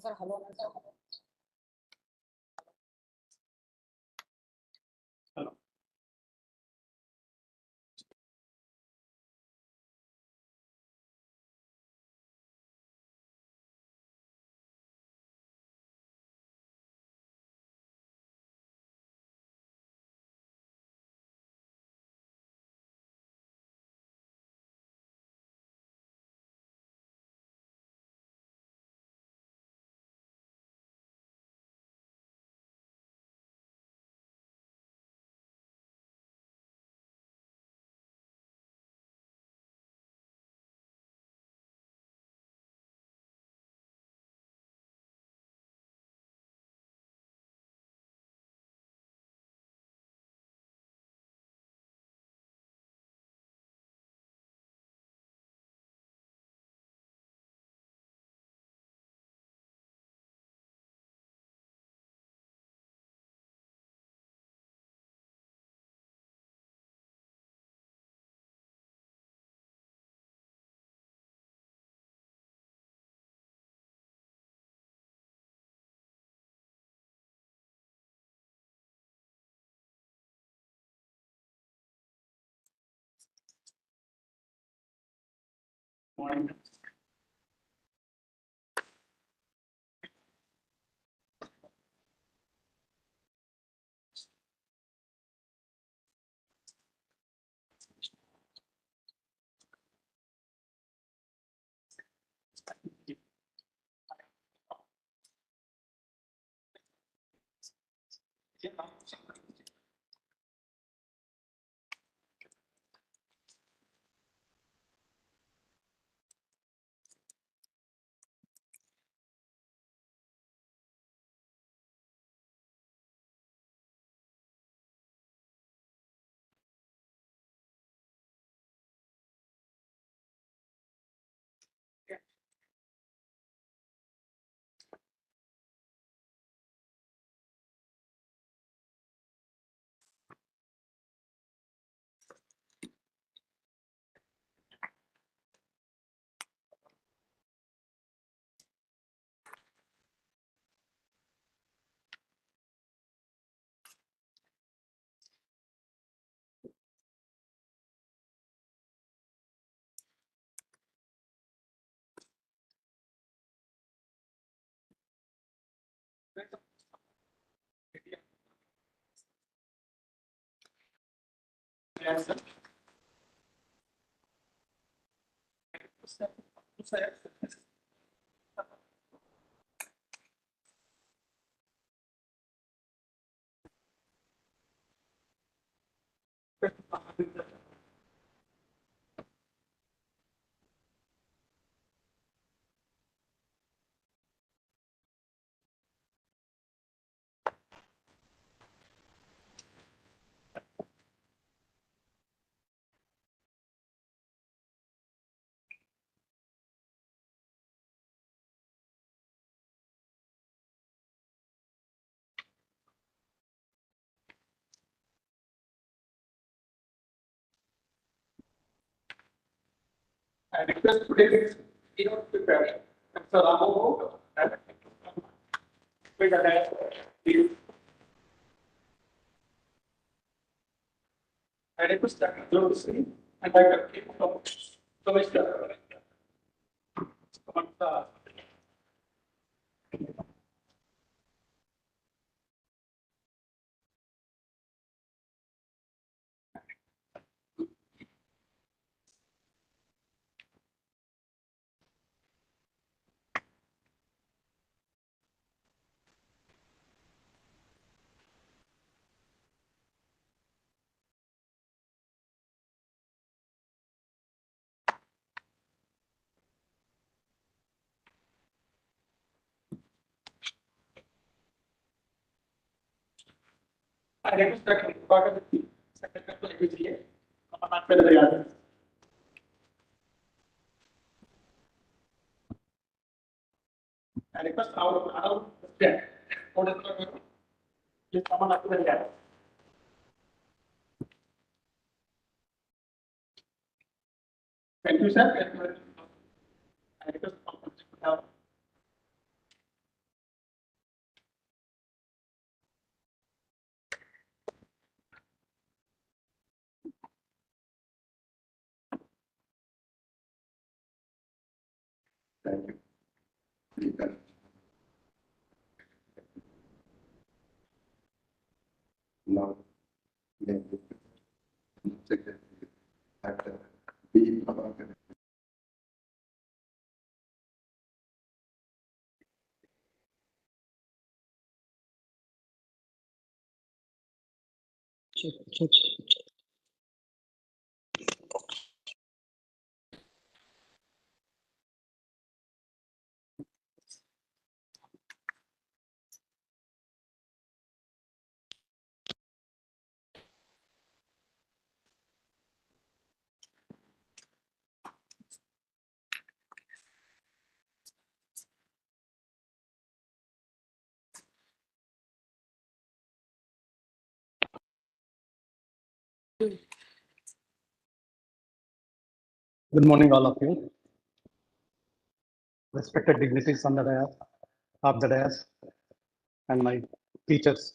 Sir, hello. Hello. Morning. Yes, sir. I request today's keynote speaker, Mr. Ramo, please ahead, please. I request that close and I can keep from so Mr. I request that part of the secretary to IPGA, not whether they are. I request our yeah, please come on up to the gap. Thank you, sir. I request Thank you. Now, Good morning, all of you. Respected dignitaries on the dais, of the dais, and my teachers.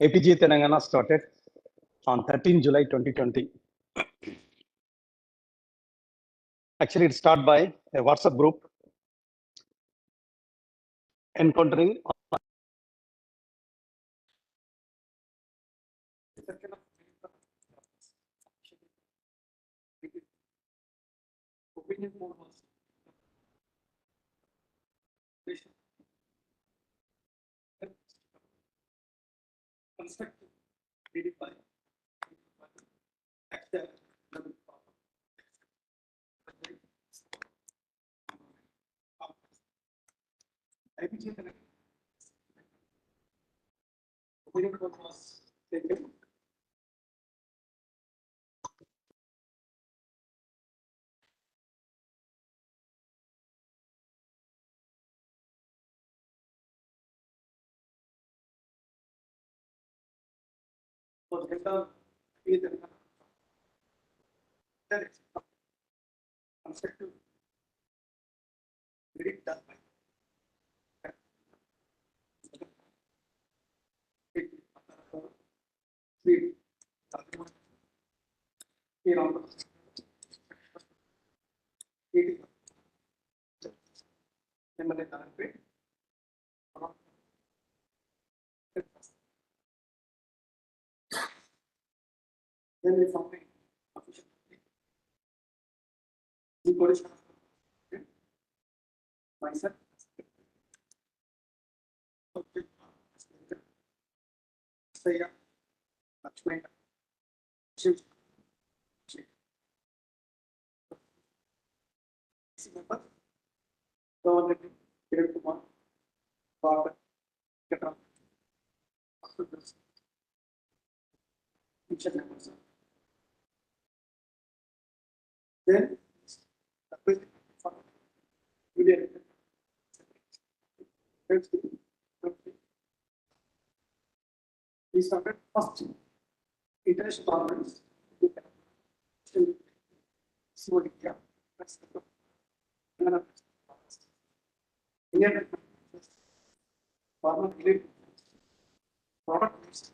IPGA Telangana started on 13 July 2020. Actually, it started by a WhatsApp group encountering opinion poll was constructive, verified, accept, IPGA opinion poll was taken. Was held on constructive, very tough. Then we found the position of myself. Say, explain. Government, then we started first international conference. Indian farmer related product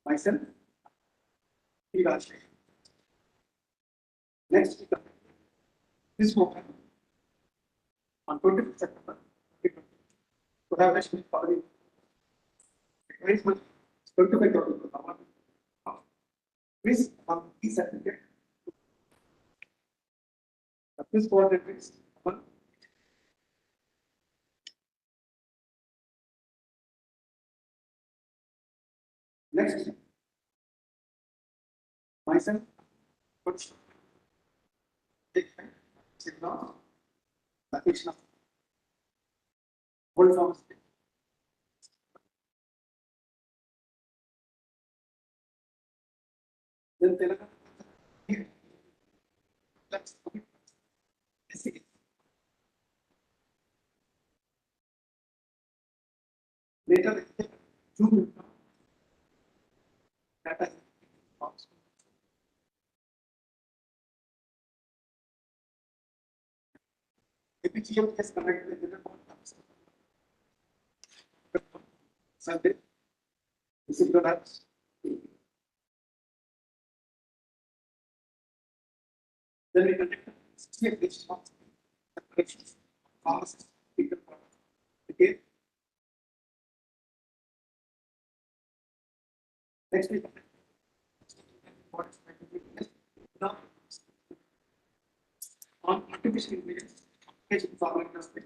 myself, next this moment on 25th September 2020, collaboration with Pallavi. Raise money, 25,000. Please, on this certificate, this coordinate is one. Next, myself, coach, signal, location of whole pharmacy. Then Telangana, let's see. Later, two data. IPGA has connected with the Sunday. synchronize. Then we conduct 60 response separations, pharmacists, people, okay. Next we what is now on artificial intelligence application for industry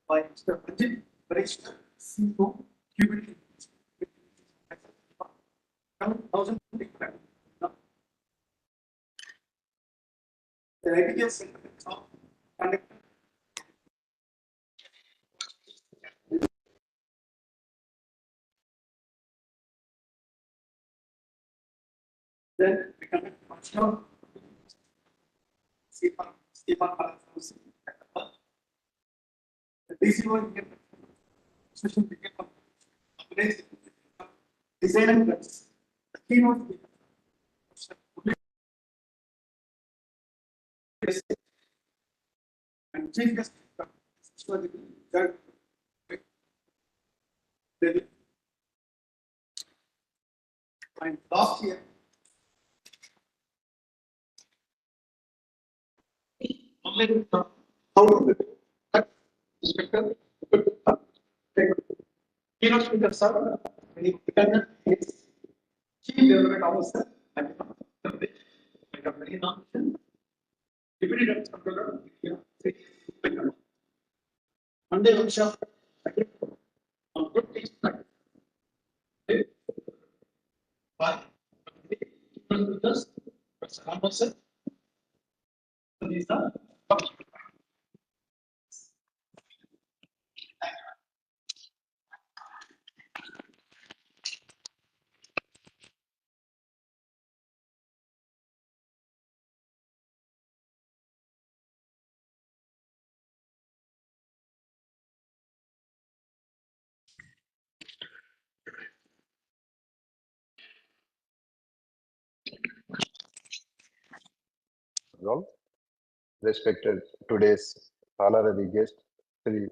by Mr. Ajit Barishta, CEO, Cubic. 1,000 people. The IPGA center of conduct. Then we conduct workshop. SIPRA, the DCO session became organized design and drugs. The keynote and chief guest and last year online how to inspector keynote speakers are chief development officer and deputy development controller. Monday workshop on good things practice. Why? Because these are respected today's honorary guest, Sri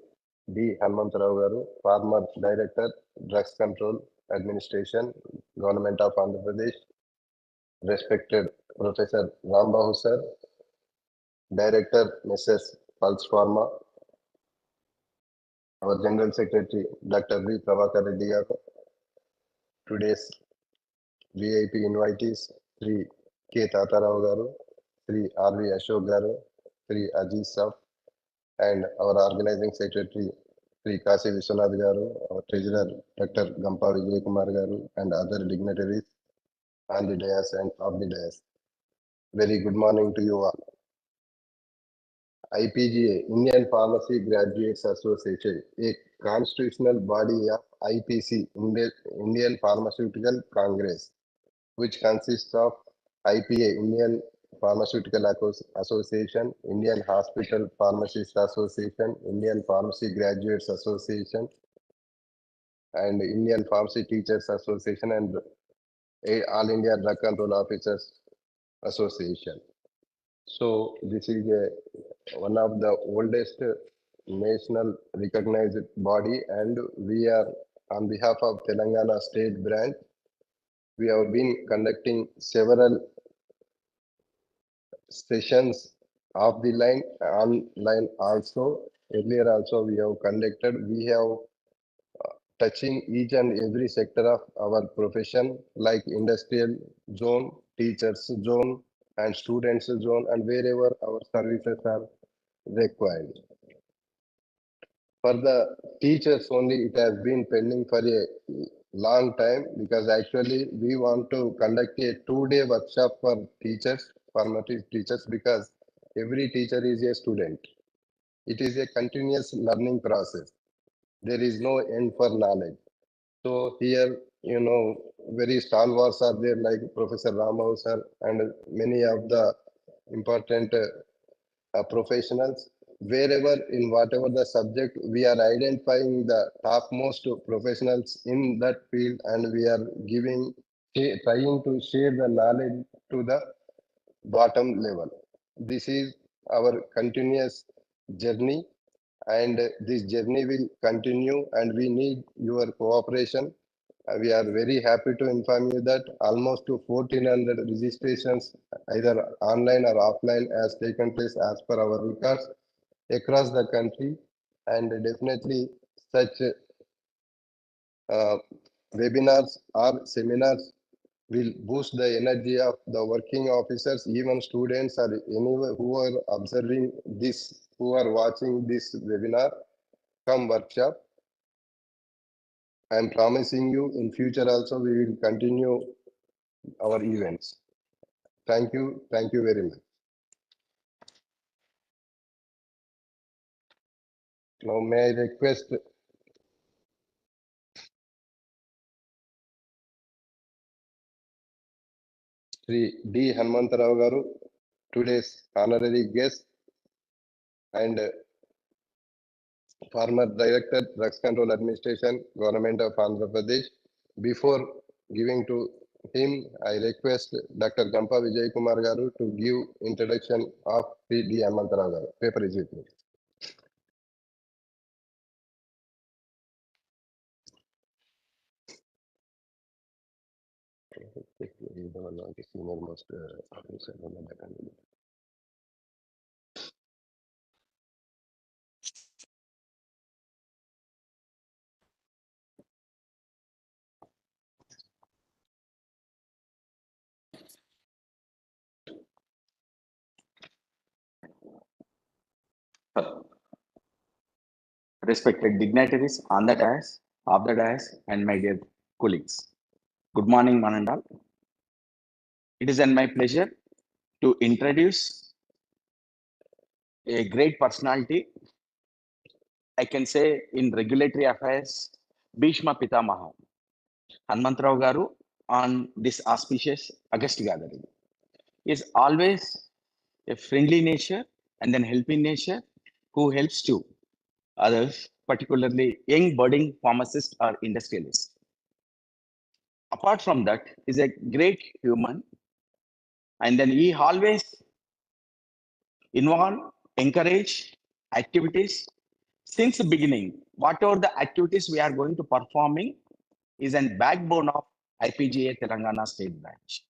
D. Hanmantarao Garu, former Director, Drugs Control Administration, Government of Andhra Pradesh, respected Professor Rambahu Sir, Director, Mrs. Pulse Pharma, our General Secretary, Dr. V. Prabhakar Reddy Garu, today's VIP invitees, Sri K. Tatarao Garu, Sri R. V. Ashok Garu, Sri Aziz Saf, and our organizing secretary, Sri Kasi Vishwanath Garu, our treasurer, Dr. Gampa Vijay Kumar Garu, and other dignitaries on the dais and off the dais. Very good morning to you all. IPGA, Indian Pharmacy Graduates Association, a constitutional body of IPC, Indian Pharmaceutical Congress, which consists of IPA, Indian Pharmaceutical Association, Indian Hospital Pharmacists Association, Indian Pharmacy Graduates Association, and Indian Pharmacy Teachers Association, and All India Drug Control Officers Association. So this is one of the oldest national recognized body, and we are on behalf of Telangana State Branch. We have been conducting several sessions off the line, online also. Earlier also we have conducted, we have touching each and every sector of our profession, like industrial zone, teachers zone, and students zone, and wherever our services are required. For the teachers only, it has been pending for a long time, because actually we want to conduct a 2-day workshop for teachers, formative teachers, because every teacher is a student. It is a continuous learning process. There is no end for knowledge. So here, very stalwarts are there, like Professor Ramao sir and many of the important professionals. Wherever, in whatever the subject, we are identifying the topmost professionals in that field, and we are trying to share the knowledge to the bottom level. This is our continuous journey, and this journey will continue, and we need your cooperation. We are very happy to inform you that almost 1,400 registrations, either online or offline, has taken place as per our records across the country, and definitely such uh, webinars or seminars will boost the energy of the working officers, even students or anyone who are observing this, who are watching this webinar, come workshop. I am promising you in future also we will continue our events. Thank you. Thank you very much. Now may I request Sri D. Hanumantarao Garu, today's honorary guest and former Director, Drugs Control Administration, Government of Andhra Pradesh. Before giving to him, I request Dr. Gampa Vijay Kumar Garu to give introduction of Sri D. Hanumantarao Garu. Paper is with me. He is the one of the senior most officer on the company. Respected dignitaries on the dais, off the dais, and my dear colleagues. Good morning, Manandal. It is my pleasure to introduce a great personality, I can say in regulatory affairs, Bhishma Pitamaha, Hanumantarao Garu, on this auspicious August gathering. He is always a friendly nature and then helping nature who helps to others, particularly young budding pharmacists or industrialists. Apart from that, is a great human, and then he always involve, encourage activities since the beginning. Whatever the activities we are going to performing is a backbone of IPGA Telangana State Branch.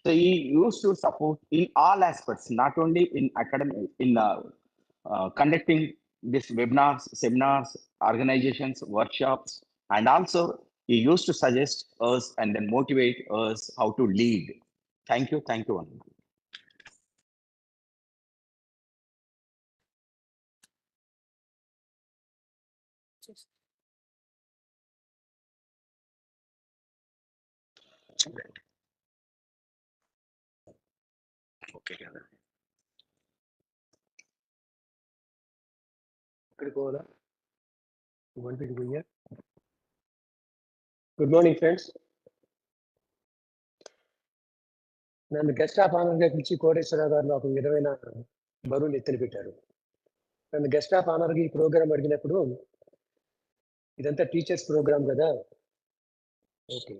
So he used to support in all aspects, not only in academic, in conducting these webinars, seminars, organizations, workshops, and also he used to suggest us and then motivate us how to lead. Thank you. Thank you. Okay. Good morning, friends. నన్ను guest of ఆనర్గా పిలిచి కోటేశ్వరరావు గారు నాకు విధమైన బరువులు ఎత్తున పెట్టారు. నన్ను guest of ఆనర్గా ఈ ప్రోగ్రామ్ అడిగినప్పుడు ఇదంతా టీచర్స్ ప్రోగ్రామ్ కదా. Okay.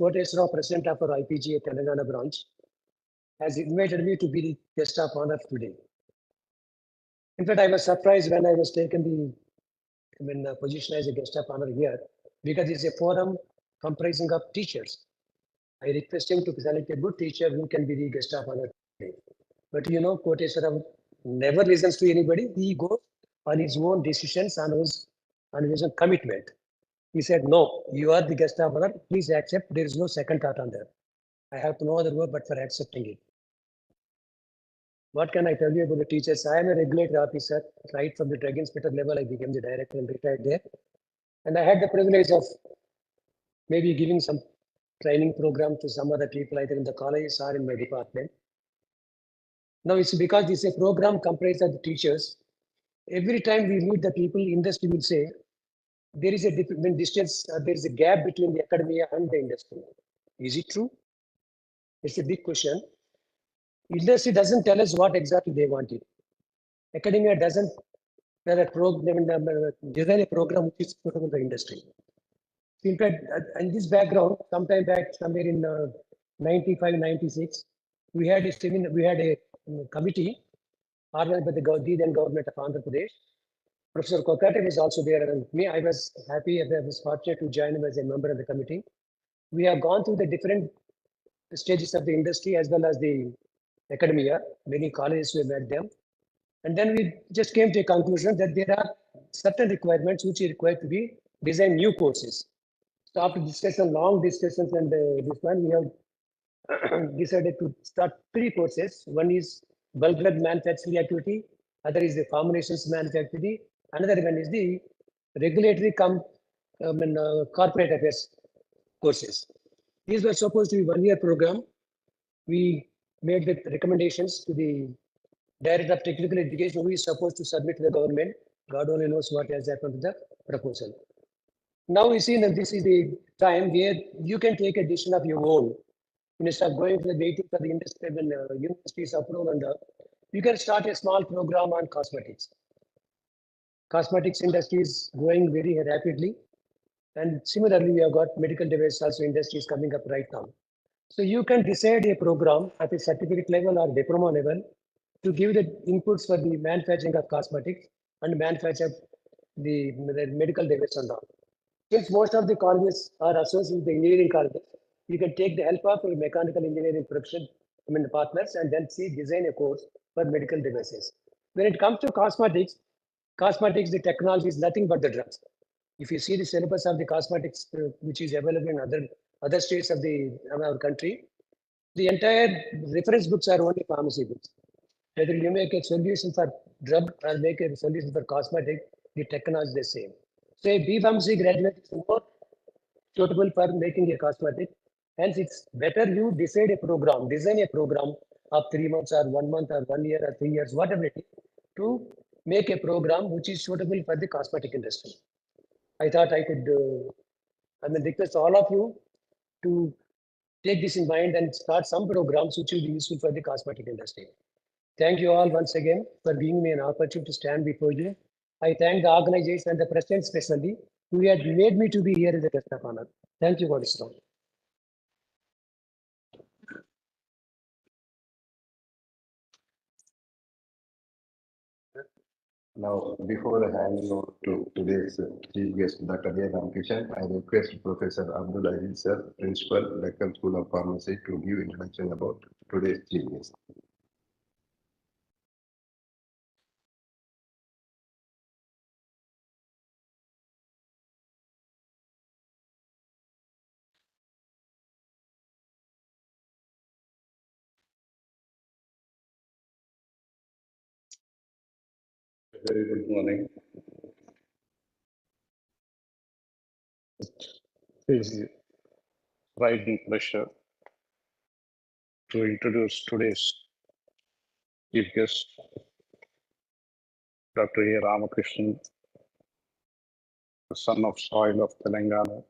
Koteswararao, president of our IPGA Telangana branch, has invited me to be the guest of honor today. In fact, I was surprised when I was taken the position as a guest of honor here, because it's a forum comprising of teachers. I request him to select a good teacher who can be the guest of honor today. But you know, Koteshwaram never listens to anybody. He goes on his own decisions, on his own commitment. He said, no, you are the guest of honor. Please accept. There is no second thought on that. I have no other word but for accepting it. What can I tell you about the teachers? I am a regulatory officer. Right from the drug inspector level, I became the director and retired there. And I had the privilege of maybe giving some training program to some other people, either in the colleges or in my department. Now it's because this is a program comprised of the teachers. Every time we meet the people, industry will say, there is a different distance, there is a gap between the academia and the industry. Is it true? It's a big question. Industry doesn't tell us what exactly they want it. Academia doesn't design a program which is suitable for the industry. In fact, in this background, sometime back, somewhere in 95, 96, we had a committee organized by the then government of Andhra Pradesh. Professor Kokate was also there, and me, I was happy, I was fortunate to join him as a member of the committee. We have gone through the different stages of the industry as well as the academia. Many colleges we met them. And then we just came to a conclusion that there are certain requirements which are required to be design new courses. So after discussion, long discussions and this one, we have decided to start three courses. One is bulk drug manufacturing activity, other is the formulations manufacturing, another one is the regulatory corporate affairs courses. These were supposed to be 1 year program. We made the recommendations to the Director of Technical Education, who is supposed to submit to the government. God only knows what has happened to the proposal. Now we see that this is the time where you can take a decision of your own. Instead of going to the waiting for the industry and universities approval, and you can start a small program on cosmetics. Cosmetics industry is growing very rapidly. And similarly, we have got medical device also industries coming up right now. So you can decide a program at a certificate level or diploma level to give the inputs for the manufacturing of cosmetics and manufacture the medical device and all. Since most of the colleges are associated with the engineering colleges, you can take the help of a mechanical engineering production partners and then see design a course for medical devices. When it comes to cosmetics, the technology is nothing but the drugs. If you see the syllabus of the cosmetics, which is available in other states of our country, the entire reference books are only pharmacy books. Whether you make a solution for drug or make a solution for cosmetic, the technology is the same. So a B-Pharmacy graduate is more suitable for making a cosmetic. Hence, it's better you decide a program, design a program of 3 months or 1 month or 1 year or 3 years, whatever it is, to make a program which is suitable for the cosmetic industry. I thought I could, request all of you to take this in mind and start some programs which will be useful for the cosmetic industry. Thank you all once again for giving me an opportunity to stand before you. I thank the organization and the president especially who had made me to be here as a guest of honor. Thank you, God. Now, before handing over to today's chief guest, Dr. A. Ramakrishnan, I request Professor Abdul Aziz Sir, Principal, Deccan School of Pharmacy, to give introduction about today's chief guest. Very good morning. It is pride and pleasure to introduce today's chief guest, Dr. A. Ramakrishnan, the son of soil of Telangana,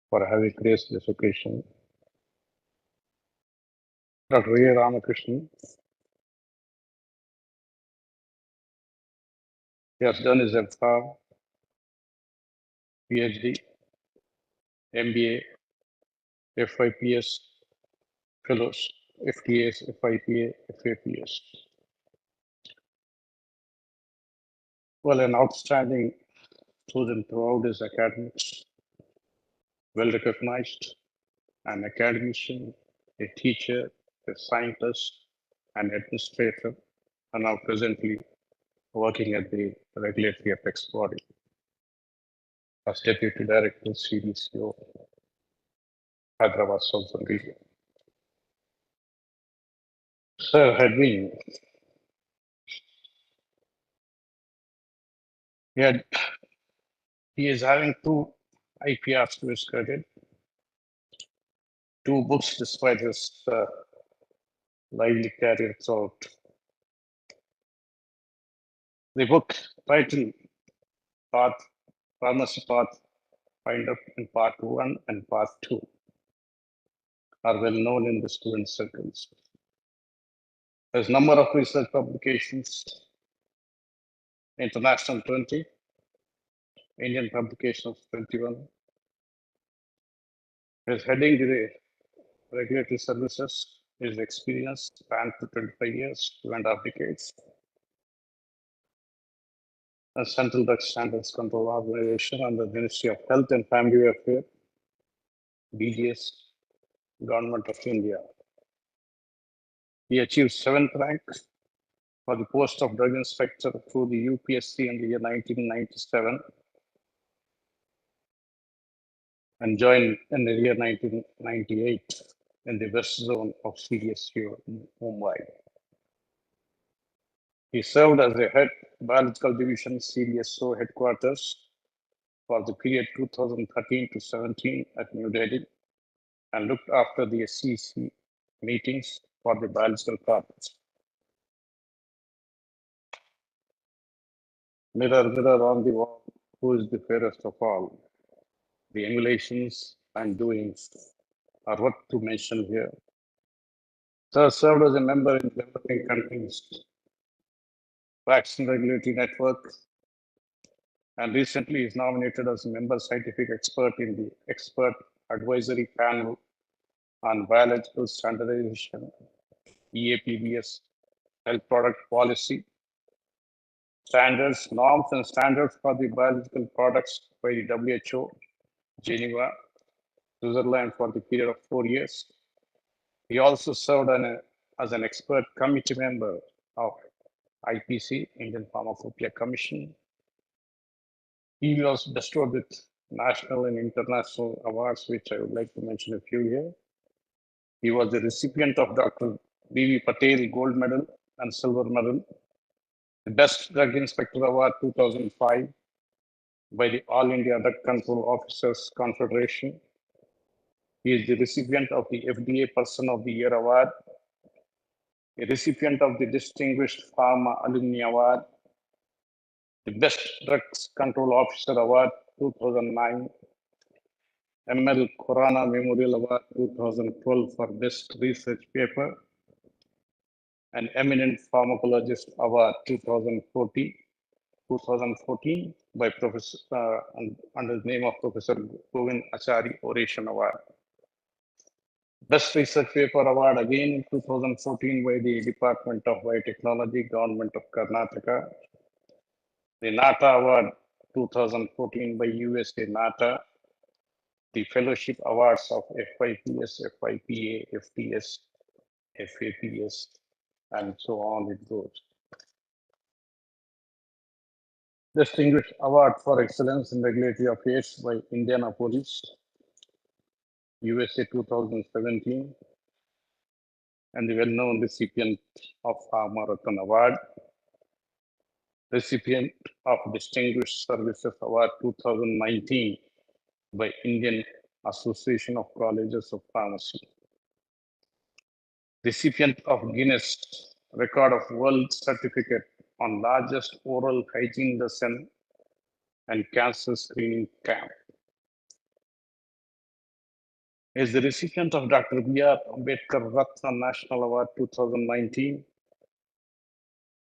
for having graced this occasion. Dr. A. Ramakrishnan, he has done his MPharm, PhD, MBA, FIPS fellows, FTAs, FIPA, FAPS. Well, an outstanding student throughout his academics, well recognized, an academician, a teacher, a scientist, an administrator, and now presently working at the regulatory apex body as Deputy Director, CDCO, Hyderabad Southern Region. Sir had been, he is having 2 IPRs to his credit, 2 books despite his lively career throughout. The book titled Path, Pharmacy Path, Find Up in Part 1 and Part 2 are well known in the student circles. There's a number of research publications, international 20, Indian publications 21. He's heading the regulatory services. His experience spanned to 25 years, 2.5 decades. a Central Drug Standards Control Organization under the Ministry of Health and Family Affairs, BGS, Government of India. He achieved 7th rank for the post of drug inspector through the UPSC in the year 1997 and joined in the year 1998 in the West Zone of CDSU in Mumbai. He served as the head biological division CDSO headquarters for the period 2013 to 17 at New Delhi and looked after the SEC meetings for the biological products. Mirror, mirror on the wall, who is the fairest of all? The emulations and doings are what to mention here. Sir served as a member in developing countries, Vaccine Regulatory Network, and recently is nominated as a member scientific expert in the Expert Advisory Panel on Biological Standardization, EAPBS, Health Product Policy, Standards, Norms and Standards for the Biological Products by the WHO, Geneva, Switzerland for the period of 4 years. He also served as an expert committee member of IPC, Indian Pharmacopoeia Commission. He was bestowed with national and international awards, which I would like to mention a few here. He was the recipient of Dr. B.V. Patel Gold Medal and Silver Medal, the Best Drug Inspector Award 2005 by the All India Drug Control Officers Confederation. He is the recipient of the FDA Person of the Year Award, a recipient of the Distinguished Pharma Alumni Award, the Best Drugs Control Officer Award 2009, ML Khurana Memorial Award 2012 for Best Research Paper, and Eminent Pharmacologist Award 2014 by Professor under the name of Professor Govind Achari Oration Award. Best Research Paper Award again in 2014 by the Department of Biotechnology, Government of Karnataka. The NATA Award 2014 by USA NATA. The Fellowship Awards of FIPS, FIPA, FTS, FAPS, and so on it goes. Distinguished Award for Excellence in Regulatory Affairs by Indianapolis, USA 2017, and the well-known recipient of Pharma Ratan Award, recipient of Distinguished Services Award 2019 by Indian Association of Colleges of Pharmacy, recipient of Guinness Record of World Certificate on largest oral hygiene lesson and cancer screening camp. Is the recipient of Dr. B.R. Ambedkar Ratna National Award 2019,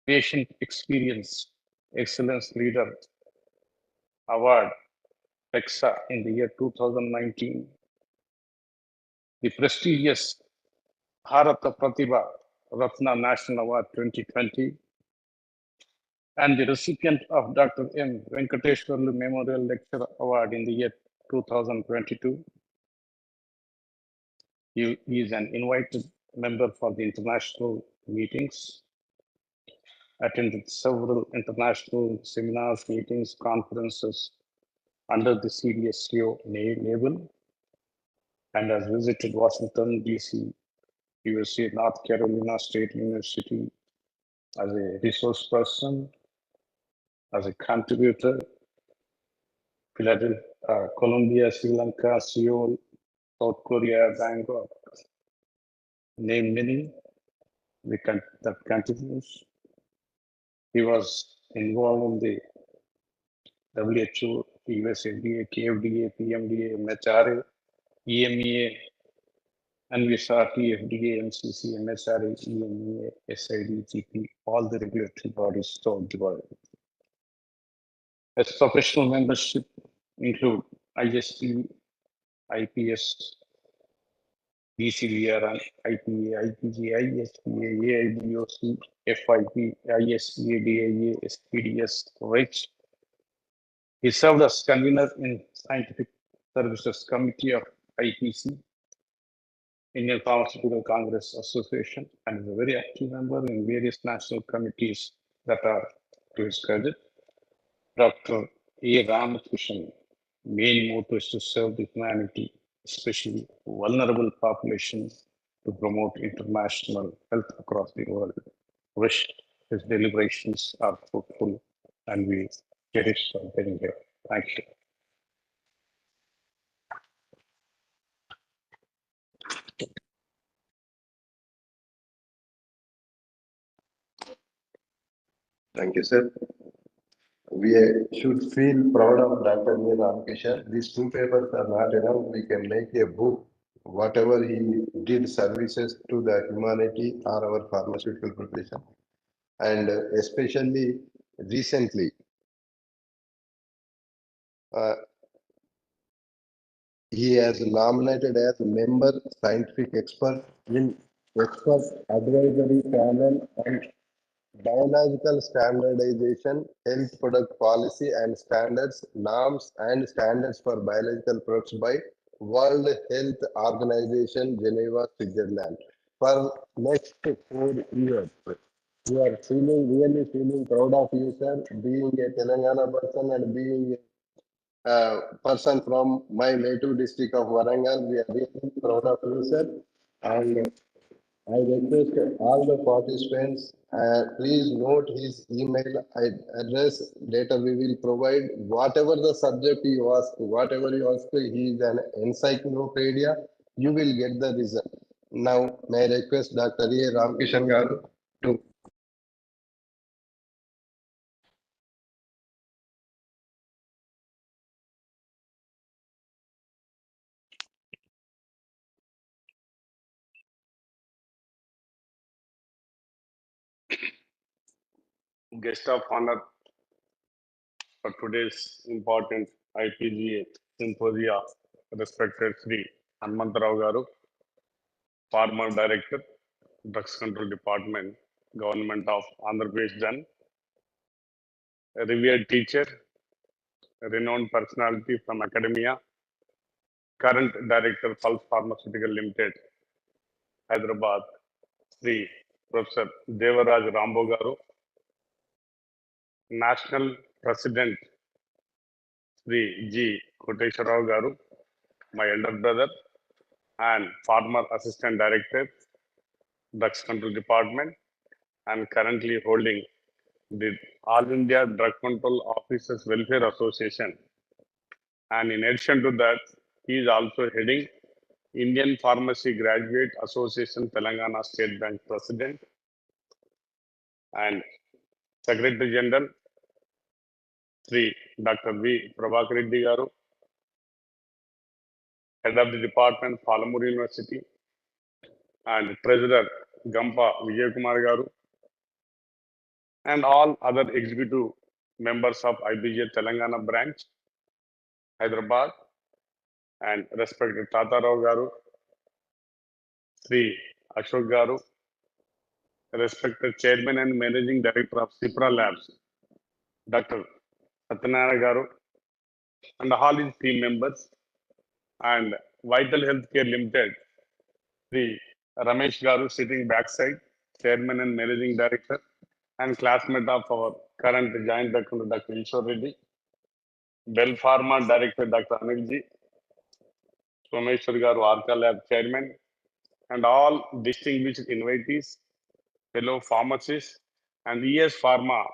Patient Experience Excellence Leader Award, PEXA in the year 2019, the prestigious Bharata Pratibha Ratna National Award 2020, and the recipient of Dr. M. Venkateshwarlu Memorial Lecture Award in the year 2022. He is an invited member for the international meetings, attended several international seminars, meetings, conferences under the CDSCO label, and has visited Washington, D.C., USA, North Carolina State University as a resource person, as a contributor, Philadelphia, Colombia, Sri Lanka, Seoul, South Korea, Bangkok, name many, that continues. He was involved in the WHO, US FDA, KFDA, PMDA, MHRA, EMEA, NVSRT, FDA, MCC, MSRA, EMEA, SID, GP, all the regulatory bodies throughout the world. As professional membership include IST, IPS, BCVR and IPA, IPGA, ISPA, AIDOC, FIP, ISPA, DIA, SPDS, RICH. He served as convener in Scientific Services Committee of IPC, Indian Pharmaceutical Congress Association, and is a very active member in various national committees that are to his credit. Dr. A. Ramakrishnan, main motto is to serve the humanity, especially vulnerable populations, to promote international health across the world. Wish his deliberations are fruitful and we cherish our getting here. Thank you. Thank you, sir. We should feel proud of Dr. A. Ramakrishnan. These two papers are not enough. We can make a book. Whatever he did services to the humanity or our pharmaceutical profession. And especially recently, he has nominated as member scientific expert in expert advisory panel on biological standardization, health product policy and standards, norms and standards for biological products by World Health Organization, Geneva, Switzerland. For next 4 years, we are really feeling proud of you, sir, being a Telangana person and being a person from my native district of Warangal. We are really proud of you, sir. And I request all the participants, please note his email address. Later we will provide whatever the subject you ask, whatever you ask, he is an encyclopedia. You will get the result. Now, may I request Dr. A. Ramakrishnan Garu to. Guest of honor for today's important IPGA symposia, respected Sri Hanmantarao Garu, former Director, Drugs Control Department, Government of Andhra Pradesh done, a revered teacher, a renowned personality from academia, current Director, Pulse Pharmaceutical Limited, Hyderabad, Sri Professor Devaraj Rambo Garu, National President, Sri G. Koteshwarao Garu, my elder brother, and former Assistant Director, Drugs Control Department, and currently holding the All India Drug Control Officers Welfare Association. And in addition to that, he is also heading Indian Pharmacy Graduate Association Telangana State Bank President and Secretary General Sri Dr. V. Prabhakar Reddy Garu, Head of the Department, Palamur University, and Treasurer Gampa Vijay Kumar Garu, and all other executive members of IPGA Telangana branch, Hyderabad, and respected Tata Rao Garu, Sri Ashok Garu, respected Chairman and Managing Director of SIPRA Labs, Dr. Satyanarayana Garu, and all his team members, and Vital Healthcare Limited, Sri Ramesh Garu sitting backside, Chairman and Managing Director, and classmate of our current Joint Director, Dr. Ishwar Reddy, Bell Pharma Director, Dr. Anilji, Someshwar Garu, Arca Lab Chairman, and all distinguished invitees, fellow pharmacists, and EsPharma,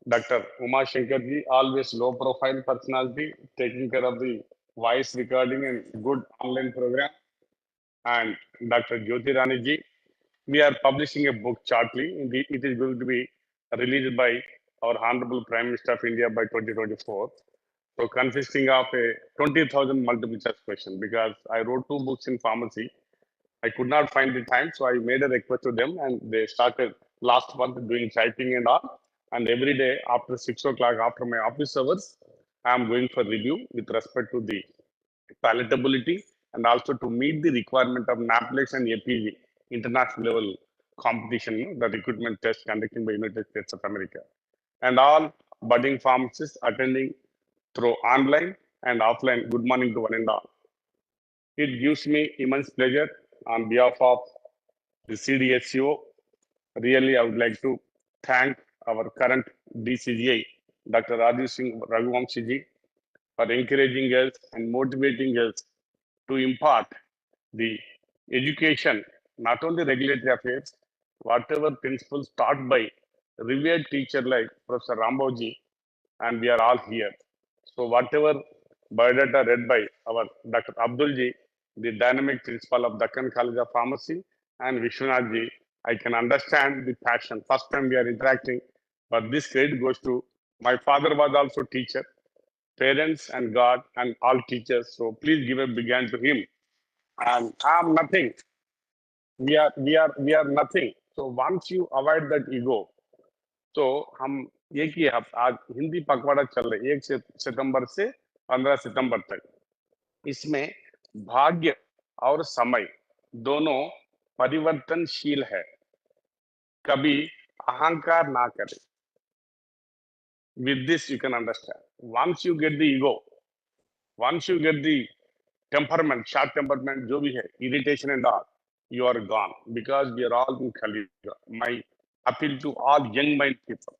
Dr. Uma Shankarji, always low profile personality, taking care of the voice recording and good online program, and Dr. Jyoti Raniji. We are publishing a book shortly. It is going to be released by our Honorable Prime Minister of India by 2024. So consisting of a 20,000 multiple choice question, because I wrote 2 books in pharmacy. I could not find the time, so I made a request to them, and they started last month doing typing and all. And every day after 6 o'clock, after my office hours, I am going for review with respect to the palatability and also to meet the requirement of NAPLEX and APG international level competition, the recruitment test conducted by United States of America. And all budding pharmacists attending through online and offline, good morning to one and all. It gives me immense pleasure on behalf of the CDSCO. Really, I would like to thank our current DCGI, Dr. Rajesh Singh Raghuvamshi, for encouraging us and motivating us to impart the education, not only regulatory affairs, whatever principles taught by revered teacher like Professor Ramboji, and we are all here. So whatever biodata read by our Dr. Abdulji, the dynamic principal of Deccan College of Pharmacy, and Vishwanathji, I can understand the passion. First time we are interacting, but this credit goes to my father was also teacher, parents and God and all teachers. So please give a big hand to him. And I'm nothing. We are nothing. So once you avoid that ego, तो हम एक ही आज हिंदी पखवाड़ा चल रहे 1 सितंबर से 15 सितंबर तक। इसमें भाग्य और समय दोनों परिवर्तनशील है, कभी अहंकार ना करें। With this you can understand. Once you get the ego, once you get the temperament, short temperament, जो भी है, irritation and all, you are gone because we are all in Kali Yuga. My appeal to all young mind people.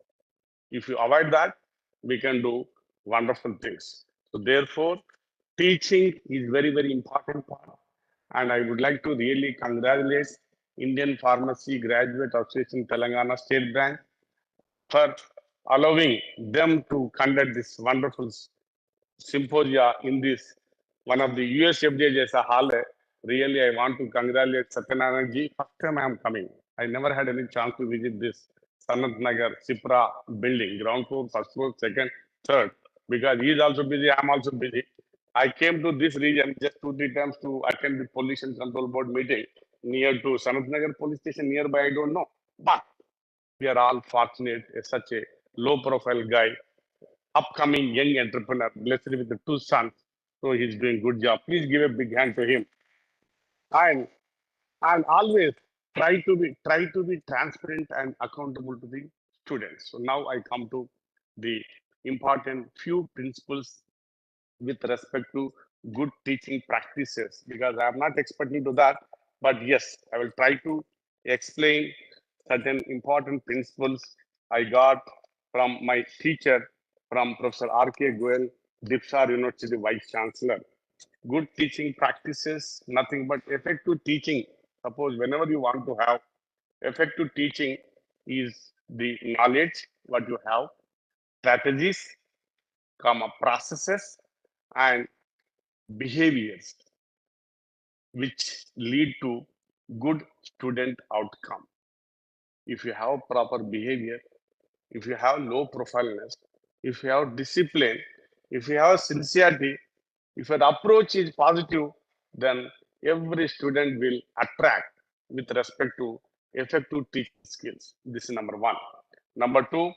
If you avoid that, we can do wonderful things. So therefore, teaching is very, very important part. And I would like to really congratulate Indian Pharmacy Graduate Association Telangana State Branch for allowing them to conduct this wonderful symposia in this one of the USFDA jaisa hall hai. Really, I want to congratulate Satyanarayana ji. First time I am coming. I never had any chance to visit this Sep9th Nagar SIPRA building, ground floor, first floor, second, third. Because he is also busy, I am also busy. I came to this region just 2-3 times to attend the Pollution Control Board meeting near to Sep9th Nagar police station nearby. I don't know, but we are all fortunate. Such a low-profile guy, upcoming young entrepreneur, blessed with the 2 sons. So he's doing good job. Please give a big hand to him. And always try to be transparent and accountable to the students. So now I come to the important few principles with respect to good teaching practices, because I am not expert into that, but yes, I will try to explain certain important principles I got from my teacher, from Professor R.K. Goel, Dipsar University Vice Chancellor. Good teaching practices, nothing but effective teaching. Suppose whenever you want to have effective teaching is the knowledge, what you have, strategies, processes, and behaviors which lead to good student outcome. If you have proper behavior, if you have low profileness, if you have discipline, if you have sincerity, if your approach is positive, then every student will attract with respect to effective teaching skills. This is number 1. Number 2,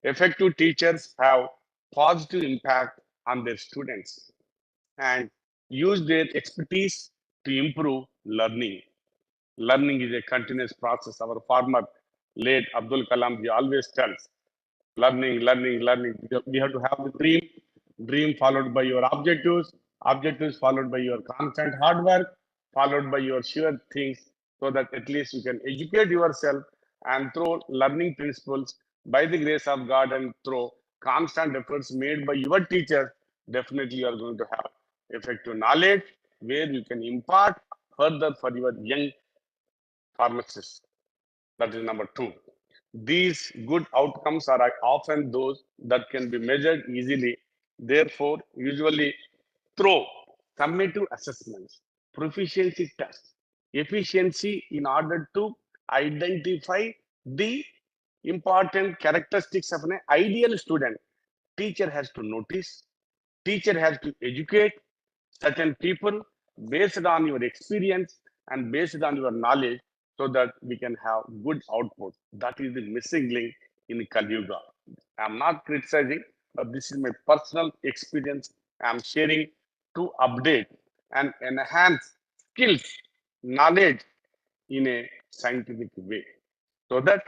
effective teachers have positive impact on their students and use their expertise to improve learning. Learning is a continuous process. Our former late Abdul Kalam ji always tells, learning, learning, learning. We have to have the dream followed by your objectives followed by your constant hard work, followed by your sure things, so that at least you can educate yourself, and through learning principles, by the grace of God and through constant efforts made by your teachers, definitely you are going to have effective knowledge where you can impart further for your young pharmacists. That is number 2. These good outcomes are often those that can be measured easily. Therefore, usually through summative assessments, proficiency tests, efficiency in order to identify the important characteristics of an ideal student. Teacher has to notice, teacher has to educate certain people based on your experience and based on your knowledge, so that we can have good output. That is the missing link in Kali Yuga. I am not criticizing, but this is my personal experience I am sharing to update and enhance skills, knowledge in a scientific way so that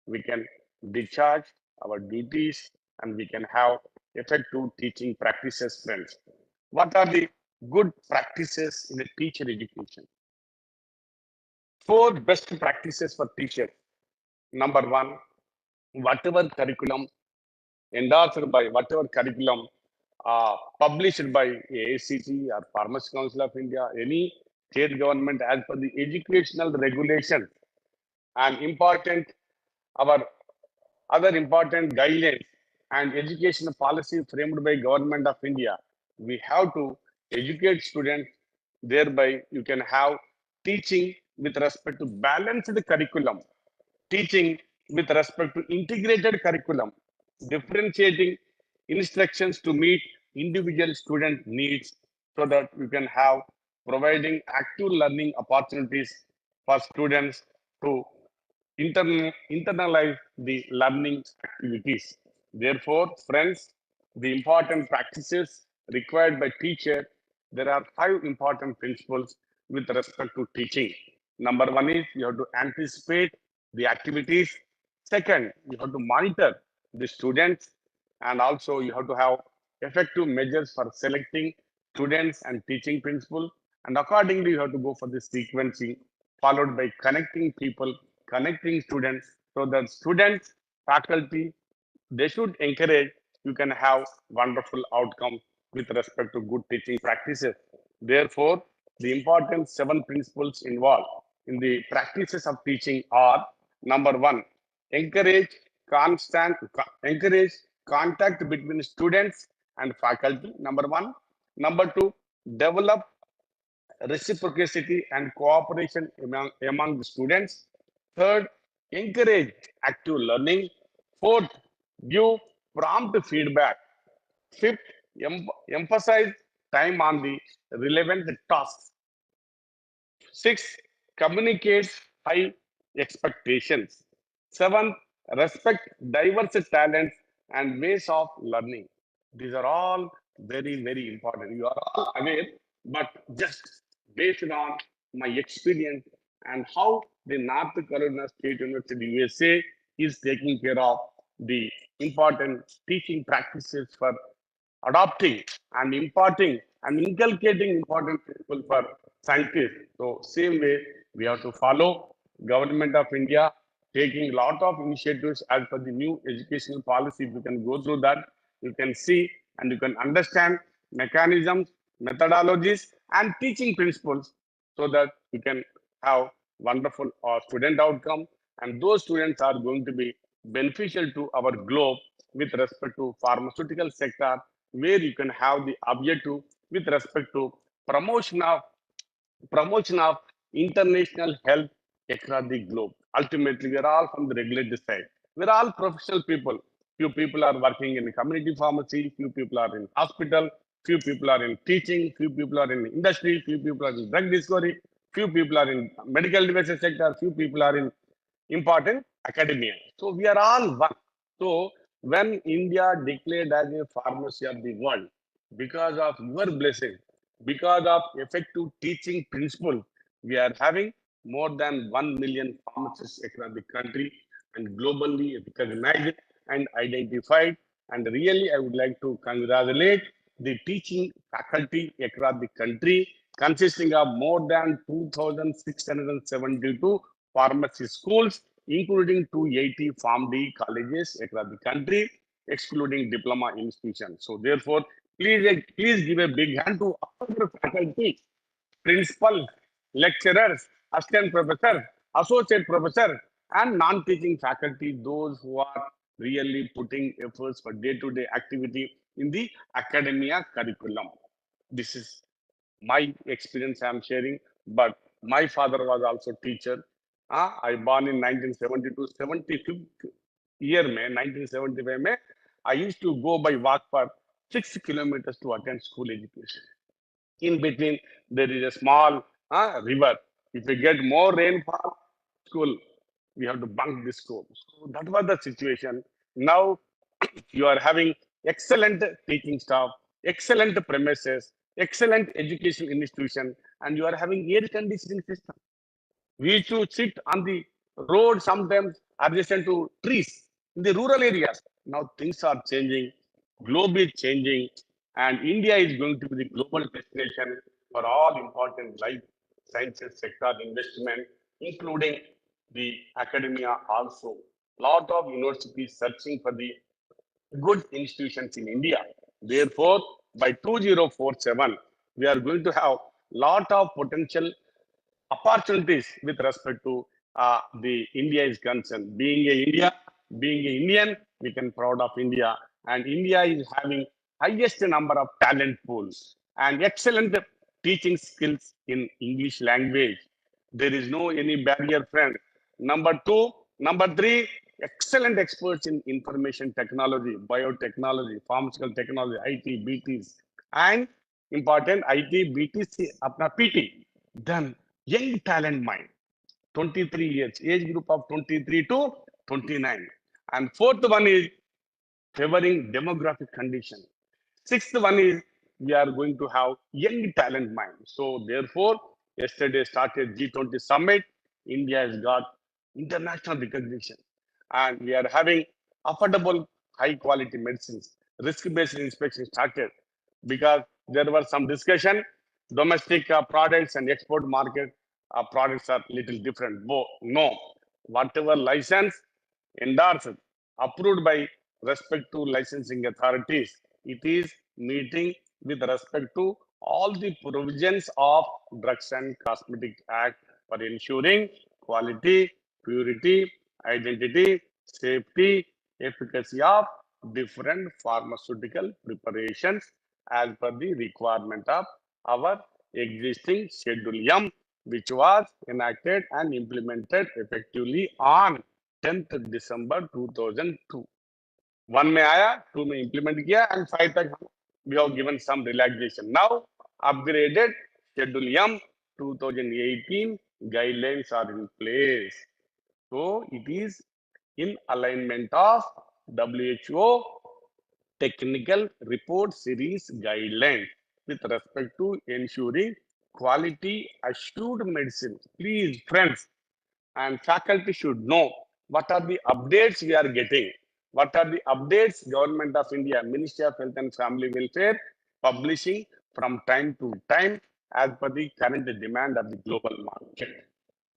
we can discharge our duties and we can have effective teaching practices, friends. What are the good practices in a teacher education? 4 best practices for teachers. Number 1, whatever curriculum endorsed by whatever curriculum published by AICT or Pharmacy Council of India, any state government as per the educational regulations and important our other important guidelines and education policy framed by Government of India. We have to educate students, thereby you can have teaching with respect to balanced curriculum, teaching with respect to integrated curriculum, differentiating instructions to meet individual student needs so that you can have providing active learning opportunities for students to internalize the learning activities. Therefore, friends, the important practices required by teacher, there are 5 important principles with respect to teaching. Number 1 is you have to anticipate the activities. Second, you have to monitor the students, and also you have to have effective measures for selecting students and teaching principles. And accordingly, you have to go for the sequencing, followed by connecting people, connecting students, so that students, faculty, they should encourage, you can have wonderful outcome with respect to good teaching practices. Therefore, the important 7 principles involved in the practices of teaching are: number 1, encourage encourage contact between students and faculty. Number 1. Number 2, develop reciprocity and cooperation among the students. Third, encourage active learning. Fourth, give prompt feedback. Fifth, emphasize time on the relevant tasks. Six, communicate high expectations. Seven, respect diverse talents and ways of learning. These are all very, very important. You are all aware, but just based on my experience and how the North Carolina State University, USA, is taking care of the important teaching practices for adopting and imparting and inculcating important principles for scientists. So same way we have to follow Government of India taking a lot of initiatives as per the new educational policy. If you can go through that, you can see and you can understand mechanisms, methodologies, and teaching principles so that you can have wonderful student outcome, and those students are going to be beneficial to our globe with respect to pharmaceutical sector, where you can have the objective with respect to promotion of promotion of international health across the globe. Ultimately, we are all from the regulated side. We're all professional people. Few people are working in community pharmacy, few people are in hospital, few people are in teaching, few people are in industry, few people are in drug discovery, few people are in medical devices sector, few people are in important academia. So we are all one. So when India declared as a pharmacy of the world, because of your blessing, because of effective teaching principle, we are having more than 1 million pharmacists across the country and globally recognized and identified. And really, I would like to congratulate the teaching faculty across the country, consisting of more than 2,672 pharmacy schools, including 280 PharmD colleges across the country, excluding diploma institutions. So therefore, please give a big hand to all the faculty, principals, lecturers, assistant professors, associate professors, and non-teaching faculty, those who are really putting efforts for day-to-day activity in the academia curriculum. This is my experience I am sharing, but my father was also teacher. I born in 1972, 75th year May, 1975 May. I used to go by walk for 6 kilometers to attend school education. In between, there is a small river. If we get more rainfall, school, we have to bunk the school. So that was the situation. Now you are having excellent teaching staff, excellent premises, excellent education institution, and you are having air conditioning system. We used to sit on the road sometimes adjacent to trees in the rural areas. Now things are changing, globe is changing, and India is going to be the global destination for all important life sciences sector investment, including the academia also. Lot of universities searching for the good institutions in India. Therefore, by 2047, we are going to have lot of potential opportunities with respect to the India is concerned. Being a Indian, we can proud of India, and India is having highest number of talent pools and excellent teaching skills in English language. There is no any barrier, friend. Number two, number three, excellent experts in information technology, biotechnology, pharmaceutical technology, IT, BTs, and important IT, BTC, apna PT. Then young talent mind, 23 years, age group of 23 to 29. And fourth one is favoring demographic condition. Sixth one is we are going to have young talent mind. So therefore, yesterday started G20 summit. India has got international recognition, and we are having affordable, high quality medicines. Risk-based inspection started because there was some discussion. Domestic products and export market products are little different. No, whatever license endorsed, approved by respect to licensing authorities, it is meeting with respect to all the provisions of Drugs and Cosmetic Act for ensuring quality, purity, identity, safety, efficacy of different pharmaceutical preparations as per the requirement of our existing Schedule M, which was enacted and implemented effectively on 10th December 2002. One में आया, two में implement किया, and 5 तक we have given some relaxation. Now upgraded Schedule M 2018 guidelines are in place. So it is in alignment of WHO technical report series guidelines with respect to ensuring quality assured medicine. Please, friends, and faculty should know what are the updates we are getting. What are the updates Government of India, Ministry of Health and Family Welfare publishing from time to time as per the current demand of the global market.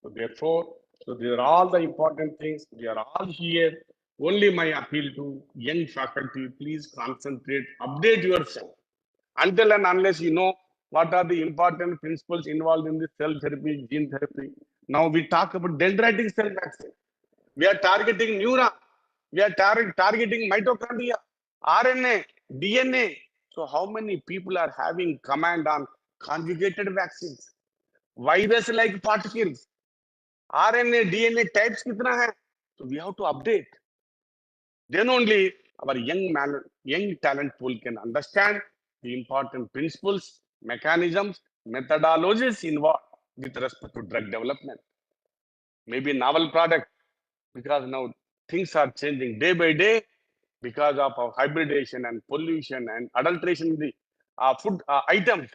So therefore, so these are all the important things. We are all here. Only my appeal to young faculty, please concentrate, update yourself. Until and unless you know what are the important principles involved in the cell therapy, gene therapy. Now we talk about dendritic cell vaccine. We are targeting neuron. We are targeting mitochondria, RNA, DNA. So how many people are having command on conjugated vaccines? Virus-like particles, RNA, DNA types kitna hai? So we have to update. Then only our young talent pool can understand the important principles, mechanisms, methodologies involved with respect to drug development. Maybe novel product, because now things are changing day by day because of our hybridization and pollution and adulteration in the food items.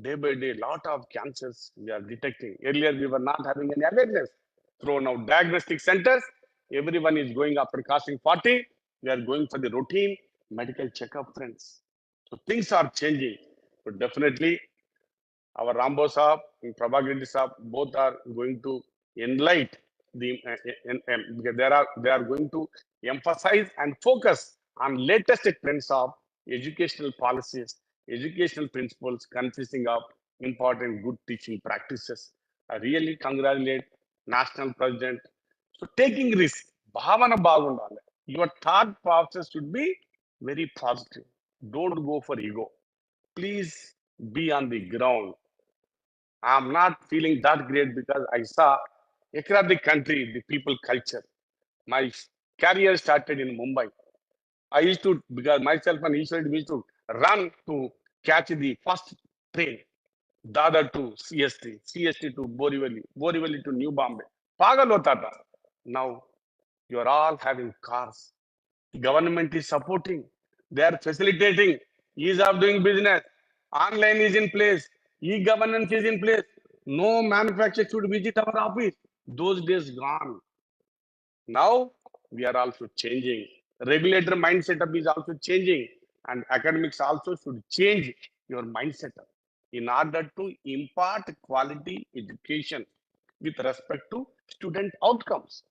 Day by day, lot of cancers we are detecting. Earlier, we were not having any awareness. Through now diagnostic centers, everyone is going after crossing 40. We are going for the routine medical checkup, friends. So things are changing. So definitely, our Rambo Saab and Prabhakar Saab both are going to enlighten the because they are going to emphasize and focus on latest trends of educational policies, educational principles consisting of important good teaching practices. I really congratulate National President. So taking risk, bhavana bagundale. Your thought process should be very positive. Don't go for ego. Please be on the ground. I'm not feeling that great because I saw across the country, the people culture. My career started in Mumbai. I used to, because myself and Ishwar, we used to run to catch the first train, Dadar to CST, CST to Borivali, Borivali to New Bombay. Pagal hota tha. Now you are all having cars. Government is supporting. They are facilitating ease of doing business. Online is in place. E-governance is in place. No manufacturer should visit our office. Those days gone. Now we are also changing. Regulator mind setup is also changing, and academics also should change your mind setup in order to impart quality education with respect to student outcomes.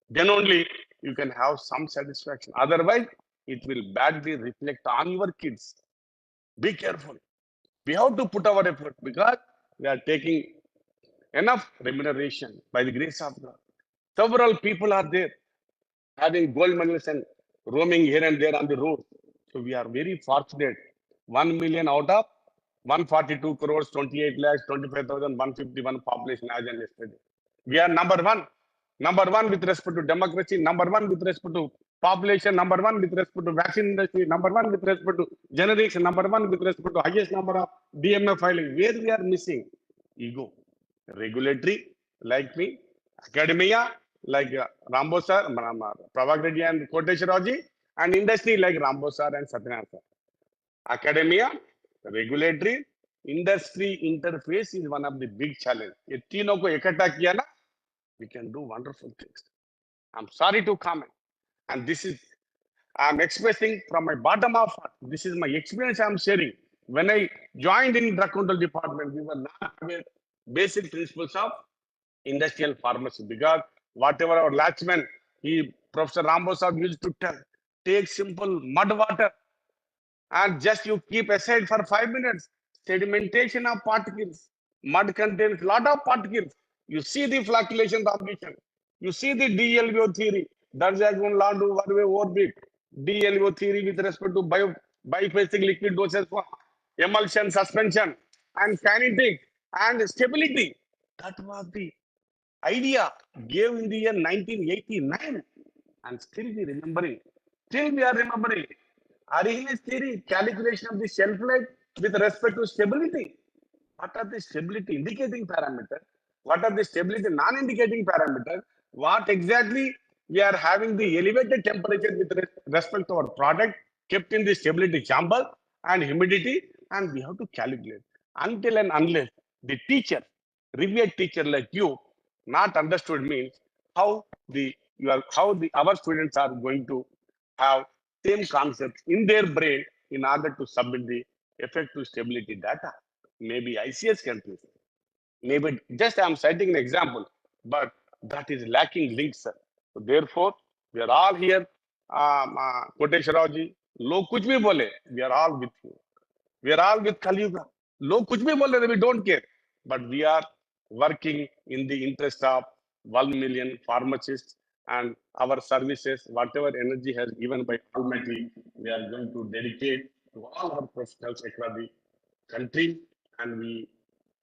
Then only you can have some satisfaction. Otherwise, it will badly reflect on your kids. Be careful. We have to put our effort because we are taking enough remuneration by the grace of God. Several people are there having gold medals and roaming here and there on the road. So we are very fortunate. 1 million out of 142 crores, 28 lakhs, 25,151 population as and yesterday. We are number one. Number one with respect to democracy, number one with respect to population, number one with respect to vaccine industry, number one with respect to generation, number one with respect to highest number of DMF filing. Where we are missing? Ego. Regulatory, like me, academia, like Rambo sir, Pravak Reddy and Koteshwaraji, and industry like Rambo sir and Satyanarayana sir. Academia, regulatory, industry interface is one of the big challenge. ये तीनों को इकट्ठा किया ना, we can do wonderful things. I'm sorry to comment, and this is I'm expressing from my bottom of heart. This is my experience I'm sharing. When I joined in drug control department, we were not aware basic principles of industrial pharmacy because whatever our latchman, Professor Rambos used to tell, take simple mud water and just you keep aside for 5 minutes. Sedimentation of particles. Mud contains lot of particles. You see the flocculation formation. You see the DLVO theory. Darjagun Landu Varve orbit. DLVO theory with respect to biphasic liquid doses for emulsion, suspension, and kinetic and stability. That was the idea gave in the year 1989, and still we remembering. Still we are remembering. Arrhenius theory, calculation of the shelf life with respect to stability. What are the stability indicating parameters? What are the stability non-indicating parameters? What exactly we are having the elevated temperature with respect to our product kept in the stability chamber and humidity, and we have to calculate. Until and unless the teacher, revered teacher like you, not understood means how our students are going to have same concepts in their brain in order to submit the effective stability data. Maybe ICS countries, maybe just I'm citing an example, but that is lacking links, sir. So therefore, we are all here. Koteshwara ji, log kuch bhi bole, we are all with you. We are all with Kaliyuga. Log kuch bhi bole, we don't care. But we are working in the interest of 1 million pharmacists and our services, whatever energy has given by Almighty, we are going to dedicate to all our professionals across the country, and we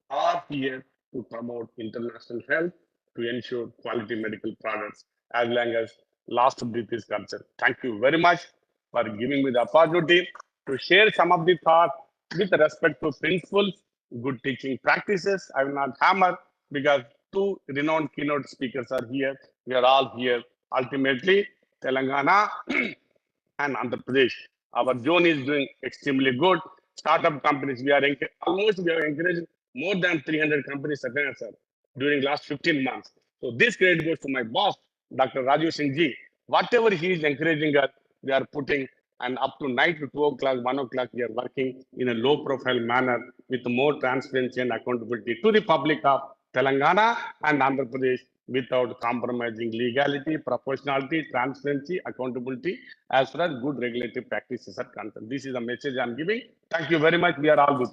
are here to promote international health to ensure quality medical products as long as last breath is concerned. Thank you very much for giving me the opportunity to share some of the thoughts with respect to principles, good teaching practices. I will not hammer because two renowned keynote speakers are here. We are all here. Ultimately, Telangana and Andhra Pradesh. Our zone is doing extremely good. Startup companies, we have encouraged more than 300 companies during last 15 months. So this credit goes to my boss, Dr. Rajesh Singh ji. Whatever he is encouraging us, we are putting, and up to night to 2 o'clock, 1 o'clock, we are working in a low profile manner with more transparency and accountability to the public of Telangana and Andhra Pradesh without compromising legality, proportionality, transparency, accountability, as far as good regulatory practices are concerned. This is the message I'm giving. Thank you very much. We are all good.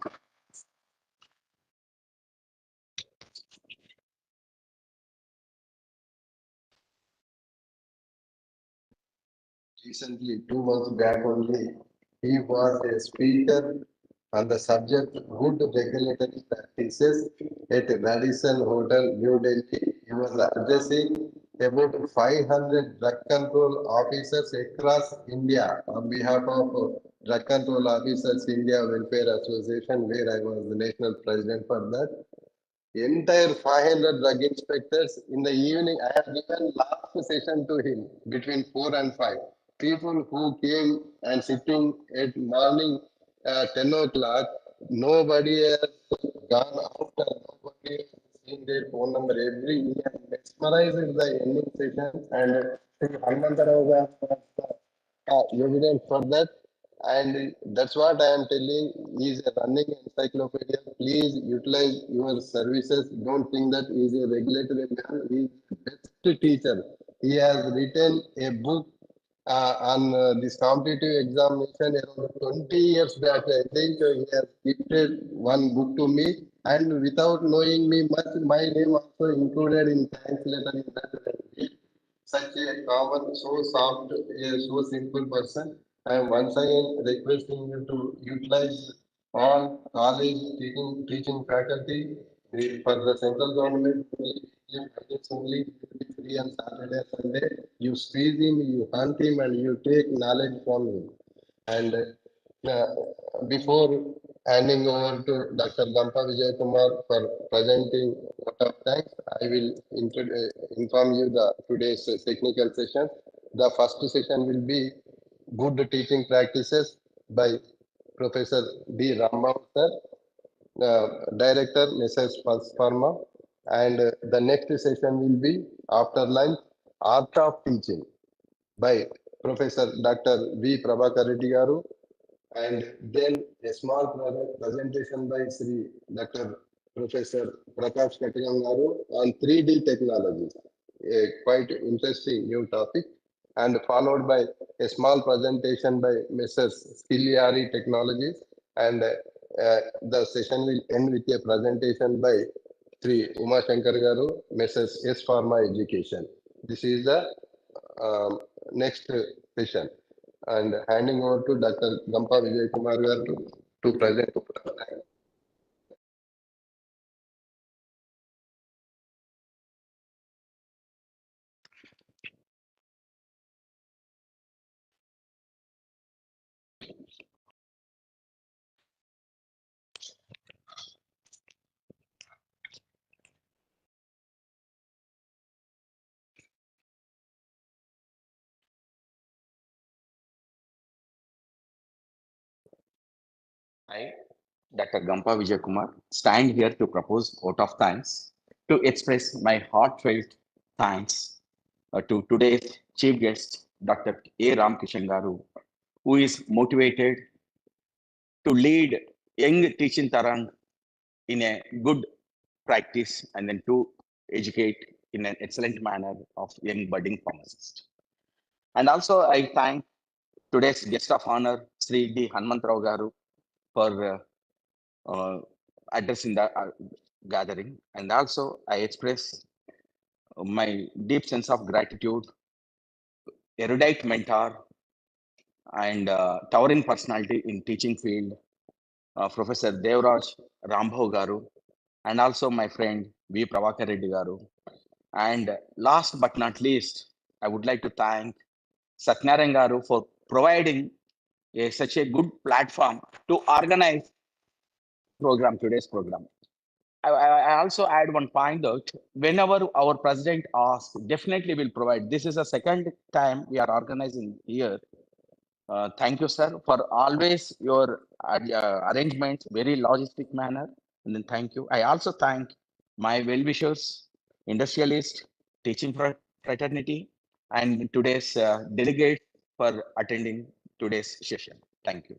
Recently, 2 months back only, he was a speaker on the subject good regulatory practices at Radisson Hotel, New Delhi. He was addressing about 500 drug control officers across India on behalf of Drug Control Officers India Welfare Association, where I was the national president for that. Entire 500 drug inspectors in the evening. I have given last session to him between 4 and 5. People who came and sitting at morning 10 o'clock, nobody has gone out and nobody has seen their phone number. Every year mesmerized the ending session, and Sri Hanumantarao was the evidence for that. And that's what I am telling. He is a running encyclopedia. Please utilize your services. Don't think that he is a regulatory man. He is the best teacher. He has written a book on this competitive examination around 20 years back. I think he has gifted one book to me, and without knowing me much, my name also included in thanks letter in that. Such a common, so soft, so simple person. I am once again requesting you to utilize all college teaching faculty for the central government. Only free on Saturday, Sunday. You squeeze him, you hunt him, and you take knowledge from him. And before handing over to Dr. Gampa Vijay Kumar for presenting vote of thanks, I will inform you the today's technical session. The first session will be good teaching practices by Professor D. Rambhav sir, Director Mrs. EsPharma, and the next session will be after lunch, Art of Teaching by Professor Dr. V. Prabhakar Reddy Garu, and then a small presentation by Sri Dr. Professor Prakash Katigam Garu on 3D technologies, a quite interesting new topic, and followed by a small presentation by Mrs. Skiliari Technologies, and the session will end with a presentation by Sri Uma Shankar Garu, Mrs. EsPharma Education. This is the next session, and handing over to Dr. Gampa Vijay Kumar to present. I, Dr. Gampa Vijay Kumar, stand here to propose vote of thanks to express my heartfelt thanks to today's chief guest, Dr. A. Ramkishan Garu, who is motivated to lead young teaching Tarang in a good practice and then to educate in an excellent manner of young budding pharmacists. And also I thank today's guest of honor, Sri D. Hanumantarao Garu, for addressing the gathering. And also I express my deep sense of gratitude, erudite mentor and towering personality in teaching field, Professor Devraj Rambhav Garu, and also my friend V. Prabhakar Reddy Garu. And last but not least, I would like to thank Satyanarayan Garu for providing such a good platform to organize today's program. I also add one point that whenever our president asks, definitely will provide. This is the second time we are organizing here. Thank you, sir, for always your arrangements, very logistic manner. And then thank you. I also thank my well-wishers, industrialist, teaching fraternity, and today's delegate for attending today's session. Thank you.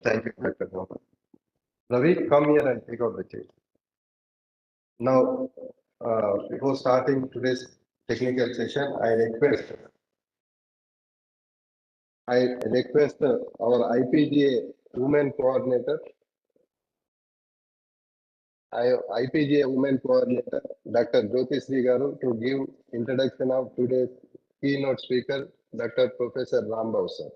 Thank you, Dr. Gampa. Ravi, come here and take out the chair. Now, before starting today's technical session, I request our IPGA women coordinator, IPGA women coordinator, Dr. Jyoti Sri Garu, to give introduction of today's keynote speaker, Dr. Professor Rambhav sir.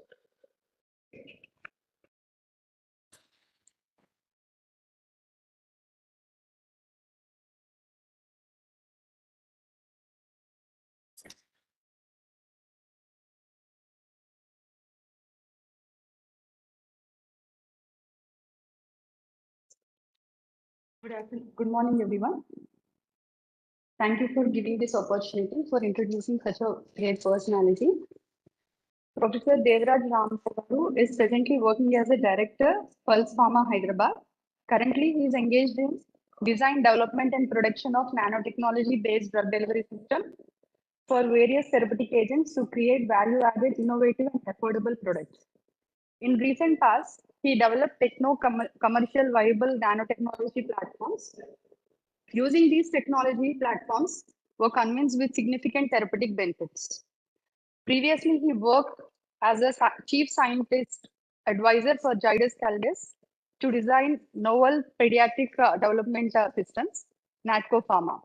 Good morning, everyone. Thank you for giving this opportunity for introducing such a great personality. Professor Devraj Ramsagaru is presently working as a director, Pulse Pharma, Hyderabad. Currently, he is engaged in design, development, and production of nanotechnology-based drug delivery system for various therapeutic agents to create value-added, innovative, and affordable products. In recent past, he developed commercial viable nanotechnology platforms. Using these technology platforms were convinced with significant therapeutic benefits. Previously, he worked as a chief scientist advisor for Jidus Caldes to design novel pediatric development systems, NATCO Pharma.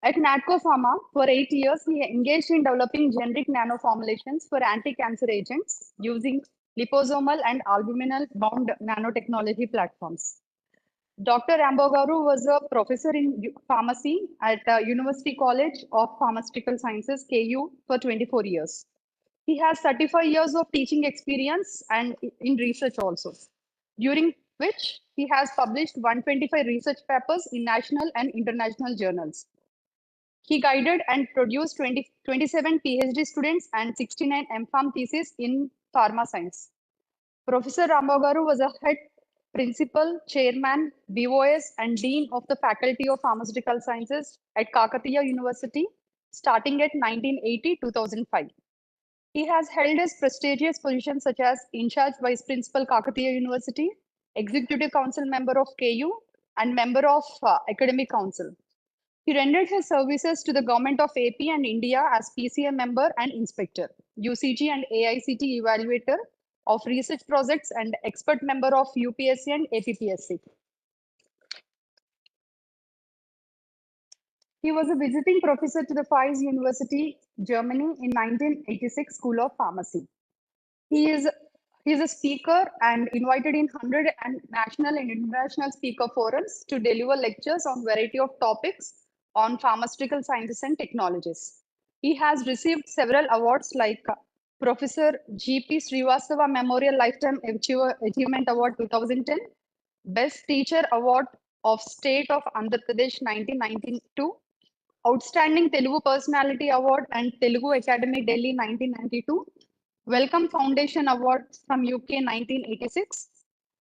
At NATCO Pharma, for 8 years, he engaged in developing generic nanoformulations for anti-cancer agents using liposomal and albuminal bound nanotechnology platforms. Dr. Rambogaru was a professor in pharmacy at University College of Pharmaceutical Sciences, KU, for 24 years. He has 35 years of teaching experience and in research also, during which he has published 125 research papers in national and international journals. He guided and produced 27 PhD students and 69 MPharm theses in pharma science. Professor Rambogaru was a head principal, chairman, BOS, and dean of the Faculty of Pharmaceutical Sciences at Kakatiya University, starting at 1980-2005. He has held his prestigious positions such as in-charge vice principal, Kakatiya University, executive council member of KU, and member of academic council. He rendered his services to the government of AP and India as PCA member and inspector, UCG and AICT evaluator of research projects, and expert member of UPSC and APPSC. He was a visiting professor to the Fies University, Germany in 1986 School of Pharmacy. He is a speaker and invited in 100 and national and international speaker forums to deliver lectures on variety of topics on pharmaceutical sciences and technologies. He has received several awards like Professor G.P. Srivastava Memorial Lifetime Achievement Award 2010, Best Teacher Award of State of Andhra Pradesh 1992, Outstanding Telugu Personality Award and Telugu Academy Delhi 1992, Welcome Foundation Award from UK 1986,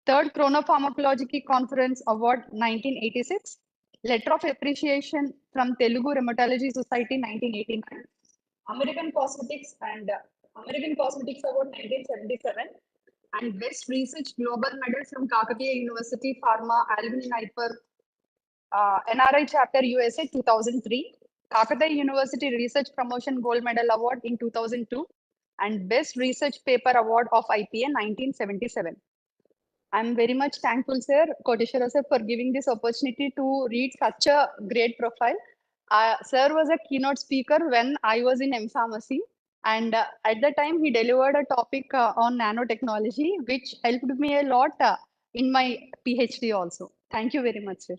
Third Chronopharmacology Conference Award 1986, Letter of Appreciation from Telugu Rheumatology Society 1989, American Cosmetics Award 1977, and Best Research Global Medal from Kakatiya University Pharma Alumni Hyper NRI Chapter USA 2003, Kakatiya University Research Promotion Gold Medal Award in 2002, and Best Research Paper Award of IPA 1977. I'm very much thankful, sir, Koteshwara sir, for giving this opportunity to read such a great profile. Sir was a keynote speaker when I was in M Pharmacy, and at the time he delivered a topic on nanotechnology, which helped me a lot in my PhD also. Thank you very much, sir.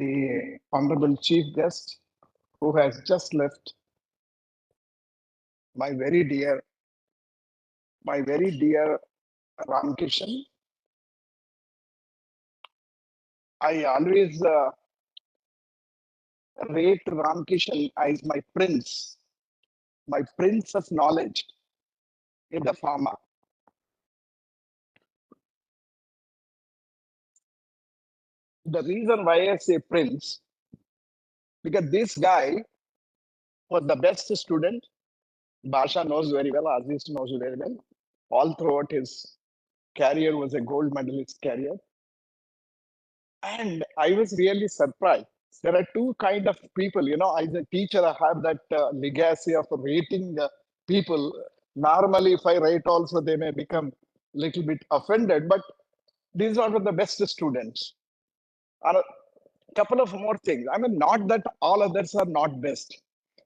The Honorable Chief Guest, who has just left, my very dear Ramkishan. I always rate Ramkishan as my prince of knowledge in the pharma. The reason why I say prince, because this guy was the best student. Basha knows very well, Aziz knows very well. All throughout his career was a gold medalist career. And I was really surprised. There are two kind of people, as a teacher, I have that legacy of rating people Normally, if I write also, they may become little bit offended, but these are the best students. And a couple of more things. I mean, not that all others are not best,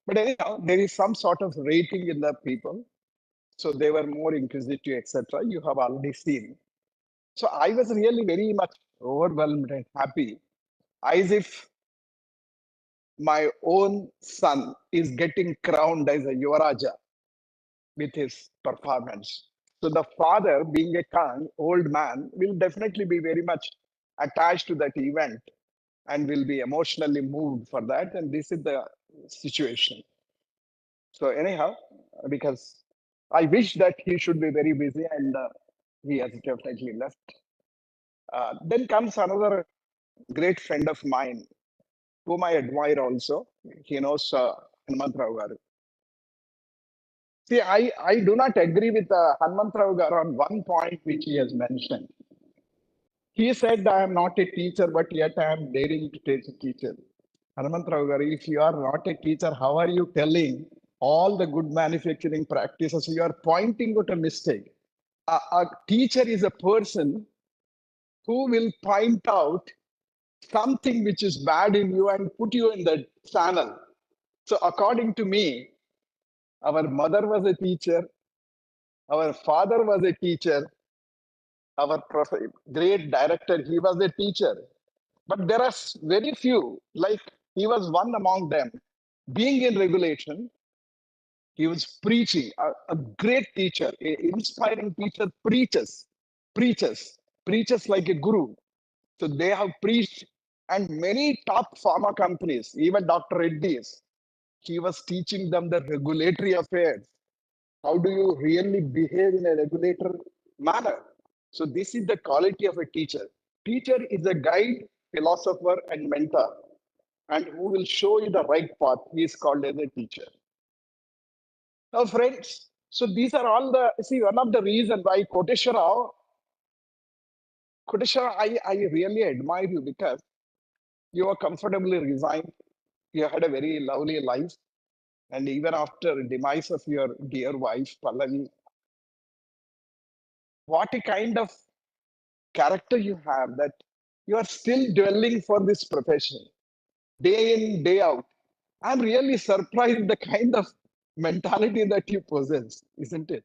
but anyhow, there is some sort of rating in the people. So they were more inquisitive, etc. You have already seen. So I was really very much overwhelmed and happy, as if my own son is getting crowned as a Yuvaraja with his performance. So the father, being a old man, will definitely be very much attached to that event and will be emotionally moved for that. And this is the situation. So anyhow, because I wish that he should be very busy, and he has definitely left. Then comes another great friend of mine, whom I admire also. He knows Hanumantrao garu. See, I do not agree with Hanumantrao garu on one point which he has mentioned. He said, I am not a teacher, but yet I am daring to take a teacher. Hanumantrao garu, if you are not a teacher, how are you telling all the good manufacturing practices? You are pointing out a mistake. A teacher is a person who will point out something which is bad in you and put you in the channel. So according to me, our mother was a teacher, our father was a teacher, our great director, he was a teacher. But there are very few, like he was one among them. Being in regulation, he was preaching, a great teacher, an inspiring teacher, preaches like a guru. So they have preached, and many top pharma companies, even Dr. Reddy's, he was teaching them the regulatory affairs. How do you really behave in a regulator manner? So this is the quality of a teacher. Teacher is a guide, philosopher, and mentor, and who will show you the right path. He is called as a teacher. Now, friends, so these are all the, see, one of the reasons why Koteshwara, I really admire you because you are comfortably resigned. You had a very lovely life. And even after demise of your dear wife, Pallavi, what a kind of character you have that you are still dwelling for this profession, day in, day out. I'm really surprised the kind of mentality that you possess, isn't it?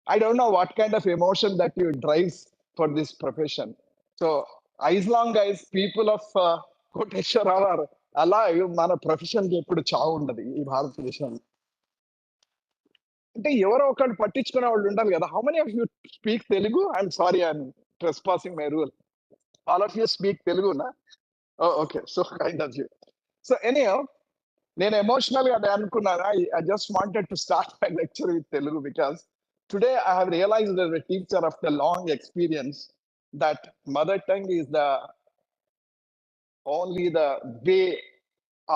I don't know what kind of emotion that you drives for this profession. So as long as people of Koteshwara are alive, మన profession కి ఎప్పుడు చావు ఉండదు ఈ భారతదేశం. అంటే ఎవరో ఒకటి పట్టించుకునే వాళ్ళు ఉండాలి కదా. How many of you speak Telugu? I'm sorry, I'm trespassing my rule. All of you speak తెలుగునా? Okay, so kind of you. So anyhow, నేను ఎమోషనల్ గా అదే అనుకున్నాను. I just wanted to start my lecture with Telugu because today I have realized as a teacher after long experience that mother tongue is the only the way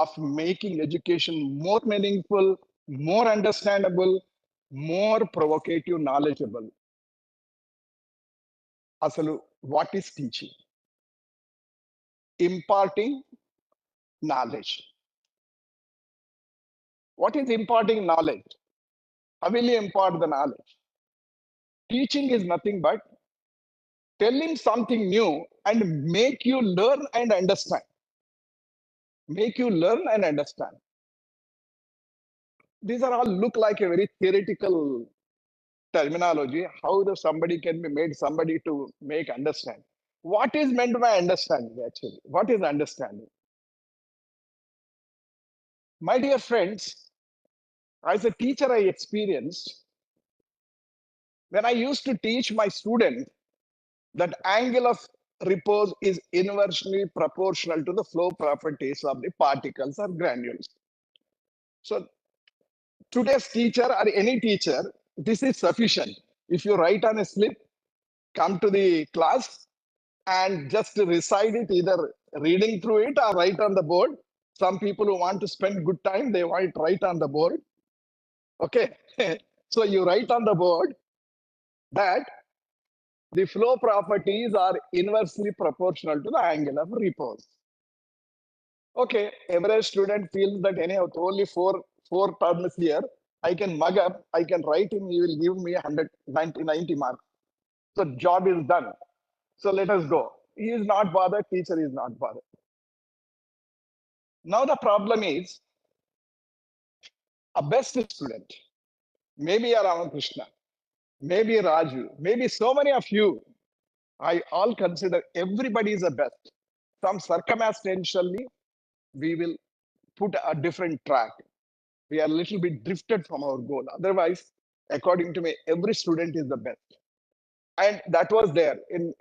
of making education more meaningful, more understandable, more provocative, knowledgeable. Asalu, what is teaching? Imparting knowledge. What is imparting knowledge? How will you impart the knowledge? Teaching is nothing but telling something new and make you learn and understand. Make you learn and understand. These are all look like a very theoretical terminology. How the somebody can be made somebody to make understand. What is meant by understanding actually? What is understanding? My dear friends, as a teacher, I experienced when I used to teach my student that angle of repose is inversely proportional to the flow properties of the particles or granules. So today's teacher or any teacher, this is sufficient. If you write on a slip, come to the class and just recite it, either reading through it or write on the board. Some people who want to spend good time, they might write on the board. Okay. So you write on the board that the flow properties are inversely proportional to the angle of repose. Okay, every student feels that anyhow only four terms here. I can mug up, I can write him, he will give me 90 marks. So job is done. So let us go. He is not bothered, teacher is not bothered. Now the problem is, a best student, maybe a Ramakrishna, maybe Raju, maybe so many of you, I all consider everybody is the best. Some circumstantially, we will put a different track. We are a little bit drifted from our goal. Otherwise, according to me, every student is the best. And that was there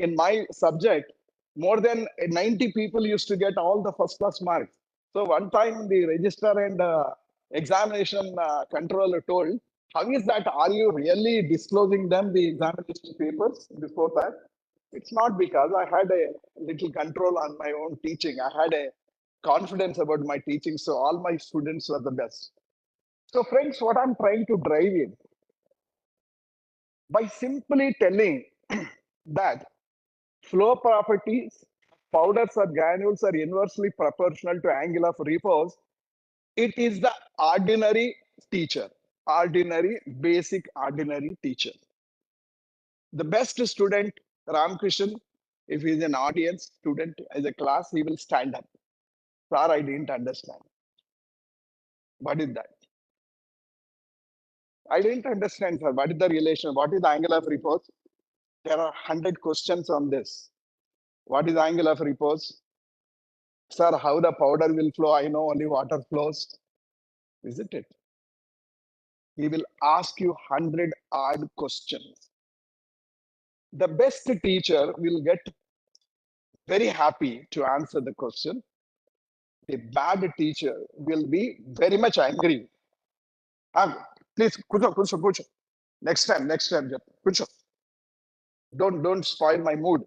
in my subject. More than 90 people used to get all the first class marks. So one time the registrar and examination controller told, how is that? Are you really disclosing them the examination papers before that? It's not because I had a little control on my own teaching. I had a confidence about my teaching. So all my students were the best. So friends, what I'm trying to drive in, by simply telling that flow properties, powders or granules are inversely proportional to angle of repose, it is the ordinary teacher, ordinary, basic ordinary teacher. The best student, Ramkrishnan, if he is an audience student as a class, he will stand up. Sir, I didn't understand. What is that? I didn't understand, sir. What is the relation? What is the angle of repose? There are 100 questions on this. What is the angle of repose? Sir, how the powder will flow? I know only water flows. Isn't it? He will ask you 100 odd questions. The best teacher will get very happy to answer the question. The bad teacher will be very much angry. Please, kucho. Next time, kucho. Don't spoil my mood.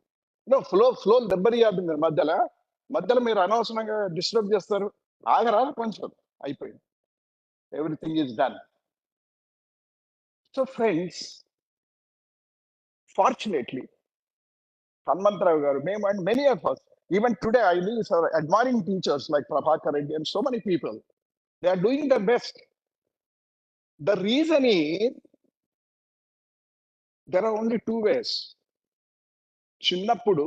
No, flow దెబ్బరి ఆపింది మధ్యలో మీరు అనవసరంగా disturb చేస్తారు. ఆగరా కొంచెం అయిపోయింది. Everything is done. So friends, fortunately, Hanmantrao garu, and many of us, even today, I meet our admiring teachers like Prabhakar Reddy and so many people. They are doing their best. The reason is, there are only two ways. Chinnappudu,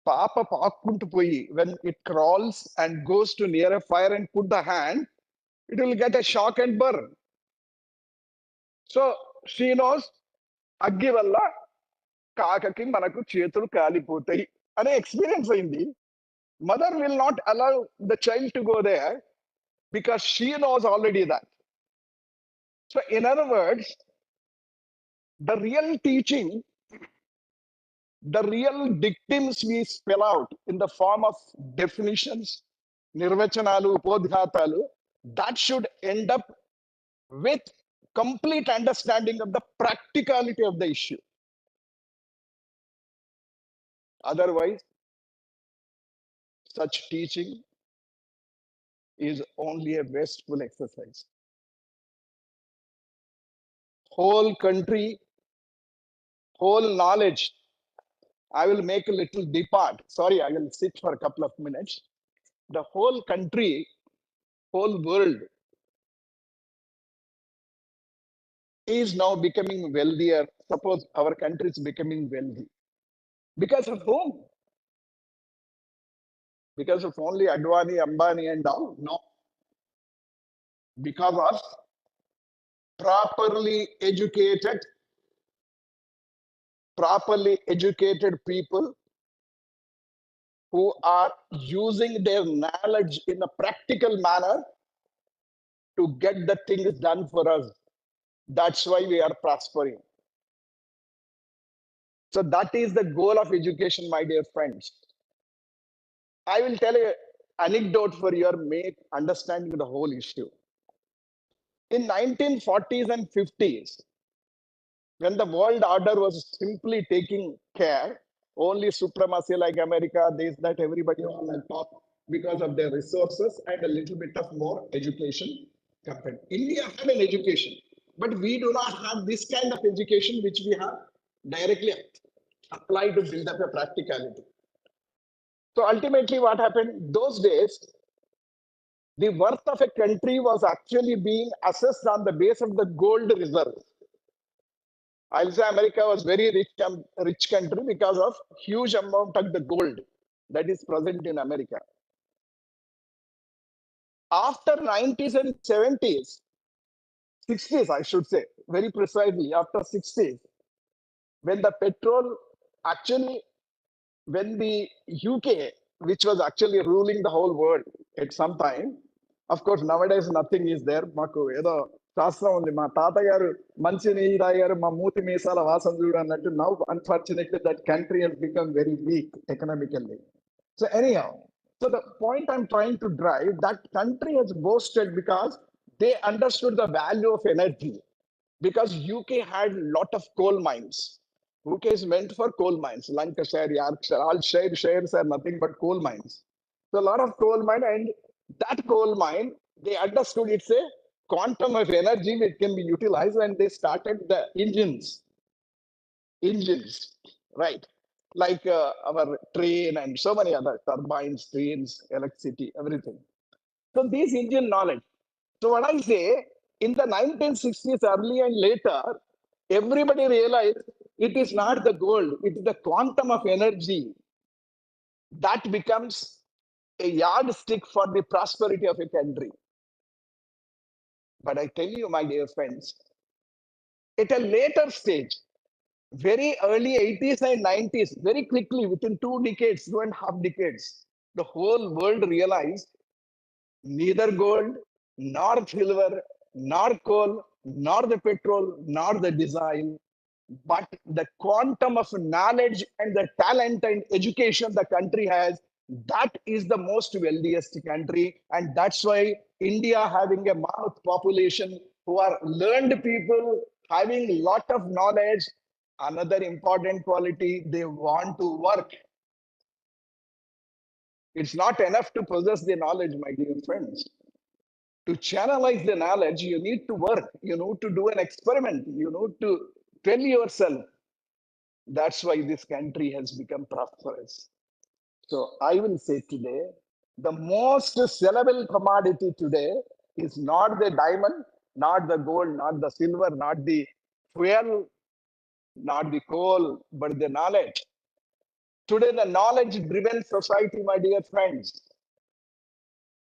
Papa paakkuntu poyi, when it crawls and goes to near a fire and put the hand, it will get a shock and burn. So she knows, aggi valla కాకకి మనకు చేతులు కాలిపోతాయి అనే experience అయింది. Mother will not allow the child to go there because she knows already that. So in other words, the real teaching, the real dictums we spell out in the form of definitions, nirvachanalu, upodghatalu, that should end up with complete understanding of the practicality of the issue. Otherwise, such teaching is only a wasteful exercise. Whole country, whole knowledge. I will make a little depart. Sorry, I will sit for a couple of minutes. The whole country, whole world is now becoming wealthier. Suppose our country is becoming wealthy. Because of whom? Because of only Advani, Ambani and all? No. Because of properly educated people who are using their knowledge in a practical manner to get the things done for us. That's why we are prospering. So that is the goal of education, my dear friends. I will tell you an anecdote for your make understanding the whole issue. In 1940s and 50s, when the world order was simply taking care, only supremacy like America, this, that, everybody on the top because of their resources and a little bit of more education. India had an education, but we do not have this kind of education which we have directly applied to build up a practicality. So ultimately what happened, those days, The worth of a country was actually being assessed on the base of the gold reserve. I'll say America was very rich country because of huge amount of the gold that is present in America. After 90s and 70s, 60s, I should say, very precisely, after 60s, when the petrol actually, when the UK, which was actually ruling the whole world at some time, of course, nowadays nothing is there. మాకు ఏదో శాస్త్రం ఉంది మా తాతగారు మంచి నీళ్ళు తాగారు మా మూతి మీసాల వాసన చూడు అన్నట్టు. Now unfortunately that country has become very weak economically. So anyhow, so the point I'm trying to drive, that country has boasted because they understood the value of energy, because UK had a lot of coal mines. UK is meant for coal mines. Lancashire, Yorkshire, all shares are nothing but coal mines. So a lot of coal mine, and that coal mine, they understood it's a quantum of energy which can be utilized, and they started the engines, right? Like our train and so many other turbines, trains, electricity, everything. So this engine knowledge. So what I say, in the 1960s, early and later, everybody realized it is not the gold, it is the quantum of energy that becomes a yardstick for the prosperity of a country. But I tell you, my dear friends, at a later stage, very early 80s and 90s, very quickly, within 2.5 decades, the whole world realized neither gold, nor silver, nor coal, nor the petrol, nor the design, but the quantum of knowledge and the talent and education the country has, that is the most wealthiest country. And that's why India, having a mammoth population who are learned people, having a lot of knowledge, another important quality, they want to work. It's not enough to possess the knowledge, my dear friends. To channelize the knowledge, you need to work. You need to do an experiment. You need to tell yourself. That's why this country has become prosperous. So I will say today, the most sellable commodity today is not the diamond, not the gold, not the silver, not the fuel, not the coal, but the knowledge. Today, the knowledge-driven society, my dear friends,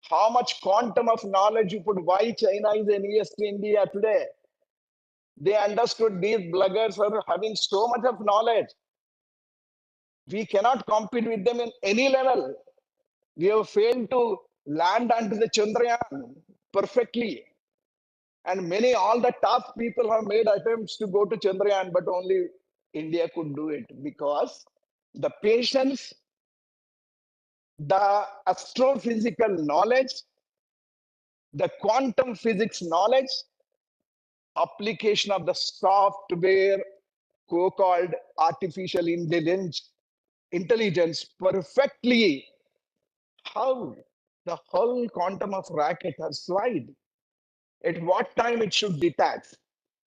how much quantum of knowledge you put, why China is the nearest to India today. They understood these bloggers are having so much of knowledge. We cannot compete with them in any level. We have failed to land onto the Chandrayaan perfectly. And all the top people have made attempts to go to Chandrayaan, but only India could do it because the patience, the astrophysical knowledge, the quantum physics knowledge, application of the software, so-called artificial intelligence perfectly, how the whole quantum of racket has slide. At what time it should detach,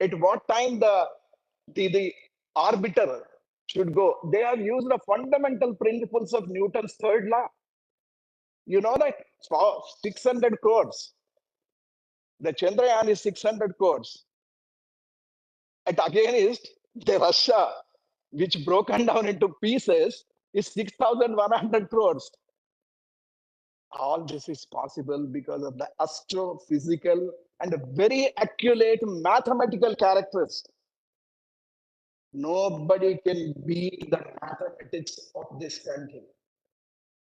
at what time the arbiter should go. They have used the fundamental principles of Newton's third law. You know that for 600 crores, the Chandrayaan is 600 crores. At against the Russia, which broken down into pieces, is 6,100 crores. All this is possible because of the astrophysical and very accurate mathematical characters. Nobody can beat the mathematics of this country.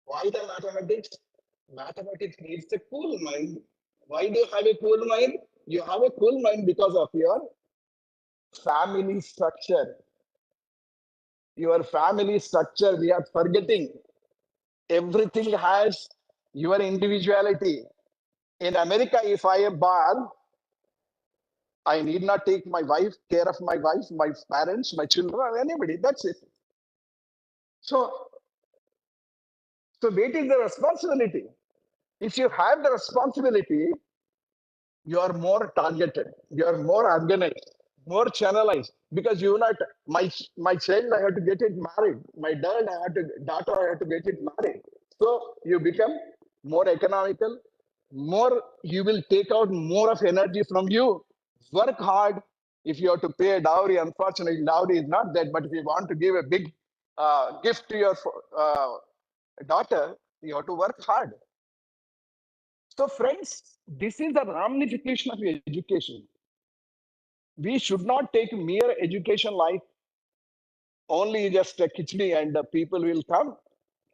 Why the mathematics? Mathematics needs a cool mind. Why do you have a cool mind? You have a cool mind because of your family structure. Your family structure, we are forgetting. Everything has your individuality. In America, if I am born, I need not take my wife, care of my wife, my parents, my children, or anybody. That's it. So what is the responsibility? If you have the responsibility, you are more targeted, you are more organized, more channelized, because you not my child, I have to get it married, my daughter, I have to get it married. So you become more economical, more you will take out more of energy from you. Work hard. If you have to pay a dowry, unfortunately, dowry is not that. But if you want to give a big gift to your daughter, you have to work hard. So, friends, this is the ramification of education. We should not take mere education like only just a khichdi and the people will come,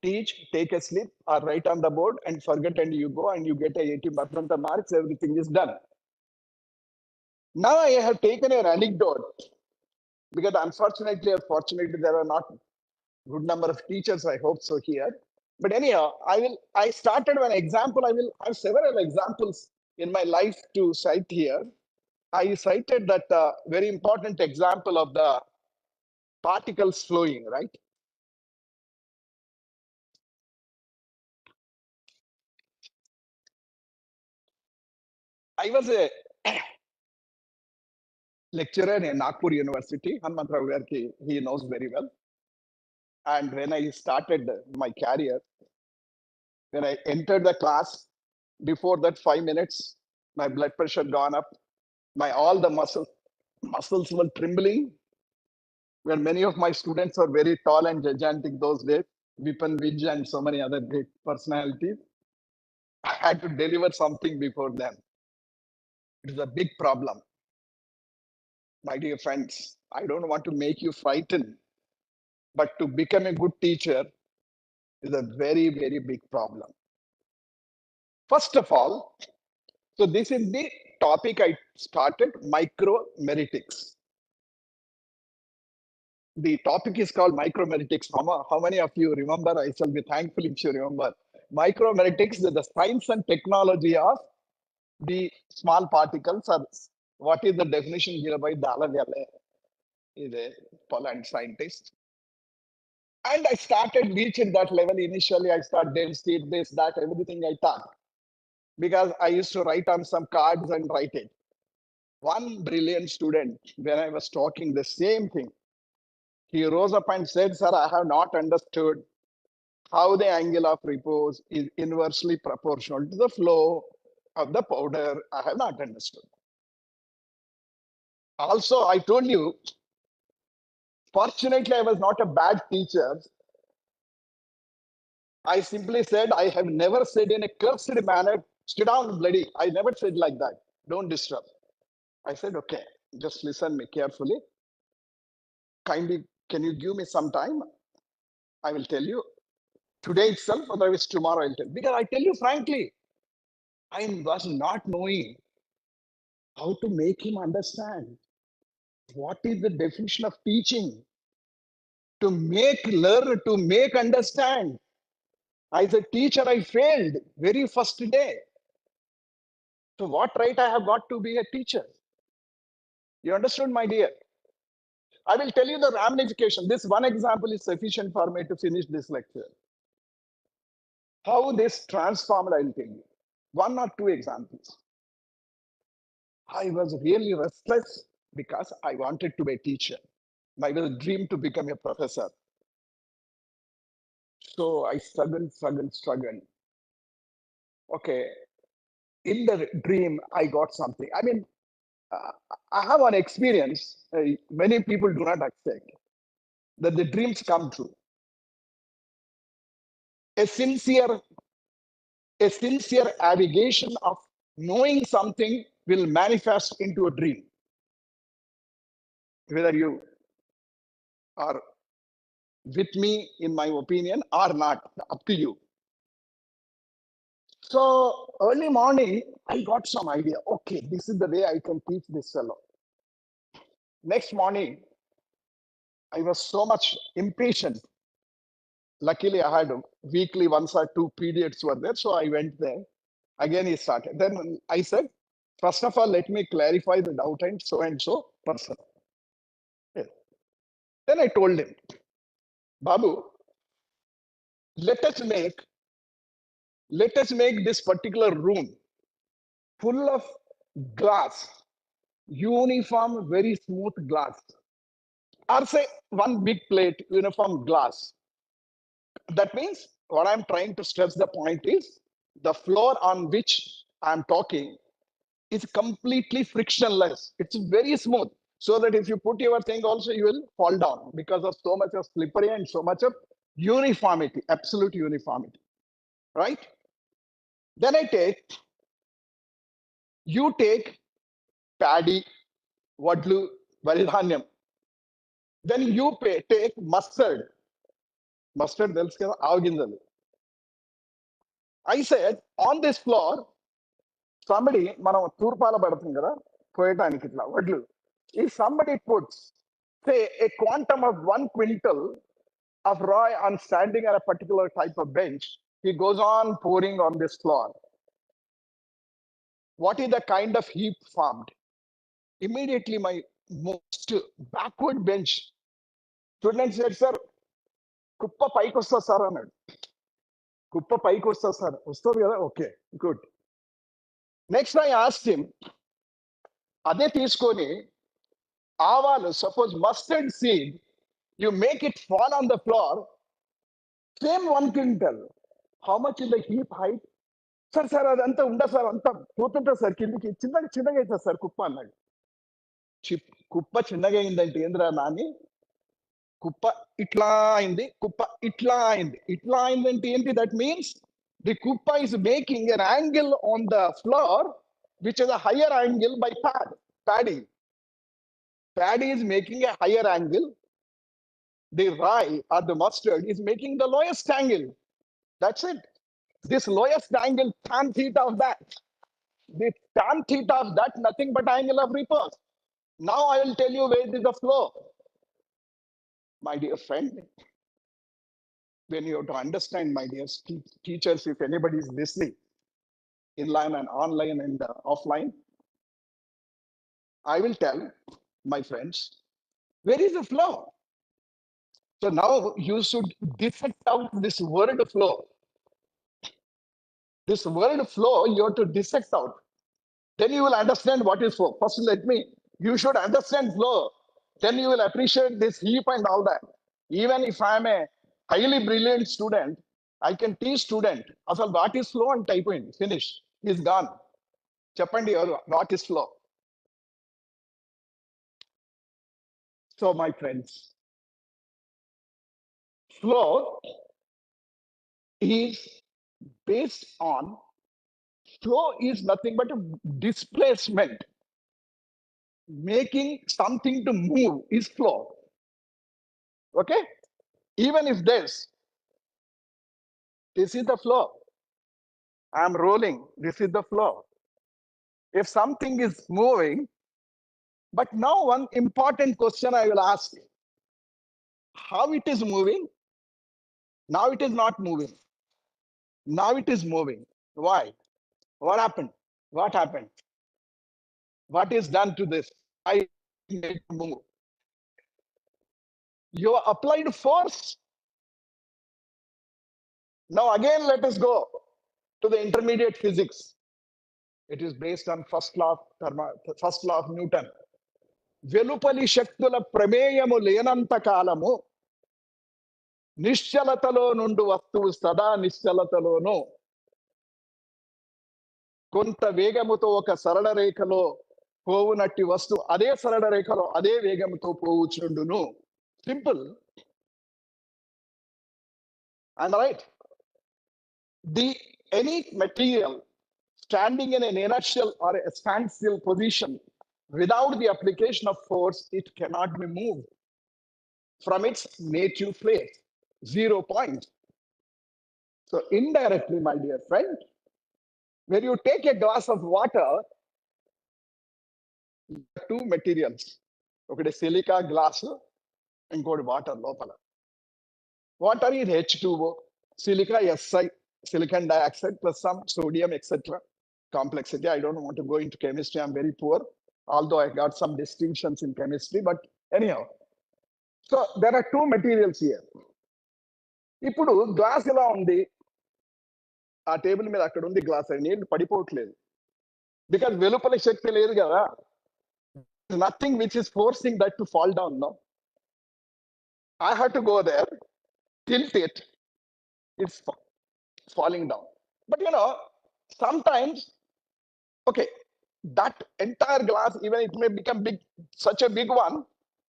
teach, take a slip, or write on the board and forget, and you go and you get a 80% of marks, everything is done. Now I have taken an anecdote because unfortunately or fortunately there are not good number of teachers, I hope so here. But anyhow, I started an example. I will have several examples in my life to cite here. I cited that very important example of the particles flowing, right? I was a lecturer in Nagpur University. Hanmantra Garki, he knows very well. And when I started my career, when I entered the class, before that 5 minutes, my blood pressure gone up. All the muscles were trembling. Where many of my students were very tall and gigantic those days, Vipin Vij and so many other great personalities. I had to deliver something before them. It is a big problem. My dear friends, I don't want to make you frightened, but to become a good teacher is a very, very big problem. First of all, so this is the topic I started, micromeritics. The topic is called micromeritics. How many of you remember? I shall be thankful if you remember. Micromeritics is the science and technology of the small particles, or what is the definition here by Pallavi, is a Poland scientist. And I started reaching that level. Initially, I started density, this, that, everything I taught. Because I used to write on some cards and write it. One brilliant student, when I was talking the same thing, he rose up and said, "Sir, I have not understood how the angle of repose is inversely proportional to the flow of the powder. I have not understood." Also, I told you, fortunately, I was not a bad teacher. I simply said, I have never said in a cursed manner, "Sit down, bloody." I never said like that. Don't disturb. I said, okay, just listen me carefully. Kindly, can you give me some time? I will tell you today itself, otherwise tomorrow I'll tell you. Because I tell you frankly, I was not knowing how to make him understand what is the definition of teaching. To make learn, to make understand. As a teacher, I failed very first day. So what right I have got to be a teacher? You understood, my dear? I will tell you the ramification. This one example is sufficient for me to finish this lecture. How this transformed, I will tell you. One or two examples. I was really restless because I wanted to be a teacher. My dream to become a professor. So I struggled. Okay, in the dream, I got something. I mean, I have an experience many people do not accept, that the dreams come true. A sincere aggregation of knowing something will manifest into a dream. Whether you are with me in my opinion or not, up to you. So early morning, I got some idea. Okay, this is the way I can teach this fellow. Next morning, I was so much impatient. Luckily, I had weekly once or two periods were there, so I went there. Again, he started. Then I said, first of all, let me clarify the doubt and so person. Yeah. Then I told him, Babu, let us make this particular room full of glass, uniform, very smooth glass. Or say one big plate, uniform glass. That means what I'm trying to stress the point is the floor on which I'm talking is completely frictionless. It's very smooth. So that if you put your thing also, you will fall down because of so much of slippery and so much of uniformity, absolute uniformity, right? Then you take paddy, vadlu, varidhanyam. Then you take mustard. Mustard, I said, on this floor, somebody, మనం తూర్పాల పడుతుంది కదా పోయటానికి ఇట్లా వడ్లు. If somebody puts, say, a quantum of 1 quintal of raw on standing at a particular type of bench, he goes on pouring on this floor. What is the kind of heap formed? Immediately, my most backward bench student said, sir, కుప్ప పైకి వస్తుంది sir అన్నాడు. కుప్ప పైకి వస్తుంది sir. వస్తుంది కదా, okay, good. Next I asked him, అదే తీసుకొని ఆవాలు, suppose mustard seed, you make it fall on the floor, same 1 quintal. How much is the heap height? Sir అదంతా ఉండదు సార్, అంతా పోతుంటుంది సార్ కిందికి, చిన్నగా అవుతుంది సార్ కుప్ప అన్నాడు. కుప్ప చిన్నగా అయిందంటే ఏంద్రా నాని, కుప్ప ఇట్లా అయింది, కుప్ప ఇట్లా అయింది. ఇట్లా అయిందంటే ఏంటి? దట్ మీన్స్ ది కుప్ప is making an angle on the floor which is a higher angle by paddy. Paddy is making a higher angle. The rye or the mustard is making the lowest angle. That's it. This lowest angle, tan theta of that. The tan theta of that, nothing but angle of repose. Now I will tell you where is the flow. My dear friend, when you have to understand, my dear teachers, if anybody is listening, inline and online and offline, I will tell my friends, where is the flow? So now you should dissect out this word flow. This word flow, you have to dissect out. Then you will understand what is flow. First, you should understand flow. Then you will appreciate this heap and all that. Even if I am a highly brilliant student, I can teach student. Also, what is flow and type in, finish. He's gone. Chapandi, what is flow? So, my friends, flow is based on, flow is nothing but a displacement. Making something to move is flow. Okay? Even if this is the flow. I'm rolling. This is the flow. If something is moving, but now one important question I will ask. How it is moving? Now it is not moving. Now it is moving. Why? What happened? What happened? What is done to this? I made it move. You applied force. Now again, let us go to the intermediate physics. It is based on first law of Newton. వెలుపలి శక్తుల ప్రమేయము లేనంత కాలము నిశ్చలతలో నుండి వస్తువు సదా నిశ్చలతలోను కొంత వేగముతో ఒక సరళ రేఖలో పోవునట్టి వస్తువు అదే సరళ రేఖలో అదే వేగముతో పోవుచుండును. Simple. And right, any material standing in an inertial or a standstill position without the application of force, it cannot be moved from its native place, 0 point. So indirectly, my dear friend, when you take a glass of water, two materials, okay, silica glass and go to water lopala. Water is H2O, silica Si, silicon dioxide plus some sodium, etc. Complexity. I don't want to go into chemistry. I'm very poor, although I got some distinctions in chemistry. But anyhow, so there are two materials here. ఇప్పుడు glass ఎలా ఉంది, ఆ table మీద అక్కడ ఉంది glass, అది నీళ్ళు పడిపోవట్లేదు. Because వెలుపల శక్తి లేదు కదా. Nothing which is forcing that to fall down. No, I have to go there, tilt it, it's falling down. But sometimes Okay, that entire glass, even it may become big, such a big one,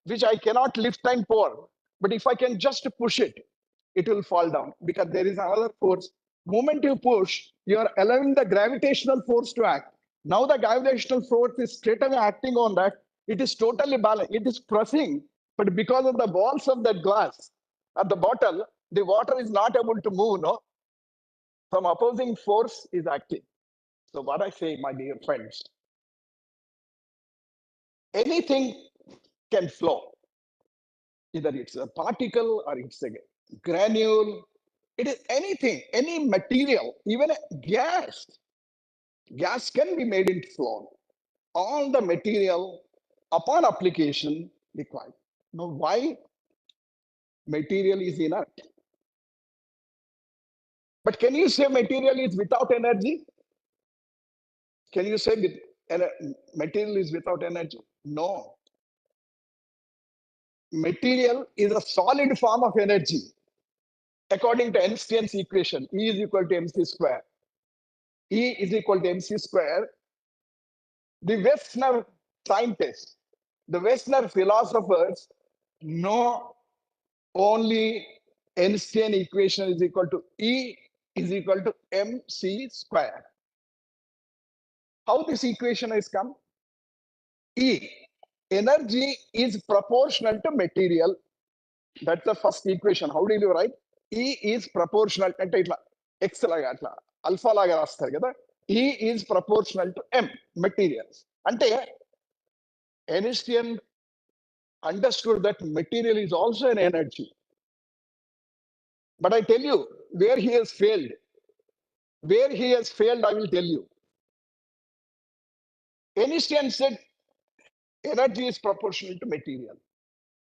which I cannot lift and pour. But if I can just push it, it will fall down because there is another force. Moment you push, you are allowing the gravitational force to act. Now the gravitational force is straight away acting on that. It is totally balanced. It is pressing, but because of the walls of that glass at the bottle, the water is not able to move. No, some opposing force is acting. So what I say, my dear friends, anything can flow. Either it's a particle or it's a granule. It is anything, any material, even a gas. Gas can be made into flow. All the material upon application required. Now, why material is inert? But can you say material is without energy? Can you say material is without energy? No. Material is a solid form of energy. According to Einstein's equation, E is equal to mc square. E is equal to mc square. The Western scientists, the Western philosophers know only Einstein equation is equal to E is equal to mc square. How this equation has come? E, energy is proportional to material. That's the first equation. How did you write? E is proportional to X alpha laga rastaru kada. E is proportional to M, materials. Ante Einstein understood that material is also an energy. But I tell you, where he has failed. Where he has failed, I will tell you. Einstein said energy is proportional to material.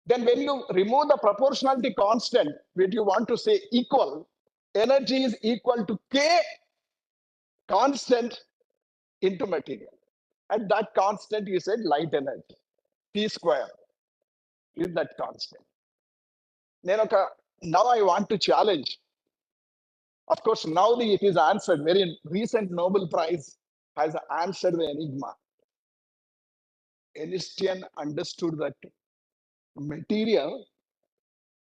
Then when you remove the proportionality constant, when you want to say equal, energy is equal to K constant into material. And that constant, you said light energy, P square is that constant. Now I want to challenge. Of course, now it is answered. Very recent Nobel Prize has answered the enigma. Einstein understood that material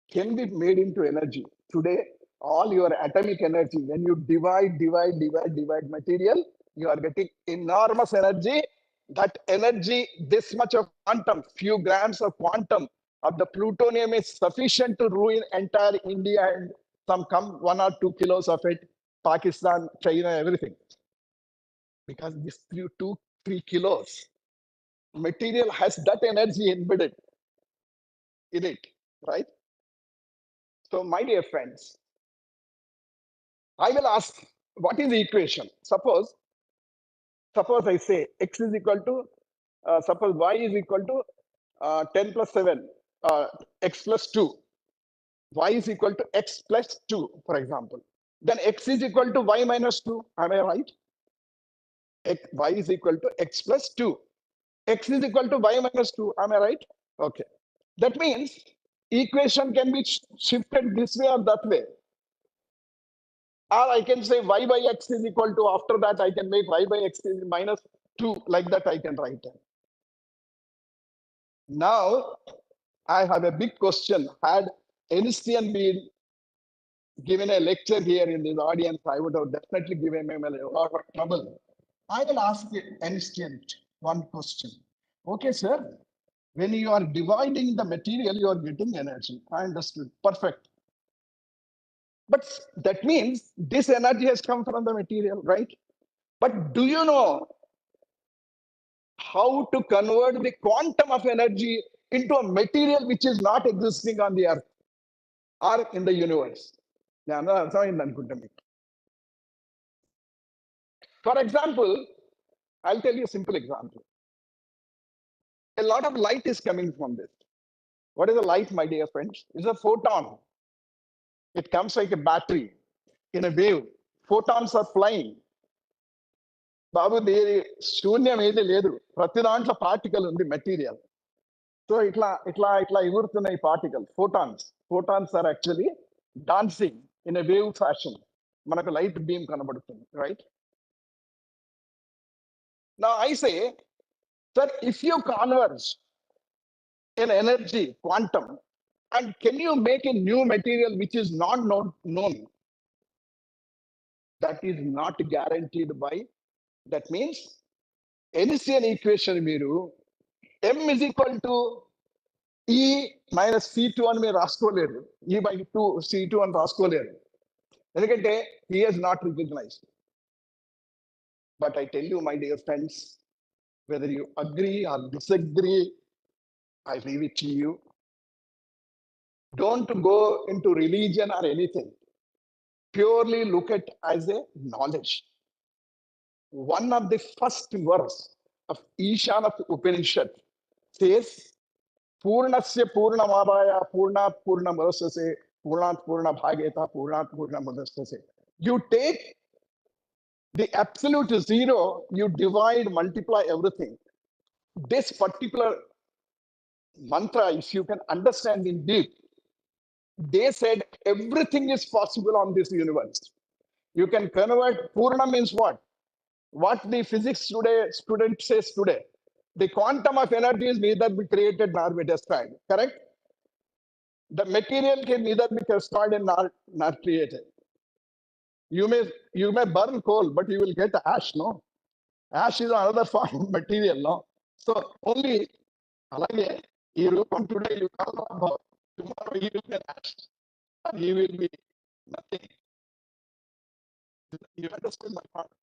can be made into energy. Today, all your atomic energy, when you divide material, you are getting enormous energy. That energy, this much of quantum, few grams of quantum of the plutonium is sufficient to ruin entire India and some come 1 or 2 kilos of it, Pakistan, China, everything. Because this 2-3 kilos material has that energy embedded in it, right? So, my dear friends, I will ask, what is the equation? Suppose I say x is equal to, suppose y is equal to 10 plus 7, x plus 2. Y is equal to x plus 2, for example. Then x is equal to y minus 2. Am I right? Y is equal to x plus 2. X is equal to y minus 2. Am I right? Okay. That means equation can be shifted this way or that way. Or I can say y by x is equal to, after that I can make y by x is minus 2, like that I can write it. Now, I have a big question. Had Einstein been given a lecture here in this audience, I would have definitely given him a lot of trouble. I will ask Einstein one question. Okay, sir, when you are dividing the material, you are getting energy. I understood. Perfect. But that means this energy has come from the material, right? But do you know how to convert the quantum of energy into a material which is not existing on the earth or in the universe? For example, I'll tell you a simple example. A lot of light is coming from this. What is a light, my dear friends? It's a photon. It comes like a battery in a wave. Photons are flying. Babu, శూన్యం ఏది లేదు, ప్రతి దాంట్లో particle ఉంది, material. So ఇట్లా ఎగురుతున్నాయి particle, photons are actually dancing in a wave fashion. మనకు light beam కనబడుతుంది, right? Now I say, sir, if you converge in energy, quantum, and can you make a new material which is not known? That is not guaranteed by, that means Einstein equation miru m is equal to E minus C2 అని మీరు రాసుకోలేరు, E by 2 C2 అని రాసుకోలేరు, ఎందుకంటే he is not recognized. But I tell you, my dear friends, whether you agree or disagree, I leave it to you. Don't go into religion or anything. Purely look at as a knowledge. One of the first verse of Ishana Upanishad says, Purnasya Purnamabhaya Purnat Purnamadasase Purnat Purna Bhageta Purnat Purnamadasase. You take the absolute zero, you divide, multiply everything. This particular mantra, if you can understand in deep, they said everything is possible on this universe. You can convert. Purna means what? What the physics today student says today. The quantum of energy is neither be created nor be destroyed. Correct? The material can neither be destroyed and nor created. You may burn coal, but you will get ash, no? Ash is another form of material, no? So only అలాగే ఈ రూపం today you call about, tomorrow you will get ash. He will be nothing. You understand my point?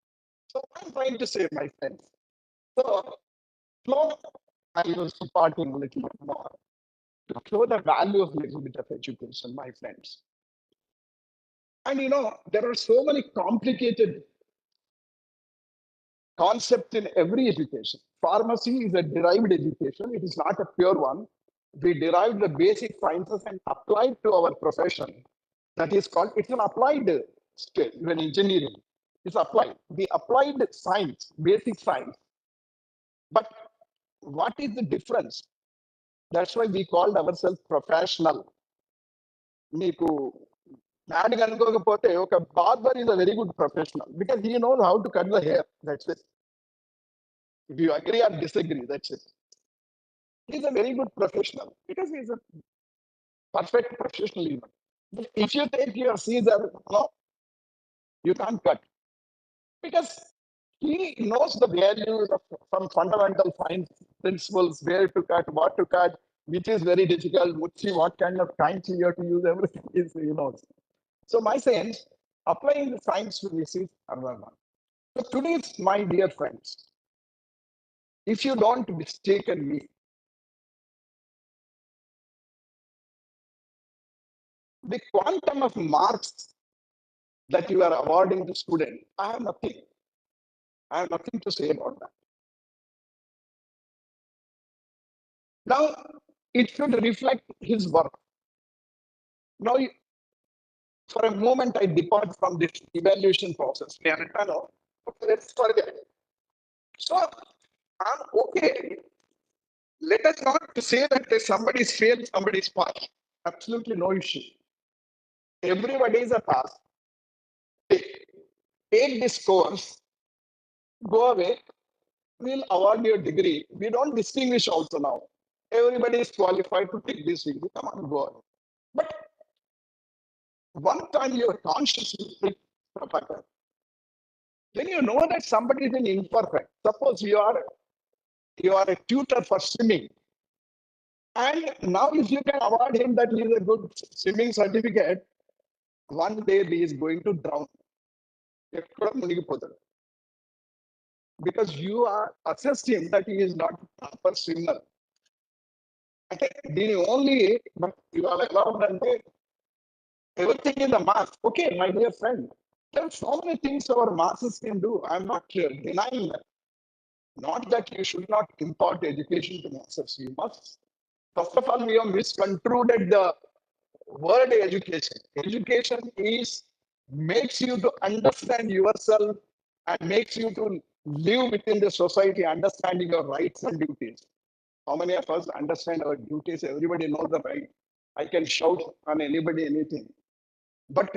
So I'm trying to say, my friends. So, I was supporting a little bit more to show the value of a little bit of education, my friends. And there are so many complicated concepts in every education. Pharmacy is a derived education. It is not a pure one. We derive the basic sciences and apply it to our profession. That is called, it's an applied skill, even engineering. It's applied. The applied science, basic science. But what is the difference? That's why we called ourselves professional. Meeku మ్యాడ్గా అనుకోకపోతే ఒక barber is a very good professional because he knows how to cut the hair. That's it. If you agree or disagree, that's it. He's a very good professional because he's a perfect professional even. If you take your Caesar, no, you can't cut because he knows the values of some fundamental science principles, where to cut, what to cut, which is very difficult, what kind of kinds you have to use, everything is, So my sense, applying the science to this is another one. So today, my dear friends, if you don't mistaken me, the quantum of marks that you are awarding the student, I have nothing to say about that. Now, it should reflect his work. Now, for a moment, I depart from this evaluation process. Okay, let's forget. So, I'm okay. Let us not say that somebody is failed, somebody is passed. Absolutely no issue. Everybody is a pass. Take this course, go away, we'll award your degree. We don't distinguish also now. Everybody is qualified to take this degree. Come on, go on. But one time you are consciously picked, then you know that somebody is an imperfect. Suppose you are a tutor for swimming. And now if you can award him that he is a good swimming certificate, one day he is going to drown. Because you are assessed him that he is not a proper swimmer. The only, but you are allowed and everything is a mass. Okay, my dear friend, there are so many things our masses can do. I'm not denying that. Not that you should not impart education to masses. You must. First of all, we have misconstrued the word education. Education makes you to understand yourself and makes you to live within the society, understanding your rights and duties. How many of us understand our duties? Everybody knows the right. I can shout on anybody, anything. But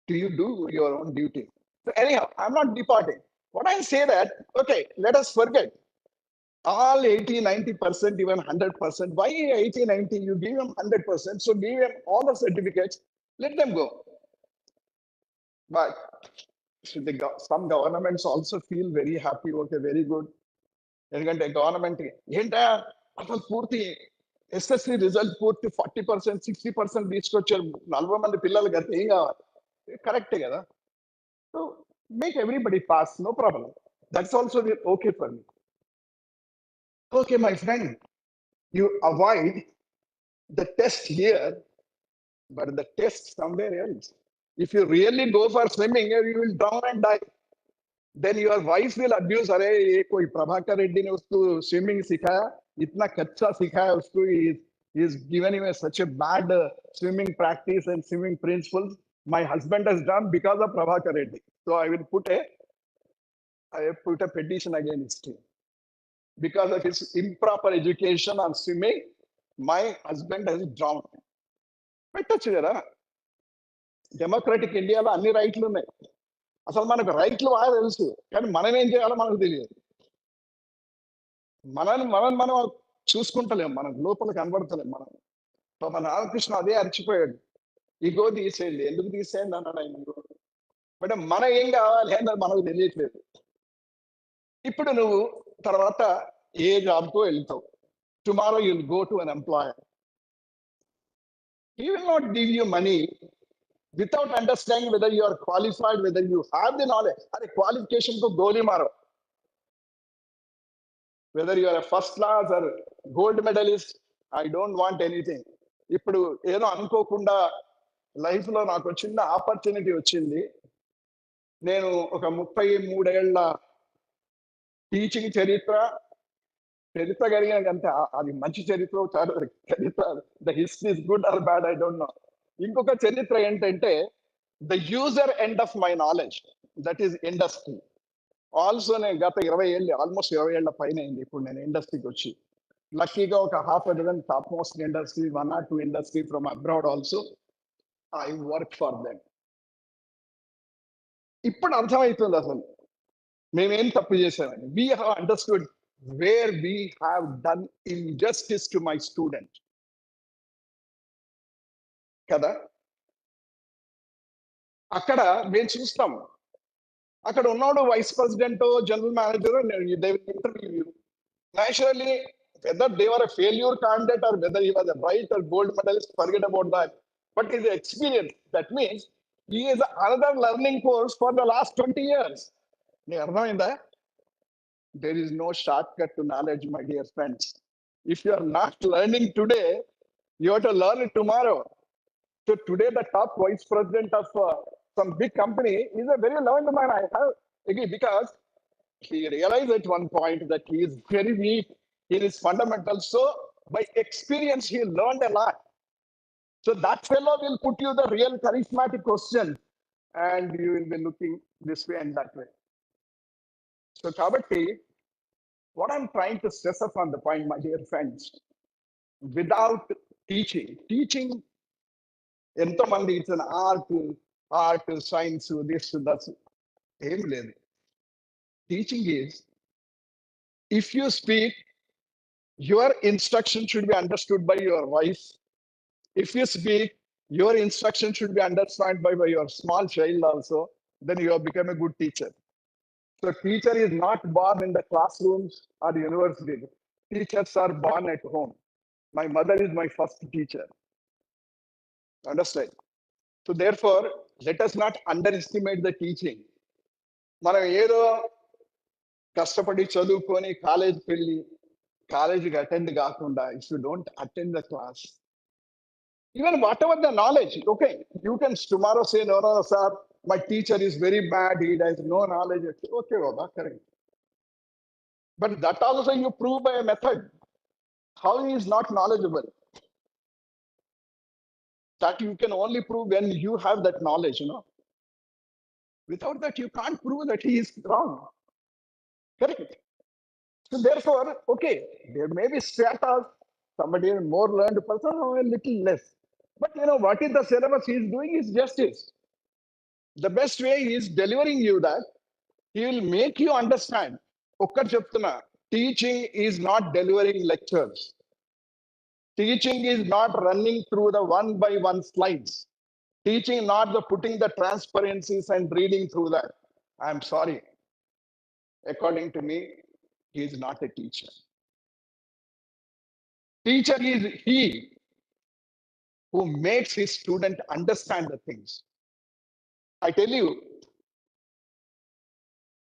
do you do your own duty? So anyhow, I'm not departing. What I say that, okay, let us forget all 80, 90%, even 100%. Why 80, 90? You give them 100%. So give them all the certificates, let them go. But some governments also feel very happy, okay, very good. ఎందుకంటే government ఏంటా అసలు పూర్తి SSC result పూర్తి 40%, 60% తీసుకొచ్చారు 40 మంది పిల్లలకి అయితే ఏం కావాలి కరెక్టే కదా so make everybody pass no problem that's also okay for me okay my friend you avoid the test here but the test somewhere else if you really go for swimming you will drown and die then your wife will abuse अरे ये कोई प्रभाकर रेड्डी ने उसको swimming सिखाया इतना कच्चा सिखाया उसको he is given him such a bad swimming practice and swimming principles my husband has done because of Prabhakar Reddy so I will put a petition against him because of his improper education on swimming my husband has drowned పెట్టొచ్చు కదా democratic ఇండియాలో అన్ని రైట్లు ఉన్నాయి అసలు మనకు రైట్లు బాగా తెలుసు కానీ మనం ఏం చేయాలో మనకు తెలియదు మనం చూసుకుంటలేం మనం లోపల కనబడతలేం మనం మన రామకృష్ణ అదే అరిచిపోయాడు ఇగో తీసేయండి ఎందుకు తీసేయండి అన్నాడు ఆయన బట్ మన ఏం కావాలి అన్నది మనకు తెలియట్లేదు ఇప్పుడు నువ్వు తర్వాత ఏ జాబ్కో వెళ్తావు tomorrow you'll go to an employer he will not give you money without understanding whether you are qualified, whether you have the knowledge. Are qualification ko goli maro. Whether you are a first class or gold medalist, I don't want anything. ఇప్పుడు ఏదో అనుకోకుండా life లో నాకు చిన్న opportunity వచ్చింది నేను ఒక 33 ఏళ్ల టీచింగ్ చరిత్ర కలిగినంత అది మంచి చరిత్ర చరిత్ర the history is good or bad I don't know ఇంకొక చరిత్ర ఏంటంటే the user end of my knowledge that is industry also నేను గత 20 ఏళ్ళు ఆల్మోస్ట్ 20 ఏళ్ల పైన అయింది ఇప్పుడు నేను ఇండస్ట్రీకి వచ్చి లక్కీగా ఒక half a dozen top most industry 1 or 2 industry from abroad also I work for them ఇప్పుడు అర్థమవుతుంది అసలు మేమేం తప్పు చేసామని we have understood where we have done injustice to my student కదా అక్కడ మేము చూస్తాం అక్కడ ఉన్నాడు vice president general manager interview naturally whether they were a failure candidate or whether he was a bright or gold medalist forget about that but his experience that means he is another learning course for the last 20 years there is no shortcut to knowledge my dear friends if you are not learning today you have to learn it tomorrow. So today, the top vice president of some big company is a very learned man. I have agree because he realized at one point that he is very weak in his fundamentals. So by experience, he learned a lot. So that fellow will put you the real charismatic question, and you will be looking this way and that way. So Kabatti, what I'm trying to stress upon the point, my dear friends, without teaching. ఎంతోమంది it's an art science this that's ఏం లేదు teaching is if you speak your instruction should be understood by your wife if you speak your instruction should be understand by your small child also then you have become a good teacher so teacher is not born in the classrooms or university teachers are born at home my mother is my first teacher understand so therefore let us not underestimate the teaching మనం ఏదో కష్టపడి చదువుకొని కాలేజీకి వెళ్ళి కాలేజీకి attend కాకుండా if you don't attend the class even whatever the knowledge okay you can tomorrow say no sir my teacher is very bad he does no knowledge okay బాబా correct but that also you prove by a method how he is not knowledgeable that you can only prove when you have that knowledge, you know. Without that, you can't prove that he is wrong. Correct? So therefore, okay, there may be stratas, somebody is more learned person or a little less. But you know, what is the syllabus he is doing is justice. The best way he is delivering you that He will make you understand. Okkad cheptuna, teaching is not delivering lectures. Teaching is not running through the one by one slides. Teaching not the putting the transparencies and reading through that. I'm sorry. According to me, he is not a teacher. Teacher is he who makes his student understand the things. I tell you,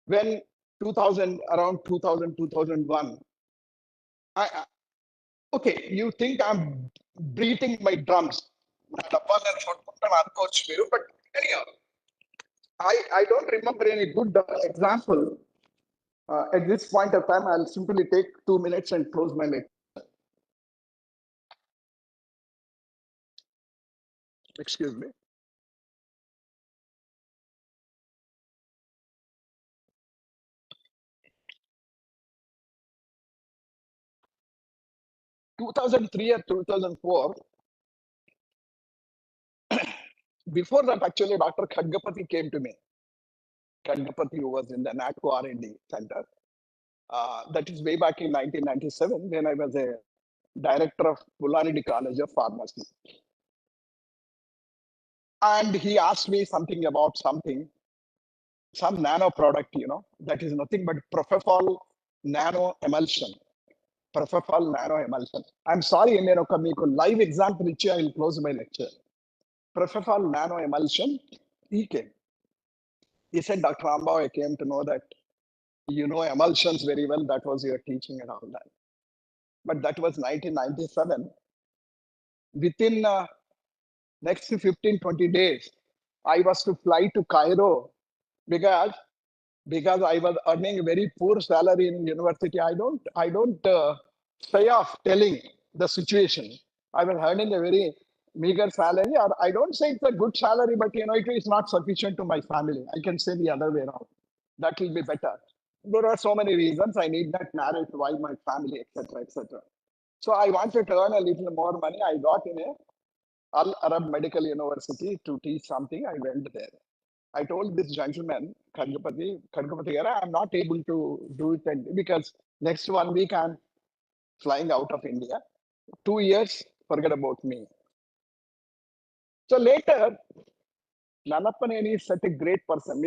when 2000, around 2000, 2001, okay, you think I'm beating my drums. But anyhow, I don't remember any good example. At this point of time, I'll simply take 2 minutes and close my lecture. Excuse me. (2003) or 2004, before that, actually, Dr. Khadgapati came to me. Khadgapati, who was in the NATCO R&D center. That is way back in 1997, when I was a director of Pullareddy College of Pharmacy. And he asked me something about some nano product, that is nothing but propofol nano emulsion. Propofol nano emulsion. I'm sorry, live example, I will close my lecture. Propofol nano emulsion, he came. He said, Dr. Rambao, I came to know that you know emulsions very well. That was your teaching and all that. But that was 1997. Within next 15, 20 days, I was to fly to Cairo because I was earning a very poor salary in university. I don't shy off telling the situation. I was earning a very meager salary, or I don't say it's a good salary, but it is not sufficient to my family. I can say the other way around. That will be better. There are so many reasons. I need not narrate why my family, etc., etc. So I wanted to earn a little more money. I got in a Al Arab Medical University to teach something. I went there. I told this gentleman, Khadgapati, I'm not able to do it because next 1 week I'm flying out of India. 2 years, forget about me. So later, Nanapaneni is such a great person.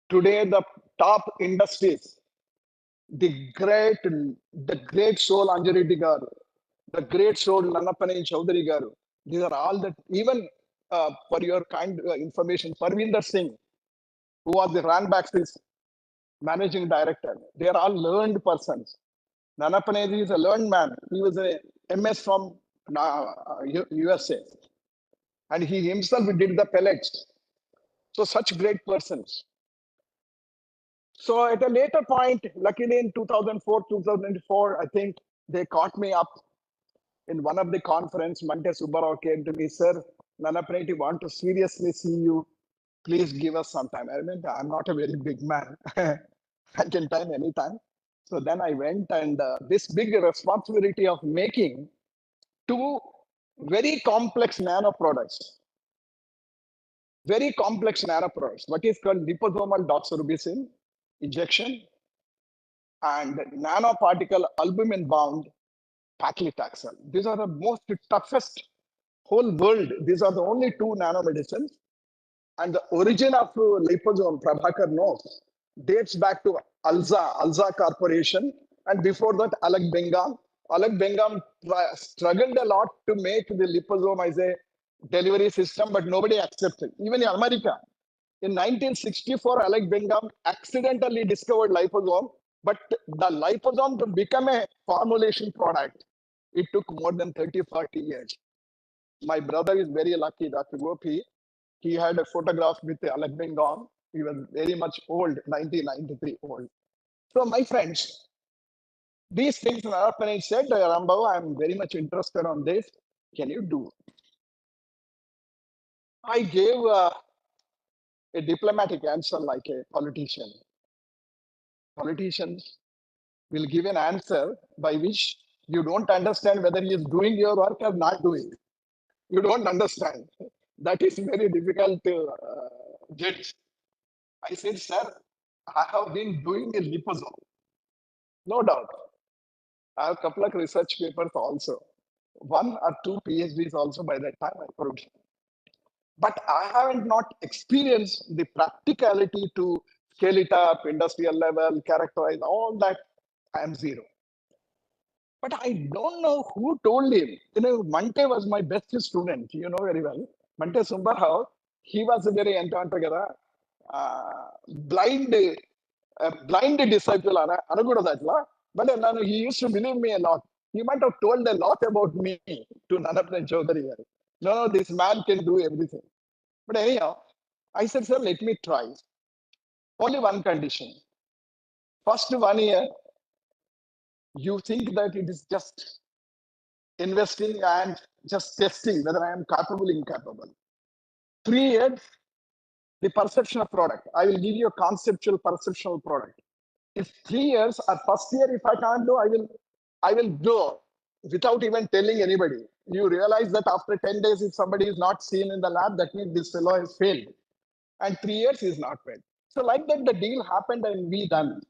Today, the top industries, the great soul Anjareddy Garu, the great soul Nanapaneni Chaudhary Garu. These are all that, even for your kind information, Parvinder Singh, who was the Ranbax's managing director. They are all learned persons. Nanapaneni is a learned man. He was a MS from USA. And he himself did the pellets. So such great persons. So at a later point, luckily in 2004, 2004, I think they caught me up in one of the conference. Mante Subbarao came to me, sir, Nanapaneni want to seriously see you. Please give us some time. I mean, I'm not a very big man. I can time anytime. So then I went, and this big responsibility of making 2 very complex nano products. Very complex nano products. What is called liposomal doxorubicin injection and nanoparticle albumin bound paclitaxel. These are the most toughest whole world. These are the only 2 nanomedicines. And the origin of liposome, Prabhakar knows, dates back to Alza Corporation, and before that, Alec Bengham. Alec Bengham struggled a lot to make the liposome as a delivery system, but nobody accepted. Even in America, in 1964, Alec Bengham accidentally discovered liposome, but the liposome to become a formulation product, it took more than 30, 40 years. My brother is very lucky, Dr. Gopi. He had a photograph with Alec Bengham. He was very much old, 1993 old. So my friends, these things Narapan said, Rambhav, I'm very much interested on this. Can you do? I gave a diplomatic answer like a politician. Politicians will give an answer by which you don't understand whether he is doing your work or not doing. You don't understand. That is very difficult to judge. I said, sir, I have been doing a liposome. No doubt. I have a couple of research papers also. 1 or 2 PhDs also by that time I proved. But I haven't not experienced the practicality to scale it up, industrial level, characterize, all that I am zero. But I don't know who told him. You know, Mante was my best student, you know very well. Mante Sumbarao, he was a very together, blind disciple, but he used to believe me a lot. He might have told a lot about me to Nanapne Chaudhary. No, this man can do everything. But anyhow, I said, sir, let me try. Only one condition. First 1 year, you think that it is just investing and just testing whether I am capable, incapable. 3 years, the perception of product. I will give you a conceptual perceptual product. If 3 years or first year, if I can't do, I will do without even telling anybody. You realize that after 10 days, if somebody is not seen in the lab, that means this fellow has failed. And 3 years is not failed. So like that, the deal happened and we done.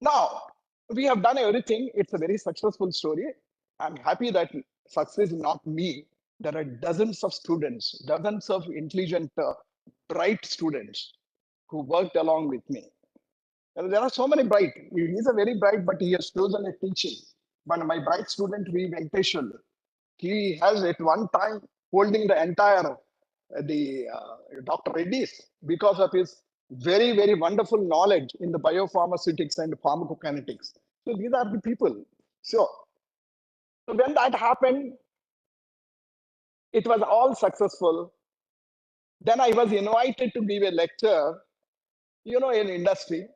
Now, we have done everything. It's a very successful story. I'm happy that success is not me. There are dozens of students, dozens of intelligent, bright students who worked along with me. And there are so many bright. He's a very bright, but he has chosen a teaching. But my bright student, V. Venkateshwar, he has at one time holding the entire Dr. Reddy's because of his very, very wonderful knowledge in the biopharmaceutics and pharmacokinetics. So these are the people. So when that happened, it was all successful. Then I was invited to give a lecture, you know, in industry.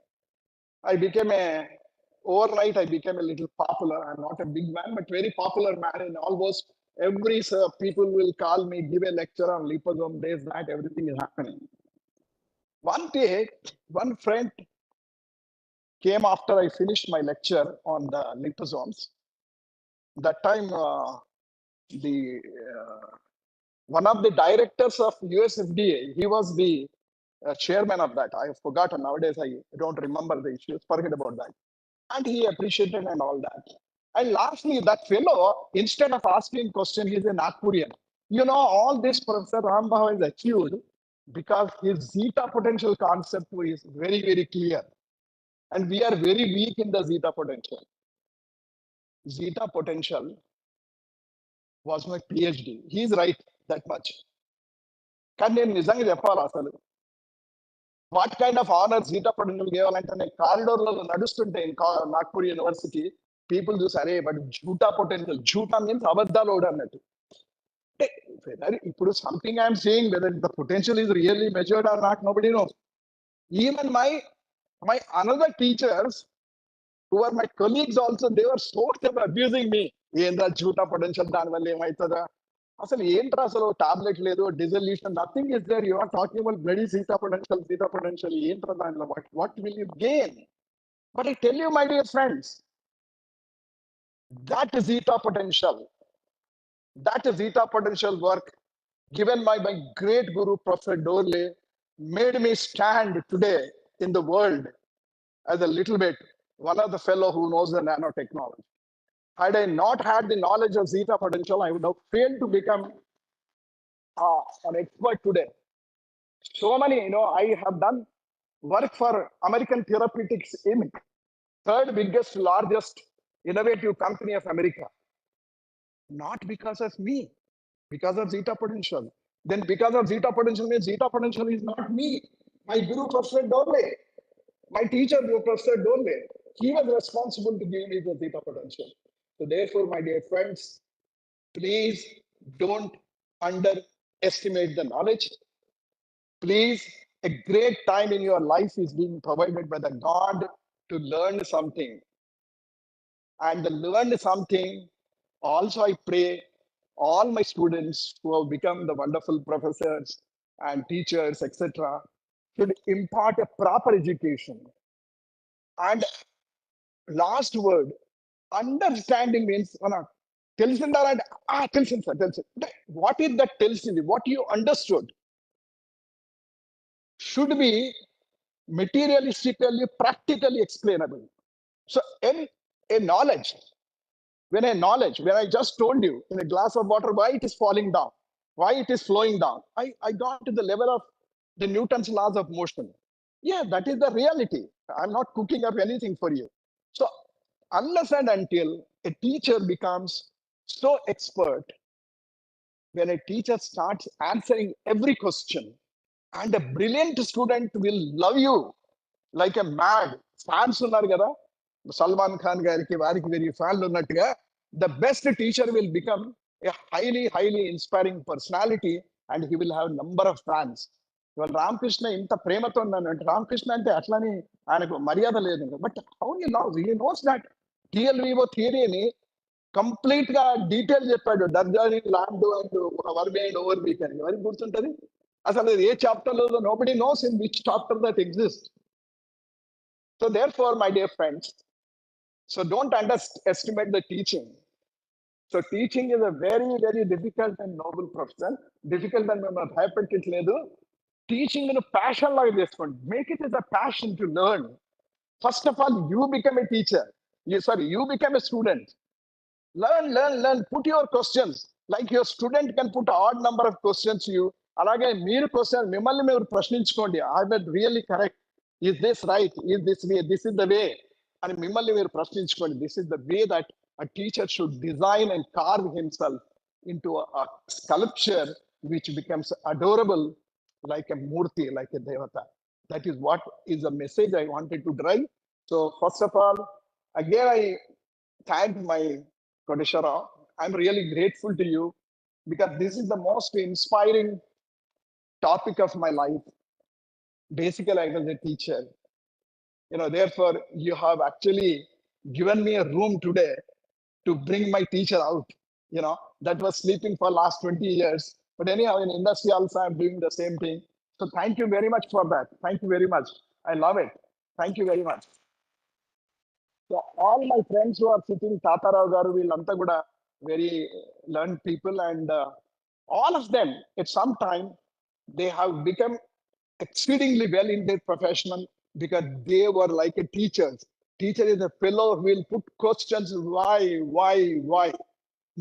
Overnight, I became a little popular. I'm not a big man, but very popular man in almost every people will call me, give a lecture on liposome, this, that, everything is happening. One day, one friend came after I finished my lecture on the liposomes. That time, one of the directors of US FDA, he was the chairman of that. I have forgotten nowadays. I don't remember the issues. Forget about that. And he appreciated and all that. And lastly, that fellow, instead of asking question, he's a Nagpurian. You know, all this Professor Rambhava has achieved because his zeta potential concept is very, very clear. And we are very weak in the zeta potential. Zeta potential was my PhD. He's right that much. Can నేను నిజంగా చెప్పాలి అసలు what kind of honour zeta potential ఇవ్వాలంటే నేను కారిడోర్లలో నడుస్తుంటే Nagpur university people చూసి అరే బట్ జూటా పొటెన్షియల్ జూటా మీన్స్ అబద్ధాలు అన్నట్టు అంటే ఇప్పుడు something I'm saying whether the potential is really measured or not nobody knows even my another teachers who are my colleagues also, they were sort of abusing me. ఏంద్రా జూటా potential దాని వల్ల ఏమవుతుందా అసలు ఏంట్రా అసలు టాబ్లెట్ లేదు dissolution nothing is there you are talking about bloody zeta potential ఏంట్రా దానిలో what will you gain but I tell you my dear friends that zeta potential work given by my great guru Professor Dorle made me stand today in the world as a little bit one of the fellow who knows the nanotechnology. Had I not had the knowledge of zeta potential, I would have failed to become an expert today. So many, I have done work for American Therapeutics Inc., third biggest, largest innovative company of America. Not because of me, because of zeta potential. Then because of zeta potential means zeta potential is not me. My guru, Professor Dorle, my teacher, Professor Dorle, he was responsible to give me the zeta potential. So therefore, my dear friends, please don't underestimate the knowledge. Please, a great time in your life is being provided by the God to learn something. And to learn something, also I pray all my students who have become the wonderful professors and teachers, etc., should impart a proper education. And last word, understanding means what is that tells you? What you understood should be materialistically, practically explainable. So a knowledge, when I just told you in a glass of water why it is falling down, why it is flowing down, I got to the level of the Newton's laws of motion. Yeah, that is the reality. I'm not cooking up anything for you. So unless and until a teacher becomes so expert, when a teacher starts answering every question, and a brilliant student will love you like a mad. Fans ఉన్నారు కదా సల్మాన్ ఖాన్ గారికి వారికి వీరికి ఫ్యాన్లు ఉన్నట్టుగా the best teacher will become a highly inspiring personality and he will have number of fans. ఇవాళ రామకృష్ణ ఇంత ప్రేమతో ఉన్నాను అంటే రామకృష్ణ అంటే అట్లని ఆయనకు మర్యాద లేదు but how you knows that TLVO థియరీని కంప్లీట్ గా డీటెయిల్ చెప్పాడు దర్జాని land and verb and over week అని ఎవరికి గుర్తుంటది అసలు ఏ చాప్టర్ లో nobody knows in which chapter that exist. So therefore, my dear friends, so don't underestimate the teaching. So teaching is a very difficult and noble profession. Difficult and భయపెట్టట్లేదు. Teaching in a passion like this one. Make it as a passion to learn. First of all, you become a teacher. You become a student. Learn. Put your questions. Like your student can put odd number of questions to you. అలాగే మీరు question మిమ్మల్ని మీరు ప్రశ్నించుకోండి. I will really correct. Is this right? Is this way? This is the way. And మిమ్మల్ని మీరు ప్రశ్నించుకోండి. This is the way that a teacher should design and carve himself into a sculpture which becomes adorable like a murti, like a devata. That is what is a message I wanted to drive. So first of all, again I thank my Kodeshara. I'm really grateful to you because this is the most inspiring topic of my life. Basically, I was a teacher. Therefore, you have actually given me a room today to bring my teacher out. That was sleeping for last 20 years. But anyhow, in industry also, I'm doing the same thing. So thank you very much for that. Thank you very much. I love it. Thank you very much. So all my friends who are sitting, Tata Rao Garu, Vilanta Guda, very learned people, and all of them at some time, they have become exceedingly well in their profession because they were like a teachers. Teacher is a fellow who will put questions, why?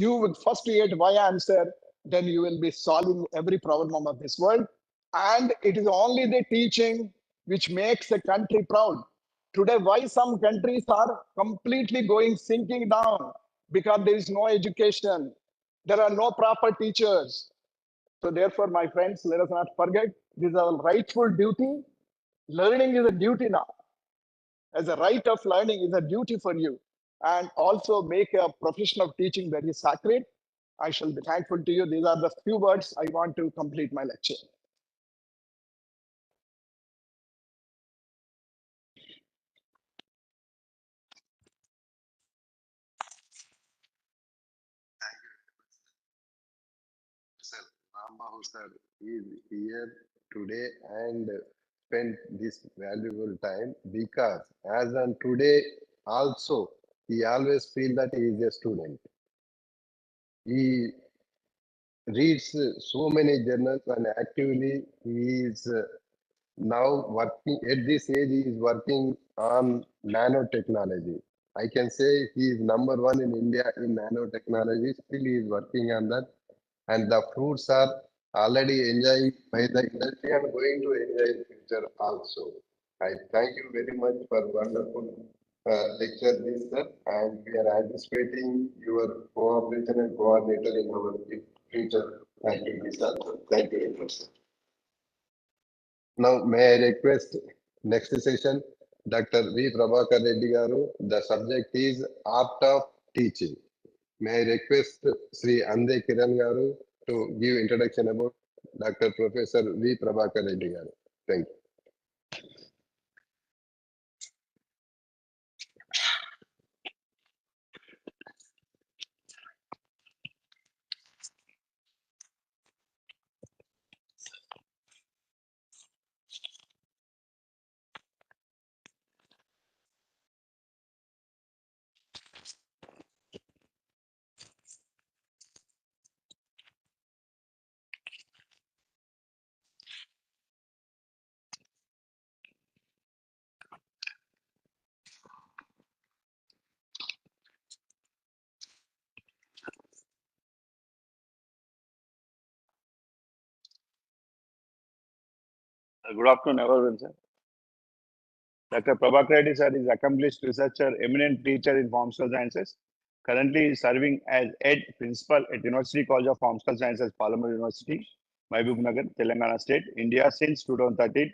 You will first create why answer, then you will be solving every problem of this world. And it is only the teaching which makes a country proud. Today, why some countries are completely sinking down? Because there is no education. There are no proper teachers. So therefore, my friends, let us not forget, this is our rightful duty. Learning is a duty now. As a right of learning is a duty for you. And also make a profession of teaching very sacred. I shall be thankful to you. These are the few words I want to complete my lecture. Sir, Rambahu sir is here today and spent this valuable time because as on today also he always feel that he is a student. He reads so many journals and actively he is now working at this age he is working on nanotechnology. I can say he is number one in India in nanotechnology. Still he is working on that and the fruits are already enjoyed by the industry and going to enjoy in future also. I thank you very much for wonderful lecture this sir, and we are anticipating your cooperation and coordinator in our future activities also. Thank you very much, sir. Now, may I request next session, Dr. V. Prabhakar Reddy Garu. The subject is Art of Teaching. May I request Sri Ande Kiran Garu to give introduction about Dr. Professor V. Prabhakar Reddy Garu. Thank you. Good afternoon, everyone, sir. Dr. Prabhakar Reddy sir is accomplished researcher, eminent teacher in pharmaceutical sciences. Currently is serving as head principal at University College of Pharmaceutical Sciences, Pallavi University, Mahbubnagar, Telangana State, India since 2013.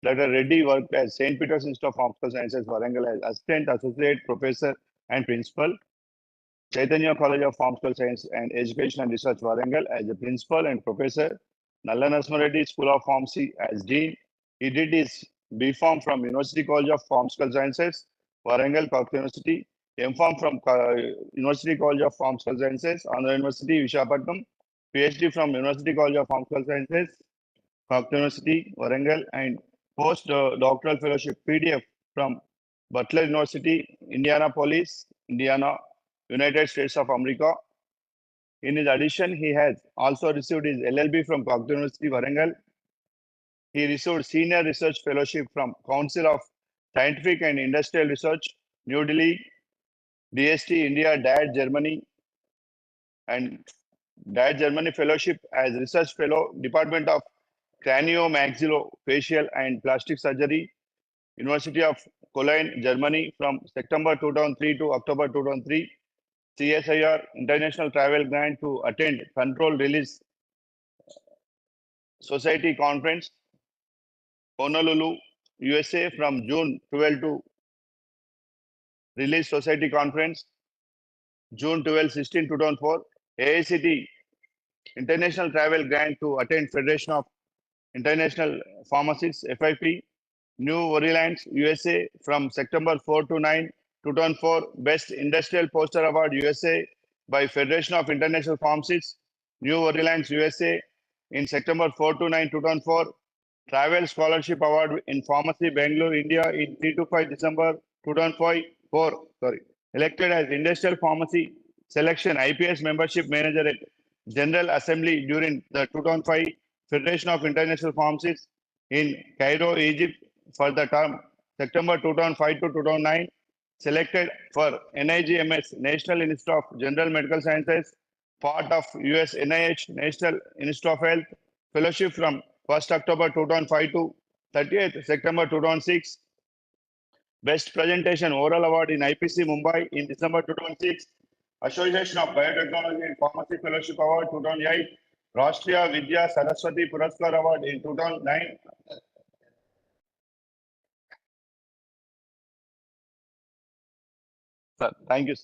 Dr. Reddy worked as St. Peter's Institute of Pharmaceutical Sciences, Warangal as assistant, associate professor, and principal. Chaitanya College of Pharmaceutical Science and Education and Research, Warangal as a principal and professor. Nalla Narasimha School of Pharmacy as dean. He did his B.Pharm from University College of Pharmaceutical Sciences, Warangal, Cork University. M.Pharm from University College of Pharmaceutical Sciences, Andhra University, Visakhapatnam. PhD from University College of Pharmaceutical Sciences, Cork University, Warangal, and post doctoral fellowship PDF from Butler University, Indianapolis, Indiana, United States of America. In his addition, he has also received his LLB from Cork University, Warangal. He received Senior Research Fellowship from Council of Scientific and Industrial Research, New Delhi, DST, India, DAD, Germany, and DAD, Germany Fellowship as Research Fellow, Department of Craniomaxillofacial and Plastic Surgery, University of Cologne, Germany from September 2003 to October 2003. CSIR International Travel Grant to attend Control Release Society Conference, Honolulu, USA from June 12 to Release Society Conference, June 12, 16, 2004. AICT International Travel Grant to attend Federation of International Pharmacists, FIP, New Orleans, USA from September 4 to 9, 2004. Best Industrial Poster Award, USA by Federation of International Pharmacists, New Orleans, USA in September 4 to 9, 2004. Travel Scholarship Award in Pharmacy, Bangalore, India in 3 to 5 December 2005. Elected as Industrial Pharmacy Selection IPS Membership Manager at General Assembly during the 2005 Federation of International Pharmacists in Cairo, Egypt for the term September 2005 to 2009. Selected for NIGMS, National Institute of General Medical Sciences, part of US NIH, National Institute of Health, fellowship from 1st October 2005 to 30th September 2006. Best Presentation Oral Award in IPC Mumbai in December 2006. Association of Biotechnology and Pharmacy Fellowship Award 2008. Rashtriya Vidya Saraswati Puraskar Award in 2009. Sir, thank you.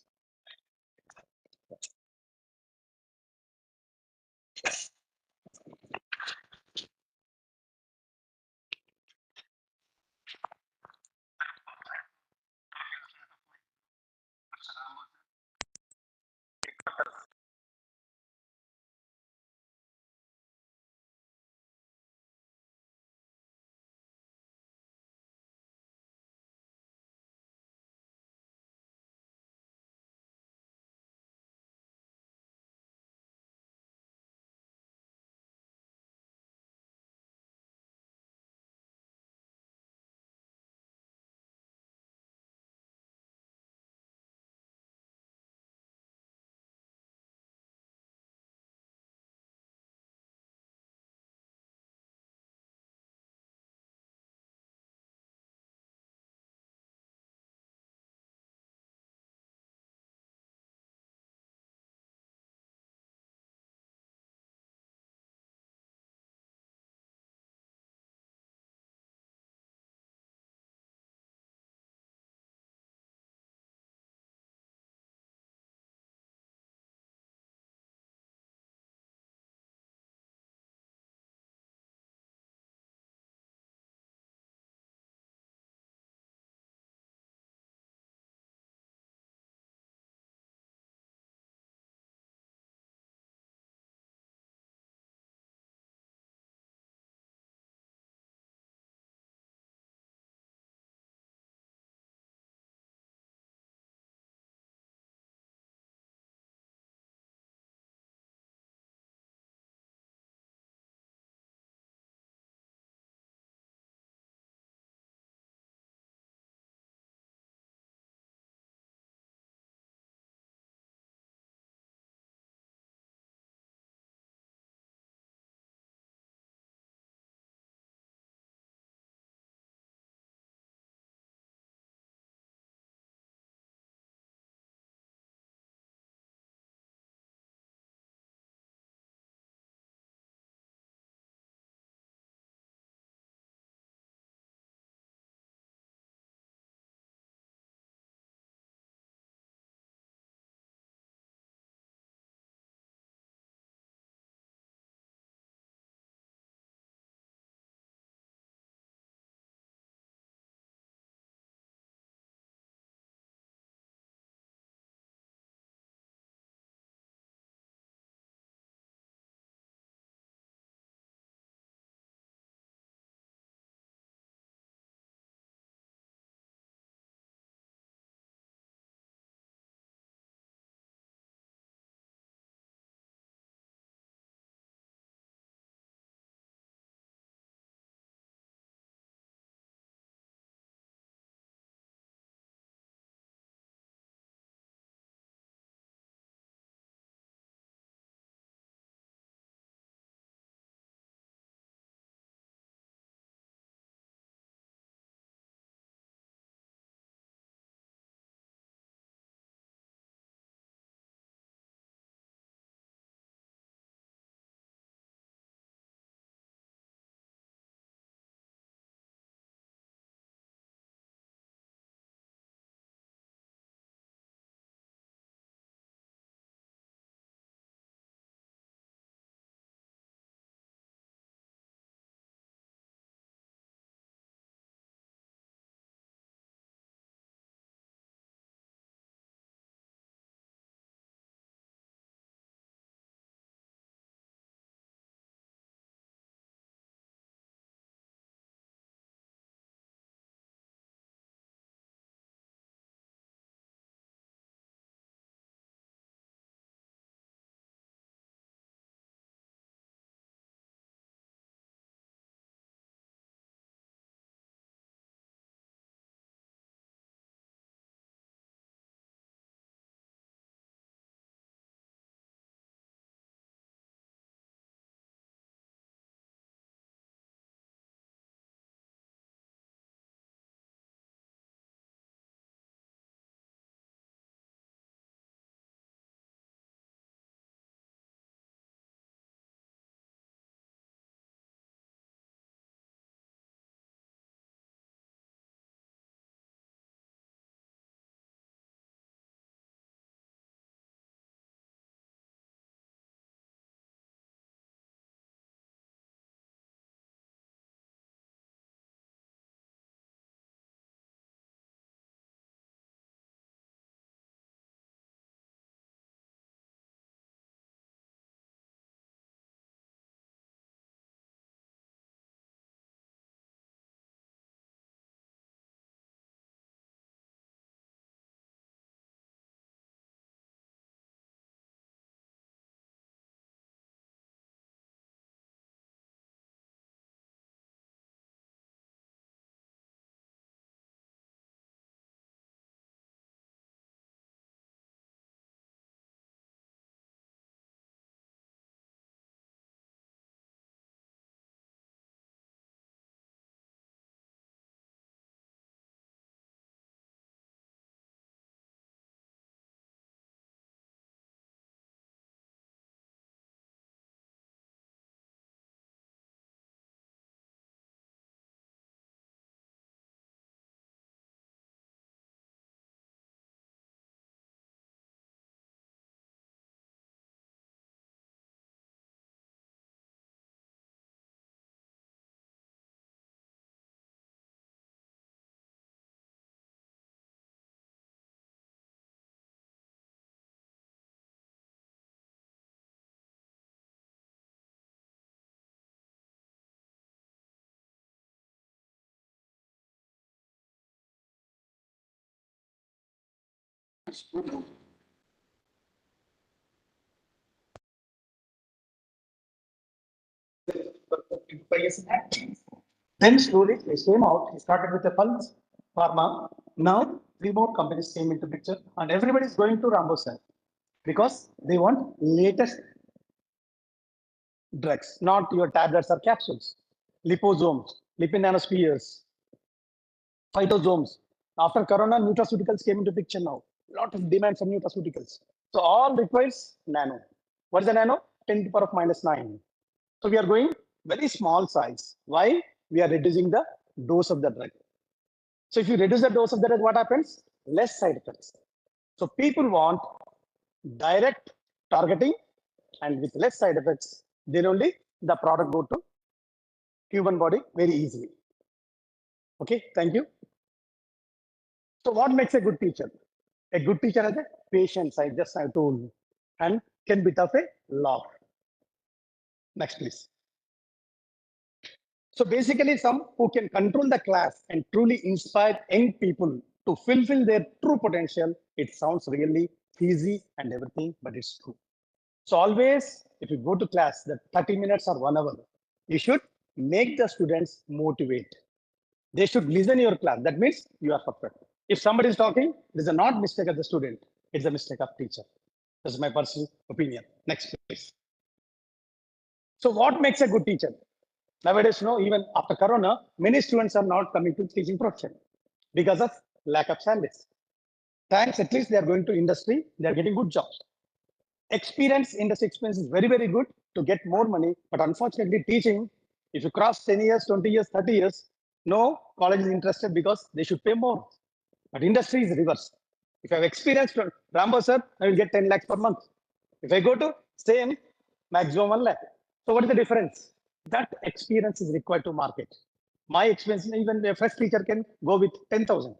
Then slowly they came out. He started with the Pulse Pharma. Now three more companies came into picture, and everybody is going to Rambo sir because they want latest drugs, not your tablets or capsules. Liposomes, lipid nanospheres, phytosomes. After Corona, nutraceuticals came into picture now. Lot of demand for nutraceuticals. So all requires nano. What is the nano? 10 to the power of minus 9. So we are going very small size. Why? We are reducing the dose of the drug. So if you reduce the dose of the drug, what happens? Less side effects. So people want direct targeting and with less side effects, then only the product go to human body very easily. Okay, thank you. So what makes a good teacher? A good teacher has a patience, I told, and can bit of a laugh. Next, please. So basically, some who can control the class and truly inspire young people to fulfill their true potential. It sounds really easy and everything, but it's true. So always, if you go to class, that 30 minutes or 1 hour, you should make the students motivate. They should listen your class. That means you are perfect. If somebody is talking, it is not mistake of the student. It's a mistake of teacher. This is my personal opinion. Next, please. So what makes a good teacher? Nowadays, even after Corona, many students are not coming to teaching profession because of lack of salaries. Thanks, at least they are going to industry, they are getting good jobs. Industry experience is very, very good to get more money. But unfortunately, teaching, if you cross 10 years, 20 years, 30 years, no college is interested because they should pay more. But industry is reverse. If I have experience from Rambo sir, I will get 10 lakhs per month. If I go to same, maximum 1 lakh. So what is the difference? That experience is required to market. My experience, even a fresh teacher can go with 10,000.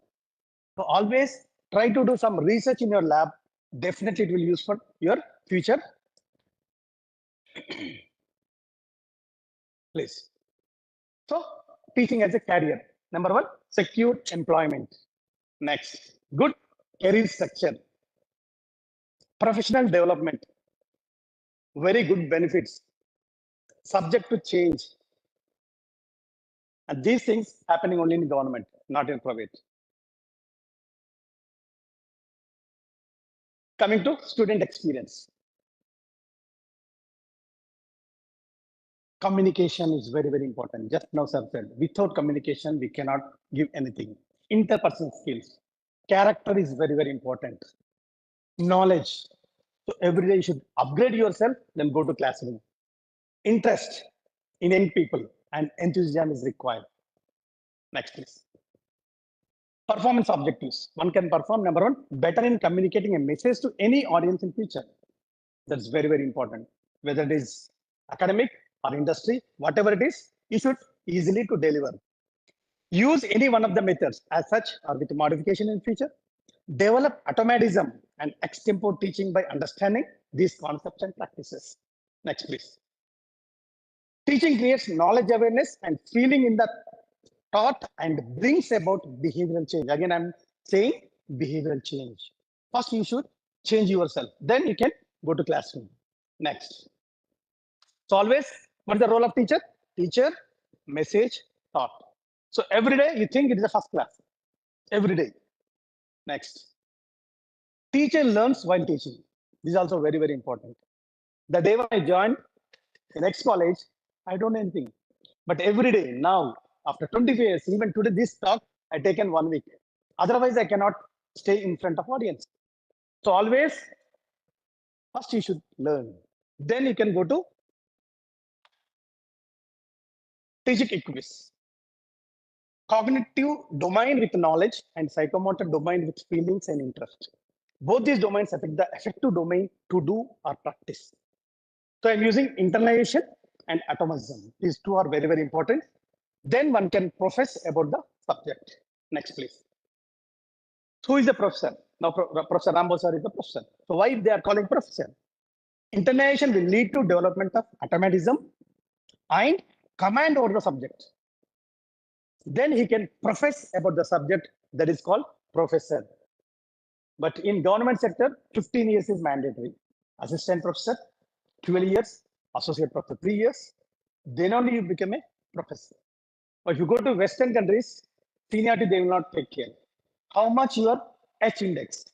So always try to do some research in your lab. Definitely it will use for your future. Please. So teaching as a career. Number one, secure employment. Next, good career structure. Professional development. Very good benefits. Subject to change. And these things happening only in government, not in private. Coming to student experience. Communication is very, very important. Just now, sir said, without communication, we cannot give anything. Interpersonal skills. Character is very, very important. Knowledge. So every day you should upgrade yourself, then go to classroom. Interest in young people and enthusiasm is required. Next, please. Performance objectives. One can perform, number one, better in communicating a message to any audience in future. That's very, very important. Whether it is academic or industry, whatever it is, you should easily to deliver. Use any one of the methods as such or with modification in future. Develop automatism and extempore teaching by understanding these concepts and practices. Next, please. Teaching creates knowledge awareness and feeling in the taught and brings about behavioral change. Again, I'm saying behavioral change. First, you should change yourself. Then you can go to classroom. Next. So always, what's the role of teacher? Teacher, message, taught. So every day you think it is a first class. Every day. Next. Teacher learns while teaching. This is also very, very important. The day when I joined the next college, I don't know anything. But every day now, after 25 years, even today, this talk I taken 1 week. Otherwise, I cannot stay in front of audience. So always, first you should learn. Then you can go to teaching quiz. Cognitive domain with knowledge and psychomotor domain with feelings and interest. Both these domains affect the affective domain to do or practice. So I'm using internalization and atomism. These two are very, very important. Then one can profess about the subject. Next, please. Who is the professor? Now, Professor Rambo sir is the professor. So why they are calling professor? Internalization will lead to development of automatism and command over the subject. Then he can profess about the subject, that is called professor. But in government sector, 15 years is mandatory. Assistant professor, 12 years, associate professor, 3 years. Then only you become a professor. But if you go to Western countries, seniority they will not take care. How much your H index?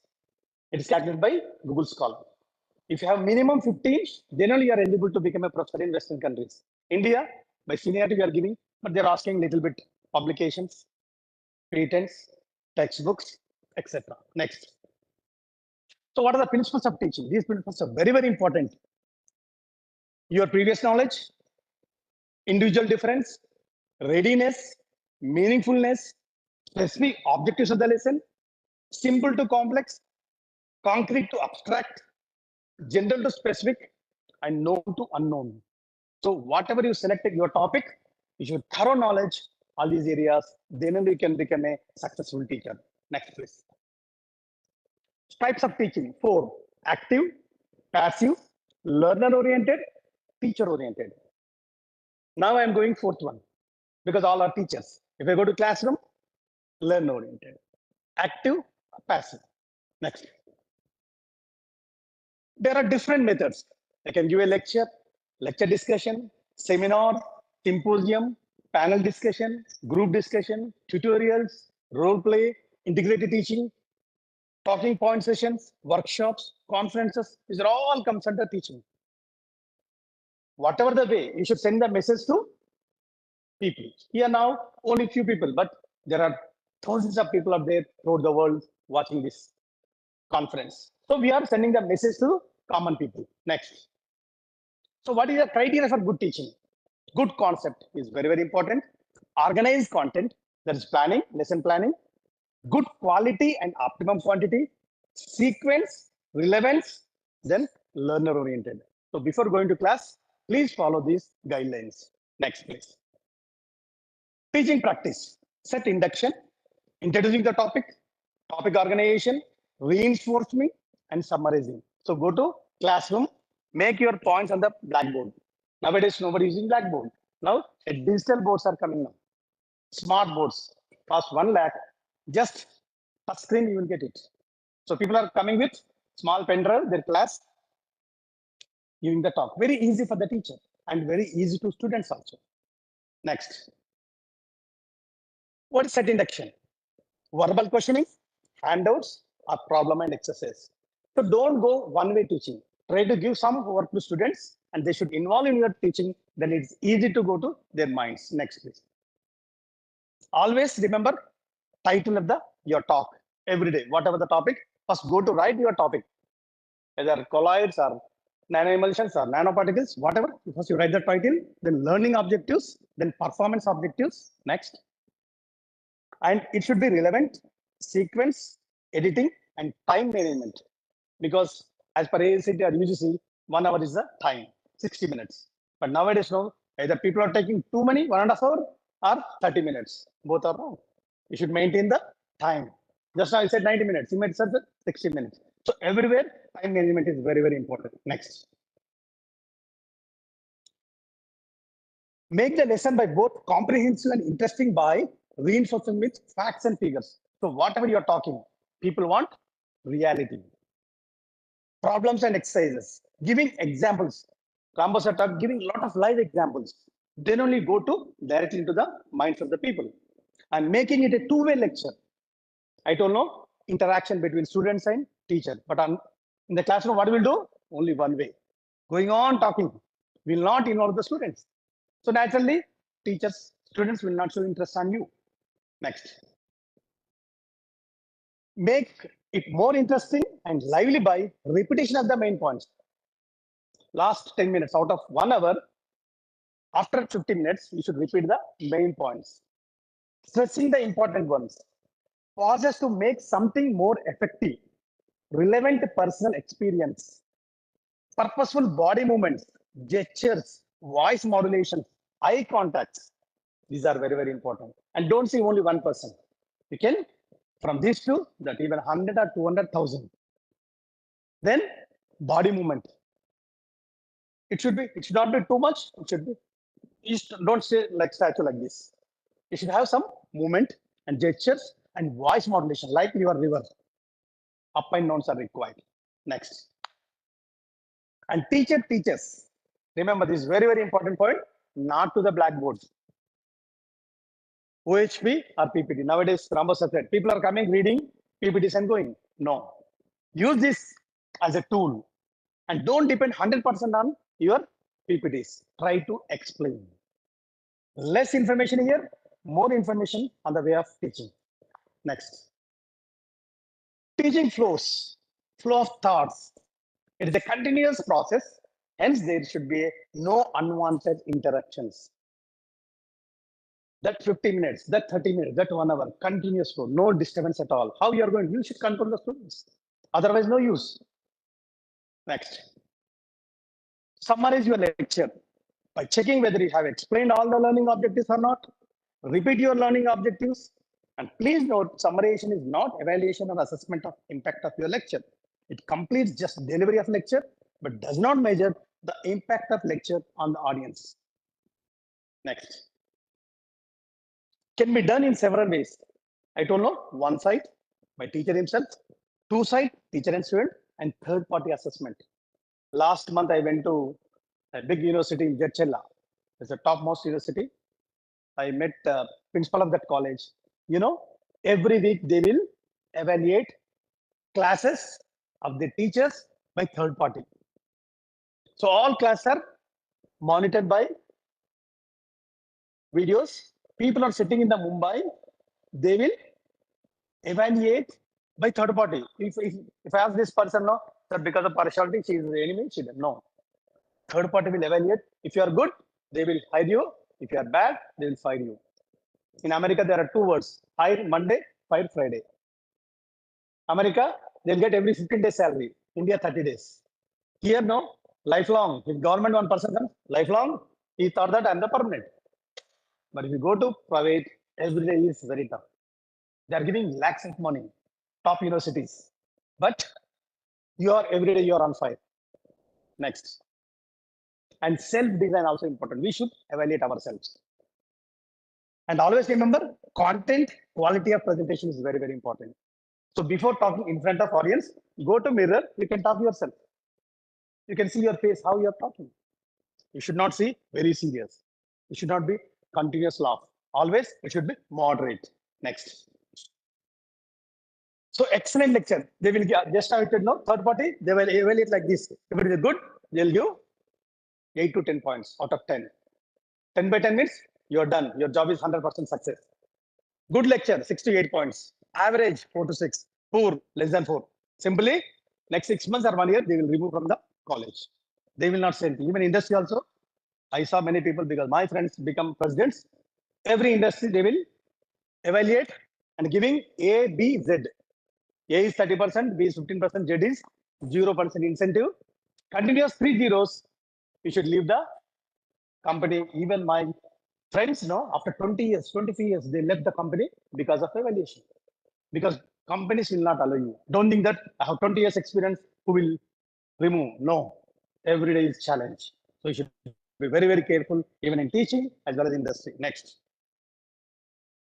It is calculated by Google Scholar. If you have minimum 15, then only you are eligible to become a professor in Western countries. India, by seniority we are giving, but they're asking little bit publications, patents, textbooks, etc. Next. So what are the principles of teaching? These principles are very, very important. Your previous knowledge, individual difference, readiness, meaningfulness, specific objectives of the lesson, simple to complex, concrete to abstract, general to specific, and known to unknown. So whatever you selected your topic, you should thorough knowledge all these areas, then only you can become a successful teacher. Next, please. Types of teaching: 4. Active, passive, learner-oriented, teacher-oriented. Now I'm going 4th one, because all are teachers. If I go to classroom, learner-oriented. Active, passive. Next. There are different methods. I can give a lecture, lecture discussion, seminar, symposium, panel discussion, group discussion, tutorials, role play, integrated teaching, talking point sessions, workshops, conferences. These are all comes under teaching. Whatever the way, you should send the message to people. Here now, only few people, but there are thousands of people out there throughout the world watching this conference. So we are sending the message to common people. Next. So what is the criteria for good teaching? Good concept is very, very important. Organized content, that is planning, lesson planning. Good quality and optimum quantity. Sequence, relevance, then learner oriented. So before going to class, please follow these guidelines. Next, please. Teaching practice. Set induction, introducing the topic, topic organization, reinforcement, and summarizing. So go to classroom, make your points on the blackboard. Nowadays, nobody is using blackboard. Now, digital boards are coming now. Smart boards cost 1 lakh. Just touch screen, you will get it. So people are coming with small pen drive, their class, giving the talk. Very easy for the teacher and very easy to students also. Next. What is set induction? Verbal questioning, handouts, or problem and exercise. So don't go one-way teaching. Try to give some work to students and they should involve in your teaching. Then it's easy to go to their minds. Next, please. Always remember title of your talk every day. Whatever the topic, first go to write your topic. Either colloids or nanoemulsions or nanoparticles, whatever. First you write the title, then learning objectives, then performance objectives. Next. And it should be relevant, sequence, editing, and time management. Because as per AICTE or UGC, 1 hour is the time, 60 minutes. But nowadays, no, either people are taking too many, 1.5 hours, or 30 minutes. Both are wrong. You should maintain the time. Just now I said 90 minutes, you might say 60 minutes. So everywhere, time management is very, very important. Next. Make the lesson by both comprehensive and interesting by reinforcing with facts and figures. So whatever you're talking, people want reality. Problems and exercises, giving examples. Rambos are giving a lot of live examples. Then only go to directly into the minds of the people. And making it a two-way lecture. I don't know, interaction between students and teacher. But in the classroom, what we will do? Only one way. Going on talking. Will not involve the students. So naturally, students will not show interest on you. Next. Make it more interesting and lively by repetition of the main points. Last 10 minutes out of 1 hour, after 50 minutes, you should repeat the main points. Stressing the important ones. Pauses to make something more effective. Relevant personal experience. Purposeful body movements, gestures, voice modulation, eye contacts. These are very, very important. And don't see only one person. You can, from these two, that even 100 or 200,000. Then body movement. It should not be too much. It should be, don't say like statue like this. You should have some movement and gestures and voice modulation like your river. Up and downs are required. Next. And teacher teaches. Remember, this is very, very important point, not to the blackboards. OHP or PPT. Nowadays, Rambos said, people are coming, reading PPTs and going. No. Use this as a tool and don't depend 100% on your PPTs. Try to explain. Less information here, more information on the way of teaching. Next. Teaching flows, flow of thoughts. It is a continuous process. Hence, there should be no unwanted interruptions. That 50 minutes, that 30 minutes, that 1 hour, continuous flow, no disturbance at all. How you are going? You should control the students. Otherwise, no use. Next. Summarize your lecture by checking whether you have explained all the learning objectives or not. Repeat your learning objectives. And please note, summarization is not evaluation or assessment of impact of your lecture. It completes just delivery of lecture, but does not measure the impact of lecture on the audience. Next. Can be done in several ways. I told you, one side by teacher himself, two side teacher and student, and third party assessment. Last month I went to a big university in Jetchella. It's a topmost university. I met principal of that college. You know, every week they will evaluate classes of the teachers by third party. So all classes are monitored by videos. People are sitting in the Mumbai. They will evaluate by third party. If I ask this person, no, sir, because of partiality, she is the enemy, she doesn't. No. Third party will evaluate. If you are good, they will hire you. If you are bad, they will fire you. In America, there are two words: hire Monday, fire Friday. America, they'll get every 15 days salary. India, 30 days. Here, no, lifelong. If government 1% comes, lifelong, he thought that I'm the permanent. But if you go to private, every day is very tough. They are giving lakhs of money, top universities. But you are every day you are on fire. Next. And self-design also important. We should evaluate ourselves. And always remember, content, quality of presentation is very, very important. So before talking in front of audience, go to mirror, you can talk yourself. You can see your face, how you are talking. You should not see very serious. It should not be continuous laugh. Always, it should be moderate. Next. So excellent lecture. They will give, just how it said, no, third party, they will evaluate like this. If it is good, they'll give 8 to 10 points out of 10. 10 by 10 minutes, you're done. Your job is 100% success. Good lecture, 6 to 8 points. Average, 4 to 6. Poor, less than 4. Simply, next 6 months or 1 year, they will remove from the college. They will not say anything. Even industry also, I saw many people, because my friends become presidents. Every industry, they will evaluate and giving A, B, Z. A is 30%, B is 15%, Z is 0% incentive. Continuous 3 zeros, you should leave the company. Even my friends, no, after 20 years, 23 years, they left the company because of evaluation. Because companies will not allow you. Don't think that I have 20 years experience, who will remove? No, every day is challenge. So you should be very, very careful, even in teaching as well as industry. Next.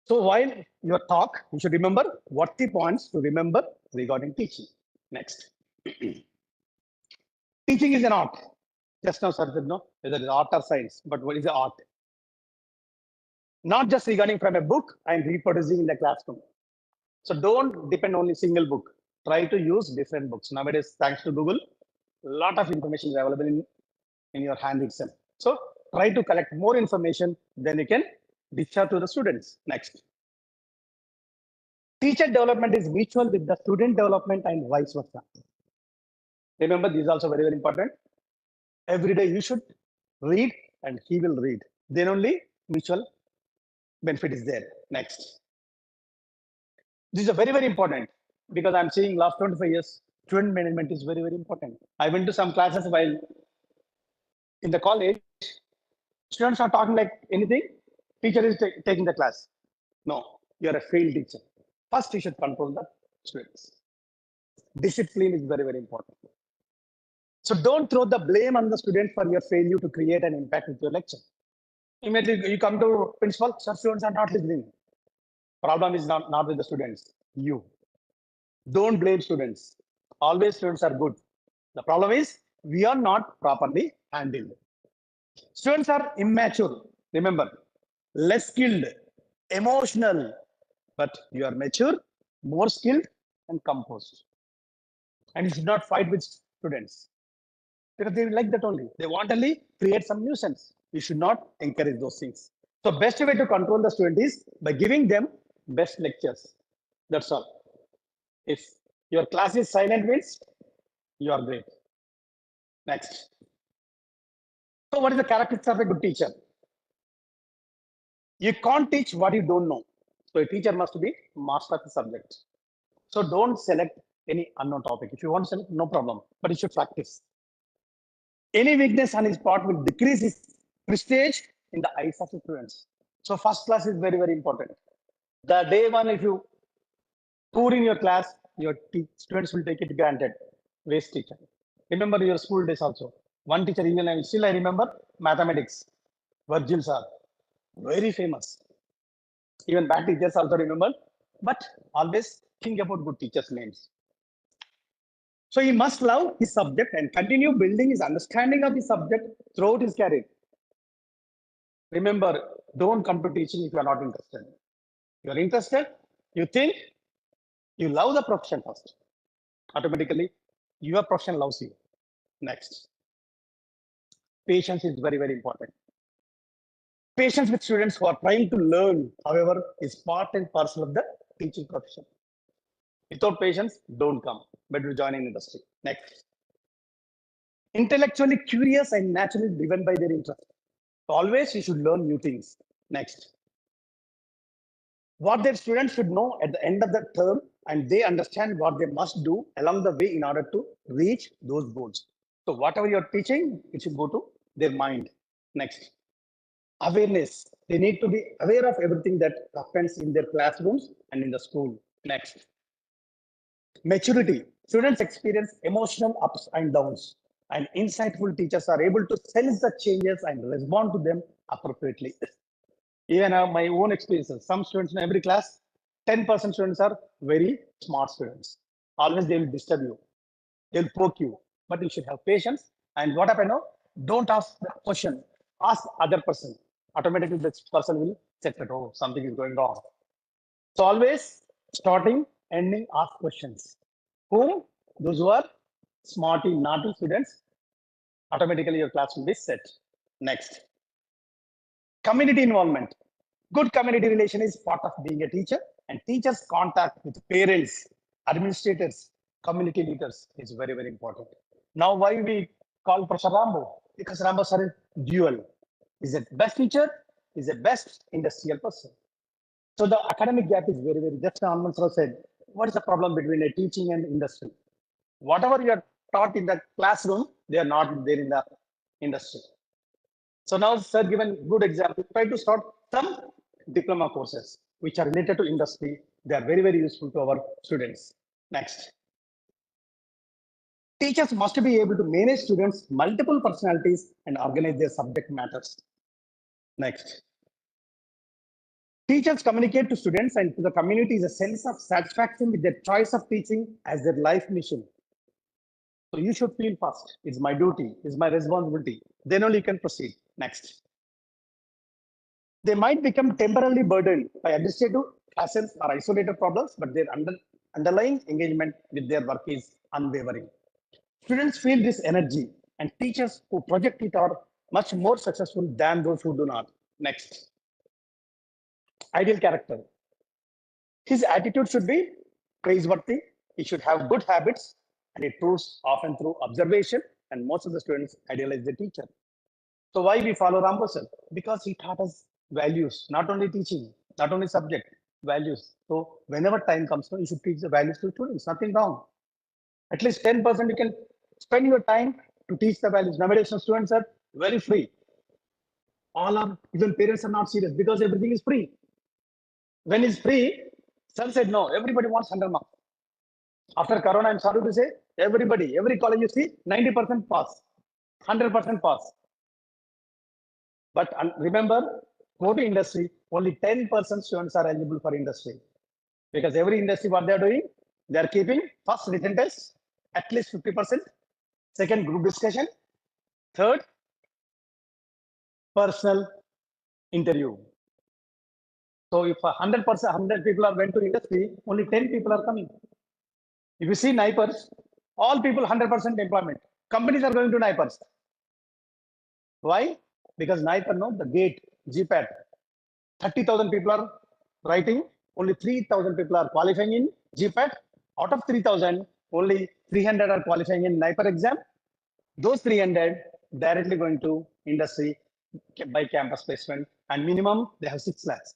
So while your talk, you should remember what the points to remember regarding teaching. Next. Teaching is an art. Just now, sir said, no, whether it's art or science, but what is the art? Not just regarding from a book and reproducing in the classroom. So don't depend only single book. Try to use different books. Nowadays, thanks to Google, a lot of information is available in your hand itself. So try to collect more information, then you can discharge to the students. Next. Teacher development is mutual with the student development and vice versa. Remember, this is also very, very important. Every day you should read and he will read. Then only mutual benefit is there. Next. This is a very, very important, because I'm seeing last 25 years, student management is very, very important. I went to some classes while in the college, students are talking like anything, teacher is taking the class. No, you're a failed teacher. First, you should control the students. Discipline is very, very important. So don't throw the blame on the student for your failure to create an impact with your lecture. Immediately you come to principal, sir, students are not listening. Problem is not with the students, you. Don't blame students. Always students are good. The problem is we are not properly handled. Students are immature. Remember, less skilled, emotional, but you are mature, more skilled, and composed. And you should not fight with students because they like that only. They want only create some nuisance. You should not encourage those things. So best way to control the student is by giving them best lectures. That's all. If your class is silent means you are great. Next. So what is the characteristics of a good teacher? You can't teach what you don't know. So a teacher must be master of the subject. So don't select any unknown topic. If you want to select, no problem, but you should practice. Any weakness on his part will decrease his prestige in the eyes of the students. So first class is very, very important. The day one, if you poor in your class, your students will take it granted. Waste teacher. Remember your school days also. One teacher, even still I remember mathematics. Virgil sir, very famous. Even bad teachers also remember, but always think about good teachers' names. So he must love his subject and continue building his understanding of his subject throughout his career. Remember, don't come to teaching if you are not interested. You are interested, you think, you love the profession first. Automatically, your profession loves you. Next. Patience is very, very important. Patience with students who are trying to learn, however, is part and parcel of the teaching profession. Without patience, don't come. Better join in industry. Next. Intellectually curious and naturally driven by their interest. Always you should learn new things. Next. What their students should know at the end of the term, and they understand what they must do along the way in order to reach those goals. So whatever you're teaching, it should go to their mind. Next. Awareness. They need to be aware of everything that happens in their classrooms and in the school. Next. Maturity. Students experience emotional ups and downs, and insightful teachers are able to sense the changes and respond to them appropriately. Even my own experiences, some students in every class, 10% students are very smart students. Always they will disturb you, they'll poke you, but you should have patience. And what happen now? Don't ask the question, ask other person. Automatically, this person will check that, oh, something is going wrong. So always starting, ending, ask questions. Whom? Those who are smarty, naughty students, automatically your class will be set. Next. Community involvement. Good community relation is part of being a teacher, and teachers' contact with parents, administrators, community leaders is very, very important. Now, why we call Professor Rambo? Because Rambo sir is dual. He's a best teacher, he's a best industrial person. So the academic gap is very, very, just Anand sir said, what is the problem between a teaching and industry? Whatever you are taught in the classroom, they are not there in the industry. So now, sir, given good example, try to start some diploma courses which are related to industry. They are very, very useful to our students. Next. Teachers must be able to manage students' multiple personalities and organize their subject matters. Next. Teachers communicate to students and to the community is a sense of satisfaction with their choice of teaching as their life mission. So you should feel first, it's my duty, it's my responsibility. Then only you can proceed. Next. They might become temporarily burdened by administrative hassles or isolated problems, but their underlying engagement with their work is unwavering. Students feel this energy, and teachers who project it are much more successful than those who do not. Next. Ideal character. His attitude should be praiseworthy. He should have good habits, and it proves often through observation. And most of the students idealize the teacher. So why we follow Rambo sir? Because he taught us values, not only teaching, not only subject, values. So whenever time comes, you should teach the values to students. Nothing wrong. At least 10% you can spend your time to teach the values. Nowadays, students are very free. All our even parents are not serious because everything is free. When it's free, sir said no. Everybody wants 100 marks. After Corona, I'm sorry to say, everybody, every college you see, 90% pass, 100% pass. But remember, go to industry, only 10% students are eligible for industry. Because every industry, what they're doing, They are keeping first written test, at least 50%, second group discussion, third personal interview. So if 100%, 100 people are went to industry, only 10 people are coming. If you see NIPERS, all people 100% employment. Companies are going to NIPERS. Why? Because NIPER knows the gate, GPAT. 30,000 people are writing, only 3,000 people are qualifying in GPAT. Out of 3,000, only 300 are qualifying in NIPER exam. Those 300 directly going to industry by campus placement, and minimum they have 6 lakhs.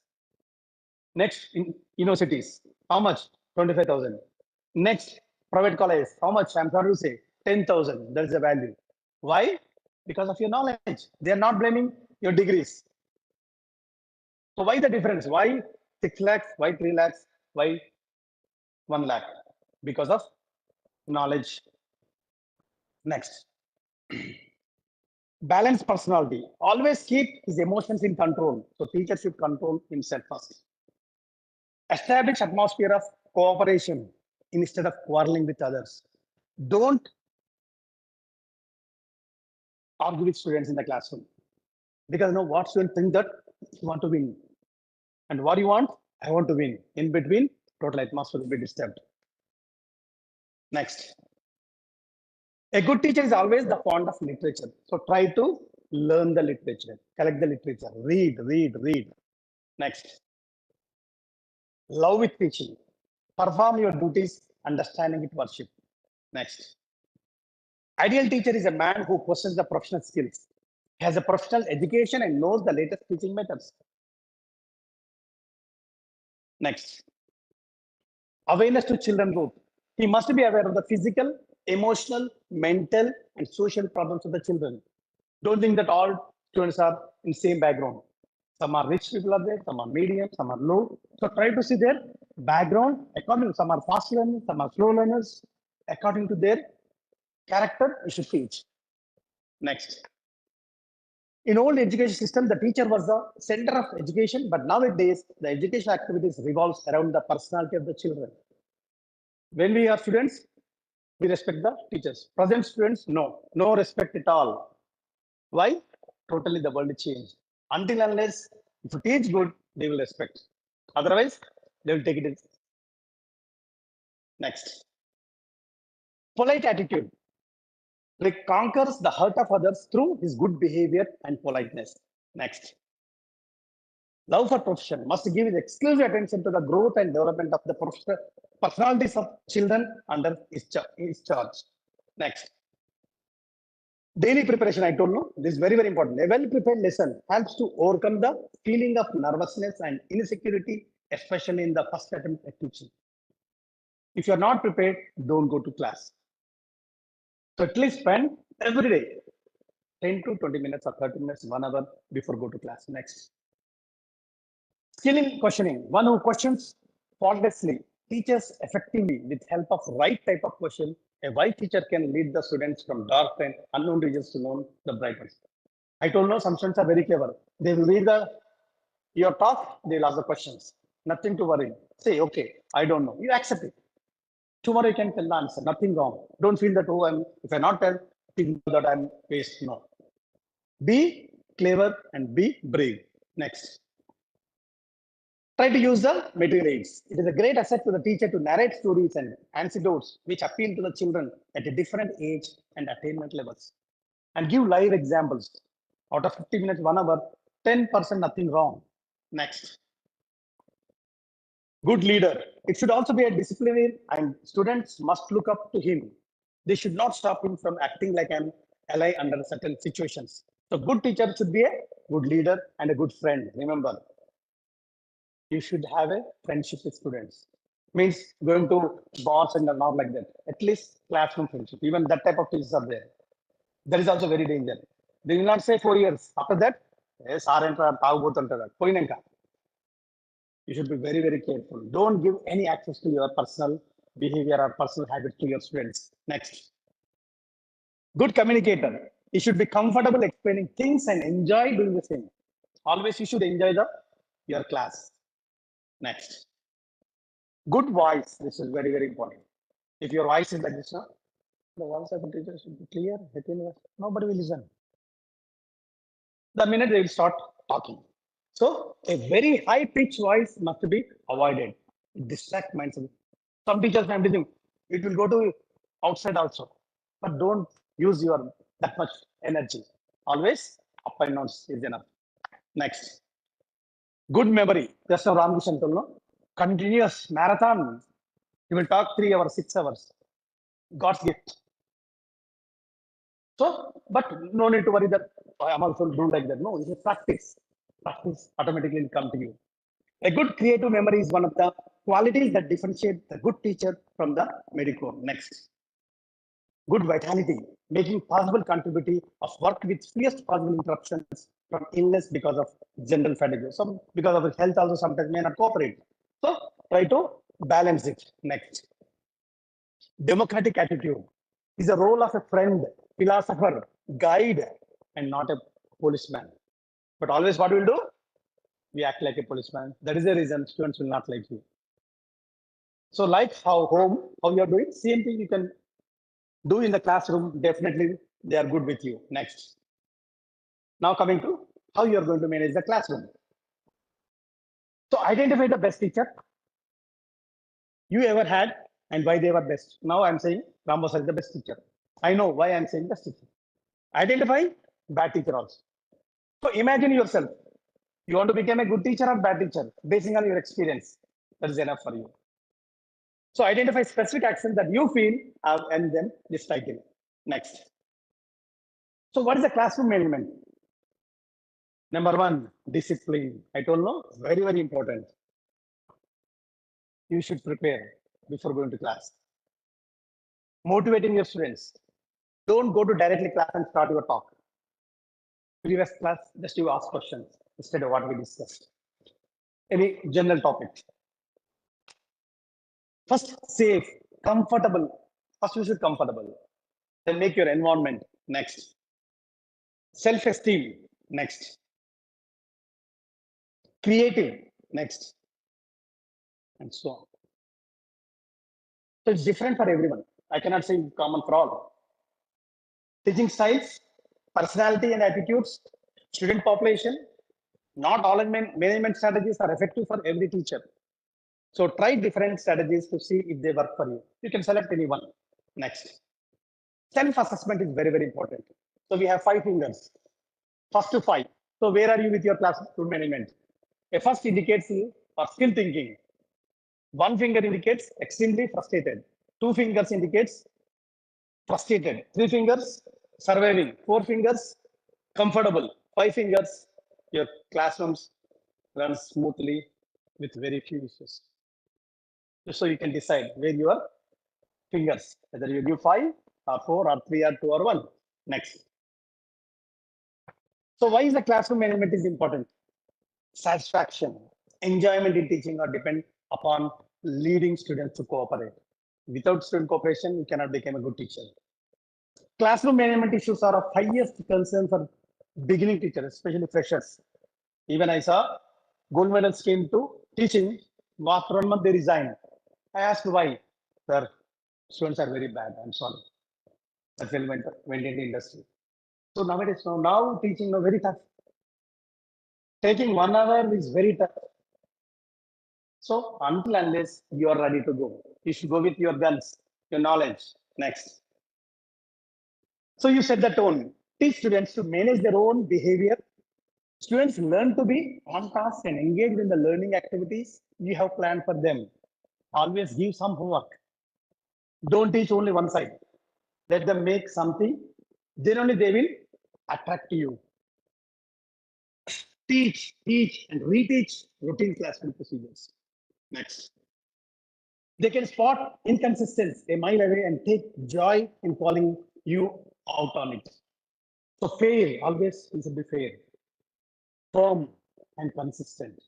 Next, in universities, how much? 25,000. Next, private college, how much? I'm sorry to say, 10,000. That is the value. Why? Because of your knowledge. They are not blaming your degrees. So why the difference? Why 6 lakhs? Why 3 lakhs? Why 1 lakh? Because of knowledge. Next. Balanced personality. Always keep his emotions in control. So teacher should control himself first. Establish atmosphere of cooperation instead of quarreling with others. Don't argue with students in the classroom. Because what students think that you want to win. And what you want? I want to win. In between, total atmosphere will be disturbed. Next. A good teacher is always the fond of literature. So try to learn the literature, collect the literature, read. Next. Love with teaching. Perform your duties, understanding it, worship. Next. Ideal teacher is a man who possesses the professional skills, has a professional education, and knows the latest teaching methods. Next. Awareness to children growth. He must be aware of the physical, emotional, mental, and social problems of the children. Don't think that all students are in same background. Some are rich people are there, some are medium, some are low. So try to see their background. According to some are fast learners, some are slow learners. According to their character, you should teach. Next. In old education system, the teacher was the center of education, but nowadays the education activities revolves around the personality of the children. When we are students, we respect the teachers. Present students, no respect at all. Why? Totally the world changed. Until unless if you teach good, they will respect. Otherwise, they will take it. Next. Polite attitude. He conquers the hurt of others through his good behavior and politeness. Next. Love for profession must give his exclusive attention to the growth and development of the personalities of children under his charge. Next. Daily preparation, I told you, this is very, very important. A well-prepared lesson helps to overcome the feeling of nervousness and insecurity, especially in the first attempt at teaching. If you're not prepared, don't go to class. So at least spend every day 10 to 20 minutes or 30 minutes, 1 hour before go to class. Next. Skill in questioning. One who questions faultlessly teaches effectively with help of right type of question. A wise teacher can lead the students from dark and unknown regions to know the bright ones. I told you some students are very clever. They will read your talk, they will ask the questions. Nothing to worry. Say, okay, I don't know. You accept it. Tomorrow you can tell the answer. Nothing wrong. Don't feel that, if I not tell, think that I'm waste. No. Be clever and be brave. Next. Try to use the material aids. It is a great asset to the teacher to narrate stories and anecdotes which appeal to the children at a different age and attainment levels. And give live examples. Out of 50 minutes, 1 hour, 10% nothing wrong. Next. Good leader. It should also be a disciplinarian and students must look up to him. They should not stop him from acting like an ally under certain situations. So good teacher should be a good leader and a good friend. Remember, you should have a friendship with students. Means going to bars and not like that. At least classroom friendship. Even that type of things are there. That is also very dangerous. They will not say 4 years. After that, yes, you should be very, very careful. Don't give any access to your personal behavior or personal habits to your students. Next. Good communicator. You should be comfortable explaining things and enjoy doing the same. Always you should enjoy your class. Next. Good voice. This is very, very important. If your voice is like this, no, the voice of the teacher should be clear. Nobody will listen. The minute they will start talking. So a very high pitched voice must be avoided. It distracts minds. Some teachers have everything. It will go to outside also. But don't use your that much energy. Always up and down is enough. Next. Good memory. Just now Ramkishan told, no? Continuous marathon. You will talk 3 hours, 6 hours. God's gift. So, but no need to worry that I'm also doing like that. No, it's a practice. Practice automatically will come to you. A good creative memory is one of the qualities that differentiate the good teacher from the mediocre. Next. Good vitality, making possible continuity of work with fewest possible interruptions from illness because of general fatigue. Some because of health also sometimes may not cooperate. So try to balance it. Next. Democratic attitude is a role of a friend, philosopher, guide, and not a policeman. But always what we'll do? We act like a policeman. That is the reason students will not like you. So like how you're doing, same thing you can do in the classroom. Definitely they are good with you. Next. Now coming to how you're going to manage the classroom. So identify the best teacher you ever had and why they were best. Now I'm saying Rambos is the best teacher. I know why I'm saying best teacher. Identify bad teacher also. So imagine yourself. You want to become a good teacher or bad teacher, basing on your experience. That is enough for you. So identify specific actions that you feel have earned them this title. Next. So what is the classroom management? Number 1, discipline. I told you, very, very important. You should prepare before going to class. Motivating your students. Don't go to directly class and start your talk. Previous class, just you ask questions instead of what we discussed. Any general topic. First, safe, comfortable. First, you should comfortable. Then make your environment. Next. Self-esteem. Next. Creative. Next. And so on. So it's different for everyone. I cannot say common for all. Teaching styles, personality and attitudes, student population. Not all management strategies are effective for every teacher. So try different strategies to see if they work for you. You can select any one. Next. Self-assessment is very, very important. So we have 5 fingers. First to 5. So where are you with your classroom management? A first indicates you are still thinking. 1 finger indicates extremely frustrated. 2 fingers indicates frustrated. 3 fingers surviving. 4 fingers comfortable. 5 fingers your classrooms run smoothly with very few issues. So you can decide where your fingers, whether you give 5 or 4 or 3 or 2 or 1. Next. So why is the classroom management is important? Satisfaction, enjoyment in teaching are depend upon leading students to cooperate. Without student cooperation, you cannot become a good teacher. Classroom management issues are of highest concern for beginning teachers, especially freshers. Even I saw gold medals came to teaching. After 1 month, they resigned. I asked why. Sir, students are very bad. I'm sorry. That's went into the industry. So nowadays, now teaching is very tough. Taking 1 hour is very tough. So until unless you are ready to go, you should go with your guns, your knowledge. Next. So you set the tone. Teach students to manage their own behavior. Students learn to be on task and engaged in the learning activities you have planned for them. Always give some homework. Don't teach only one side. Let them make something. Then only they will attract you. Teach and reteach routine classroom procedures. Next. They can spot inconsistency a mile away and take joy in calling you out on it. So fair, always is be fair, firm and consistent.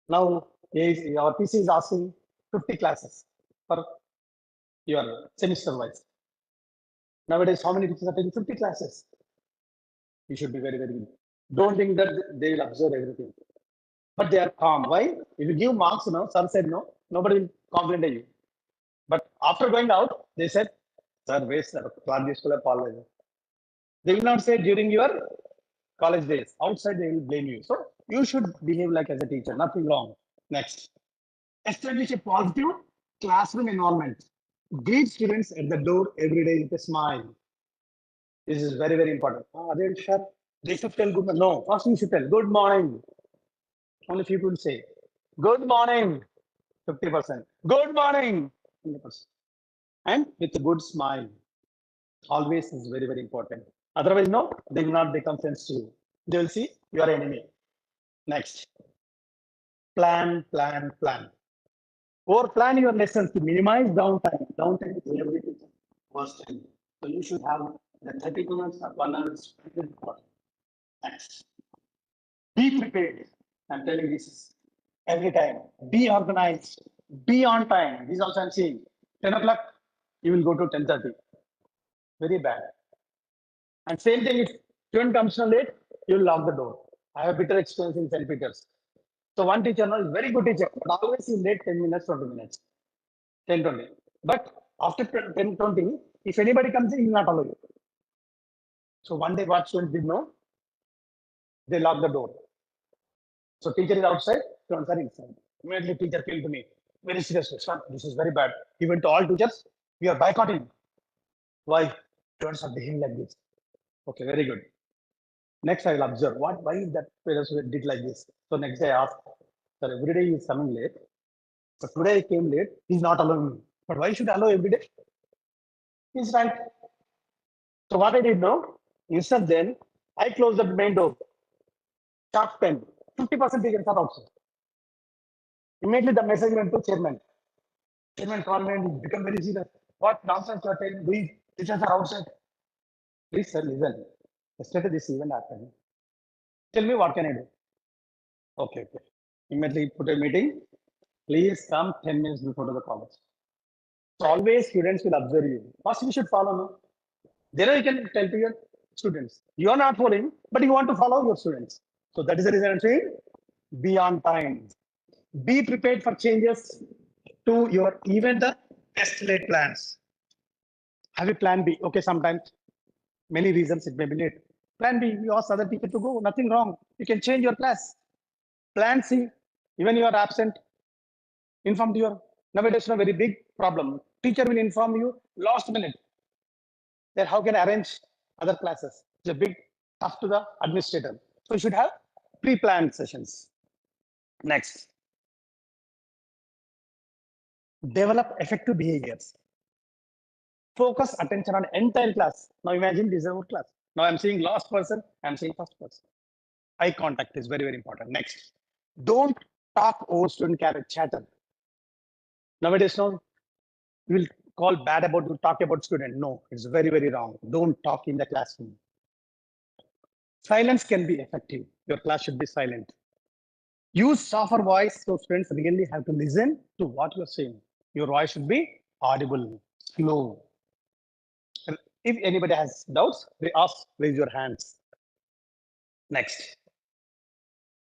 Now our PC is asking 50 classes for your semester wise. Nowadays, how many teachers are taking 50 classes? You should be very, very good. Don't think that they will observe everything. But they are calm. Why? If you give marks, sir said no, nobody will confident in you. But after going out, they said, sir, waste, sir, class school college. They will not say during your college days. Outside, they will blame you. So you should behave like as a teacher, nothing wrong. Next, establish a positive classroom environment. Greet students at the door every day with a smile. This is very, very important. They should tell good morning. No, first you should tell good morning. Only few people say good morning, 50%. Good morning, 100%. And with a good smile. Always is very, very important. Otherwise, no, they will not become friends to you. They will see you are enemy. Next. Plan, plan, plan. Or plan your lessons to minimize downtime. Downtime is every teacher worst time. So you should have the 30 minutes or 1 hour spent. Next. Be prepared. I'm telling this every time. Be organized. Be on time. This also I'm seeing. 10 o'clock, you will go to 10:30. Very bad. And same thing, if student comes in late, you will lock the door. I have a bitter experience in St. Peter's. So one teacher is very good teacher, but always he's late 10 minutes, 20 minutes, 10, 20. But after 10, 20, if anybody comes in, he will not allow you. So one day what students did know, they lock the door. So teacher is outside, students are inside. Immediately teacher came to me, very seriously, sir, this is very bad. He went to all teachers, we are boycotting. Why? Students are behaving like this. Okay, very good. Next, I will observe why that parents did like this. So next day I ask, sir, every day he is coming late. But today I came late, he's not allowing me. But why should I allow every day? He's right. So what I did now, instead then, I closed the main door. Sharp 10, 50% teachers are outside. Immediately the message went to chairman. Chairman called me and become very serious. What nonsense you are telling? These teachers are outside. Please, sir, listen. Yesterday this event happened. Tell me what can I do? Okay. Immediately put a meeting. Please come 10 minutes before to the college. So always students will observe you. First, you should follow me. Then you can tell to your students. You are not following, but you want to follow your students. So that is the reason I'm saying, be on time. Be prepared for changes to your even the test late plans. Have a plan B. Okay, sometimes many reasons it may be late. Plan B, you ask other people to go, nothing wrong. You can change your class. Plan C, even you are absent, inform to your, nowadays a very big problem. Teacher will inform you last minute. Then how can I arrange other classes? It's a big tough to the administrator. So you should have pre-planned sessions. Next. Develop effective behaviors. Focus attention on entire class. Now imagine this is our class. Now I'm seeing last person, I'm seeing first person. Eye contact is very, very important. Next. Don't talk over student chatter. Nowadays, no, you will call bad about to talk about student. No, it's very, very wrong. Don't talk in the classroom. Silence can be effective. Your class should be silent. Use softer voice so students really have to listen to what you're saying. Your voice should be audible, slow. And if anybody has doubts, they ask, raise your hands. Next.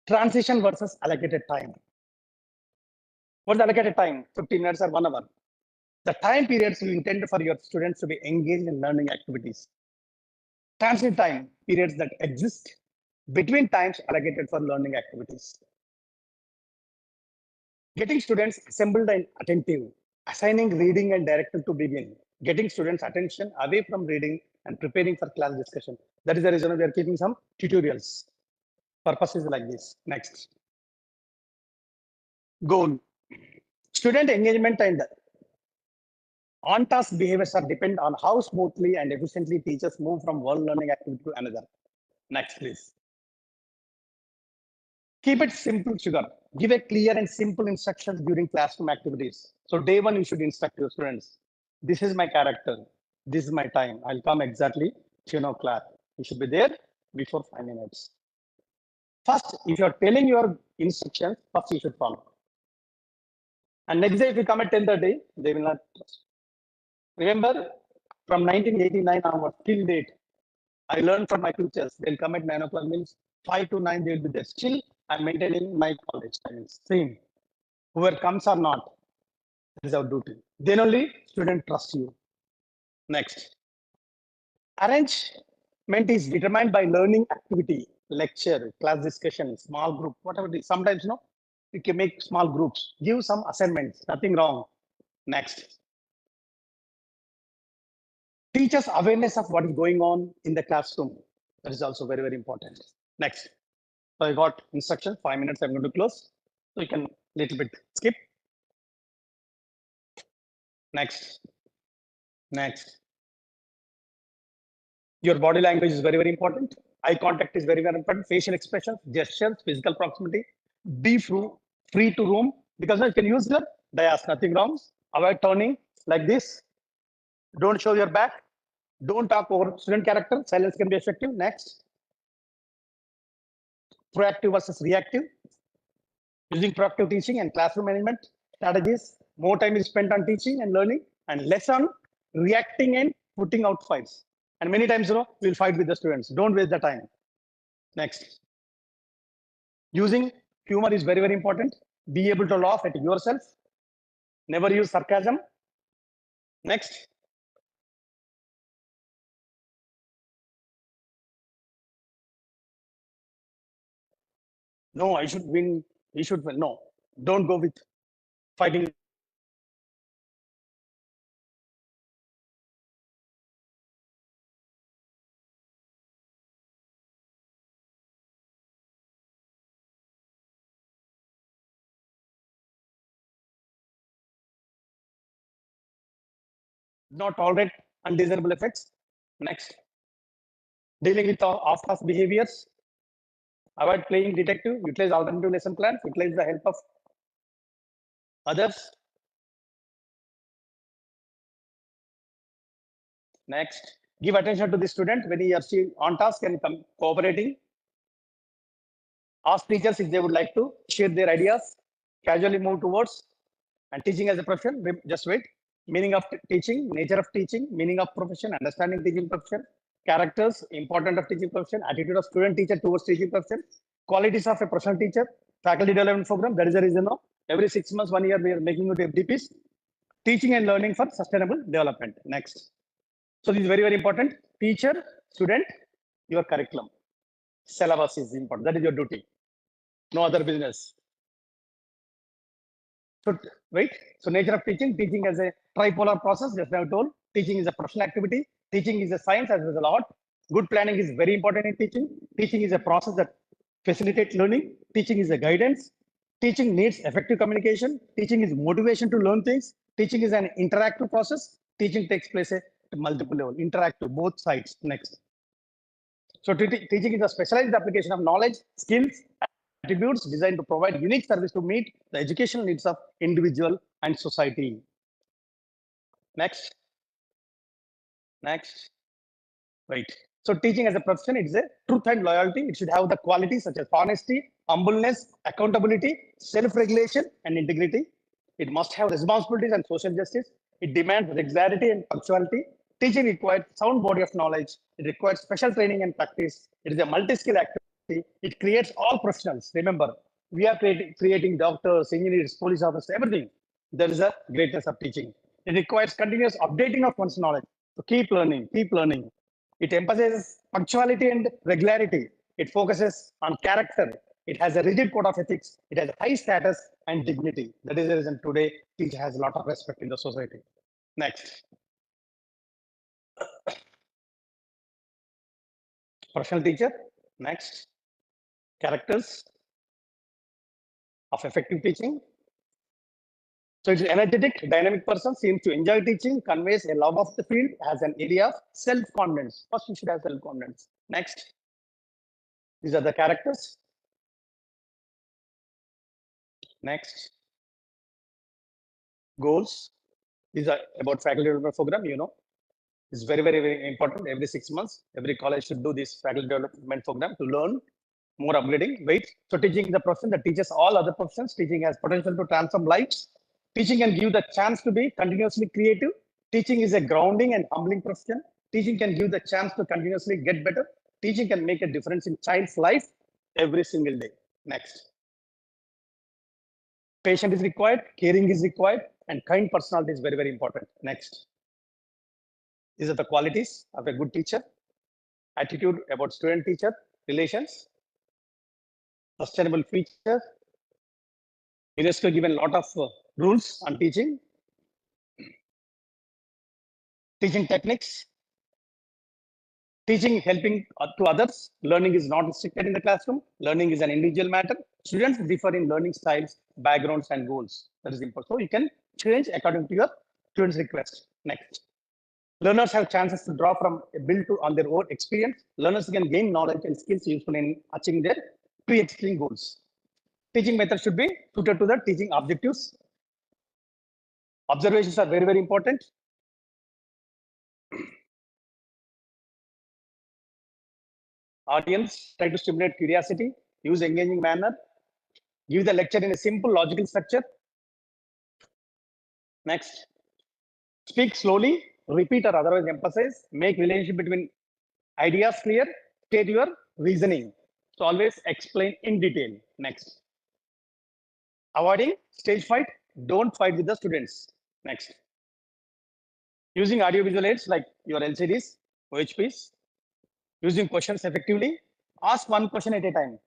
Transition versus allocated time. What's allocated time? 15 minutes or 1 hour. The time periods you intend for your students to be engaged in learning activities. Transit time, periods that exist between times allocated for learning activities. Getting students assembled and attentive, assigning reading and direction to begin, getting students' attention away from reading and preparing for class discussion. That is the reason we are keeping some tutorials. Purpose is like this. Next. Goal. Student engagement and on-task behaviors are depend on how smoothly and efficiently teachers move from one learning activity to another. Next, please. Keep it simple, sugar. Give a clear and simple instructions during classroom activities. So day one, you should instruct your students. This is my character. This is my time. I'll come exactly 10 o'clock. You should be there before 5 minutes. First, if you're telling your instructions, first you should follow. And next day, if you come at 10:30, they will not trust. Remember, from 1989 onward, till date, I learned from my teachers. They'll come at 9 o'clock, means 5 to 9, they'll be there. Still, I'm maintaining my college timings. Same. Whoever comes or not, That is our duty. Then only student trust you. Next. Arrangement is determined by learning activity, lecture, class discussion, small group, whatever it is. Sometimes, we can make small groups, give some assignments, nothing wrong. Next. Teachers awareness of what is going on in the classroom. That is also very, very important. Next. So I got instruction, 5 minutes, I'm going to close. So you can little bit skip. Next. Next. Your body language is very, very important. Eye contact is very, very important. Facial expressions, gestures, physical proximity. Be free to roam, because you can use the dais, nothing wrong. Avoid turning like this. Don't show your back. Don't talk over student character. Silence can be effective. Next. Proactive versus reactive. Using proactive teaching and classroom management strategies. More time is spent on teaching and learning, and less on reacting and putting out fights. And many times, we'll fight with the students. Don't waste the time. Next. Using humor is very, very important. Be able to laugh at yourself. Never use sarcasm. Next. No, I should win. He should win. No, don't go with fighting. Not tolerate undesirable effects. Next. Dealing with off-class behaviors. Avoid playing detective. Utilize alternative lesson plans. Utilize the help of others. Next. Give attention to the student when he or she on task and cooperating. Ask teachers if they would like to share their ideas. Casually move towards and teaching as a profession. Just wait. Meaning of teaching, nature of teaching, meaning of profession, understanding teaching profession, characters, important of teaching profession, attitude of student teacher towards teaching profession, qualities of a professional teacher, faculty development program. That is the reason now every 6 months, 1 year, we are making it FDPs, teaching and learning for sustainable development. Next. So this is very, very important. Teacher, student, your curriculum. Syllabus is important. That is your duty. No other business. So wait. So nature of teaching as a tripolar process, just now told. Teaching is a professional activity. Teaching is a science as well as a art. Good planning is very important in teaching. Teaching is a process that facilitates learning. Teaching is a guidance. Teaching needs effective communication. Teaching is motivation to learn things. Teaching is an interactive process. Teaching takes place at multiple levels, interactive, both sides. Next. So teaching is a specialized application of knowledge, skills, attributes designed to provide unique service to meet the educational needs of individual and society. Next. Next. Wait. So teaching as a profession, it's a truth and loyalty. It should have the qualities such as honesty, humbleness, accountability, self-regulation, and integrity. It must have responsibilities and social justice. It demands regularity and punctuality. Teaching requires sound body of knowledge. It requires special training and practice. It is a multi-skill activity. It creates all professionals. Remember, we are creating doctors, engineers, police officers, everything. There is a greatness of teaching. It requires continuous updating of one's knowledge. So keep learning, keep learning. It emphasizes punctuality and regularity. It focuses on character. It has a rigid code of ethics. It has high status and dignity. That is the reason today teacher has a lot of respect in the society. Next. Professional teacher. Next. Characters of effective teaching. So it's an energetic, dynamic person, seems to enjoy teaching, conveys a love of the field, has an area of self-confidence. First, you should have self-confidence. Next. These are the characters. Next. Goals. These are about faculty development program, It's very, very, very important. Every 6 months, every college should do this faculty development program to learn more upgrading. Wait. So teaching is the profession that teaches all other professions. Teaching has potential to transform lives. Teaching can give the chance to be continuously creative. Teaching is a grounding and humbling profession. Teaching can give the chance to continuously get better. Teaching can make a difference in child's life every single day. Next. Patient is required, caring is required, and kind personality is very, very important. Next. These are the qualities of a good teacher. Attitude about student-teacher relations. Sustainable features. UNESCO given a lot of rules on teaching. Teaching techniques. Teaching helping to others. Learning is not restricted in the classroom. Learning is an individual matter. Students differ in learning styles, backgrounds, and goals. That is important. So you can change according to your students' request. Next. Learners have chances to draw from a build to on their own experience. Learners can gain knowledge and skills useful in achieving their pre-existing goals. Teaching methods should be suited to the teaching objectives. Observations are very, very important. Audience, try to stimulate curiosity, use engaging manner, give the lecture in a simple logical structure. Next, speak slowly, repeat or otherwise emphasize, make relationship between ideas clear, state your reasoning. So always explain in detail. Next, avoiding stage fight, don't fight with the students. Next, using audiovisual aids like your LCDs, OHPs, using questions effectively, ask one question at a time.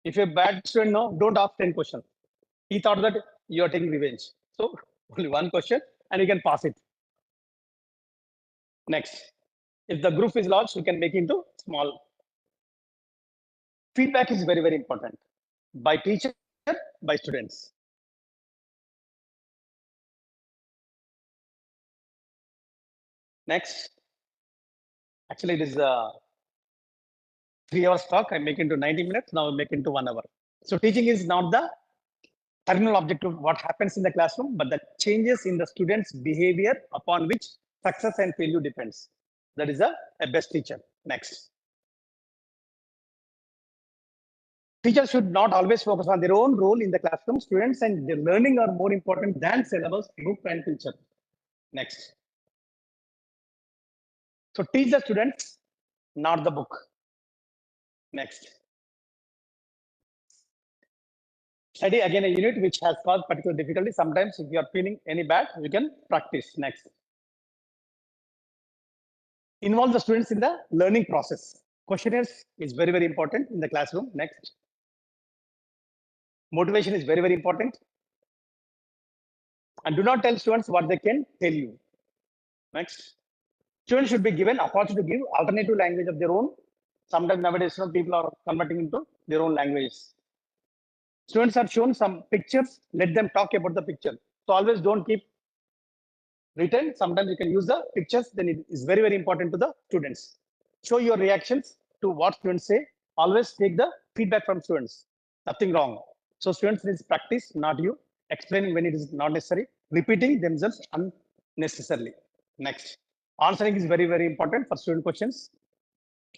If a bad student, no, don't ask 10 questions. He thought that you are taking revenge. So only one question and you can pass it. Next, if the group is large, you can make it into small. Feedback is very, very important by teacher, by students. Next, actually it is 3 hours talk. I make into 90 minutes. Now I make into 1 hour. So teaching is not the terminal objective, what happens in the classroom, but the changes in the student's behavior upon which success and failure depends. That is a best teacher. Next. Teachers should not always focus on their own role in the classroom. Students and their learning are more important than syllabus, book, and teacher. Next. So teach the students, not the book. Next. Study again a unit which has caused particular difficulty. Sometimes if you are feeling any bad, you can practice. Next. Involve the students in the learning process. Questionnaires is very, very important in the classroom. Next. Motivation is very, very important. And do not tell students what they can tell you. Next. Students should be given opportunity to give alternative language of their own. Sometimes nowadays, people are converting into their own languages. Students are shown some pictures, let them talk about the picture. So always don't keep written. Sometimes you can use the pictures, then it is very, very important to the students. Show your reactions to what students say. Always take the feedback from students. Nothing wrong. So students need practice, not you. Explaining when it is not necessary. Repeating themselves unnecessarily. Next. Answering is very, very important for student questions.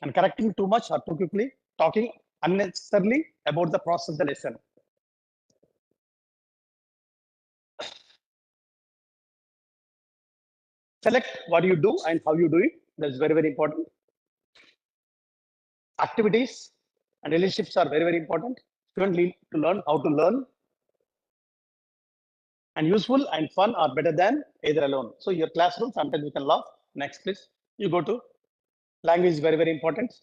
And correcting too much or too quickly. Talking unnecessarily about the process of the lesson. Select what you do and how you do it. That's very, very important. Activities and relationships are very, very important. Students need to learn how to learn. And useful and fun are better than either alone. So your classroom, sometimes you can laugh. Next, please. You go to language is very, very important.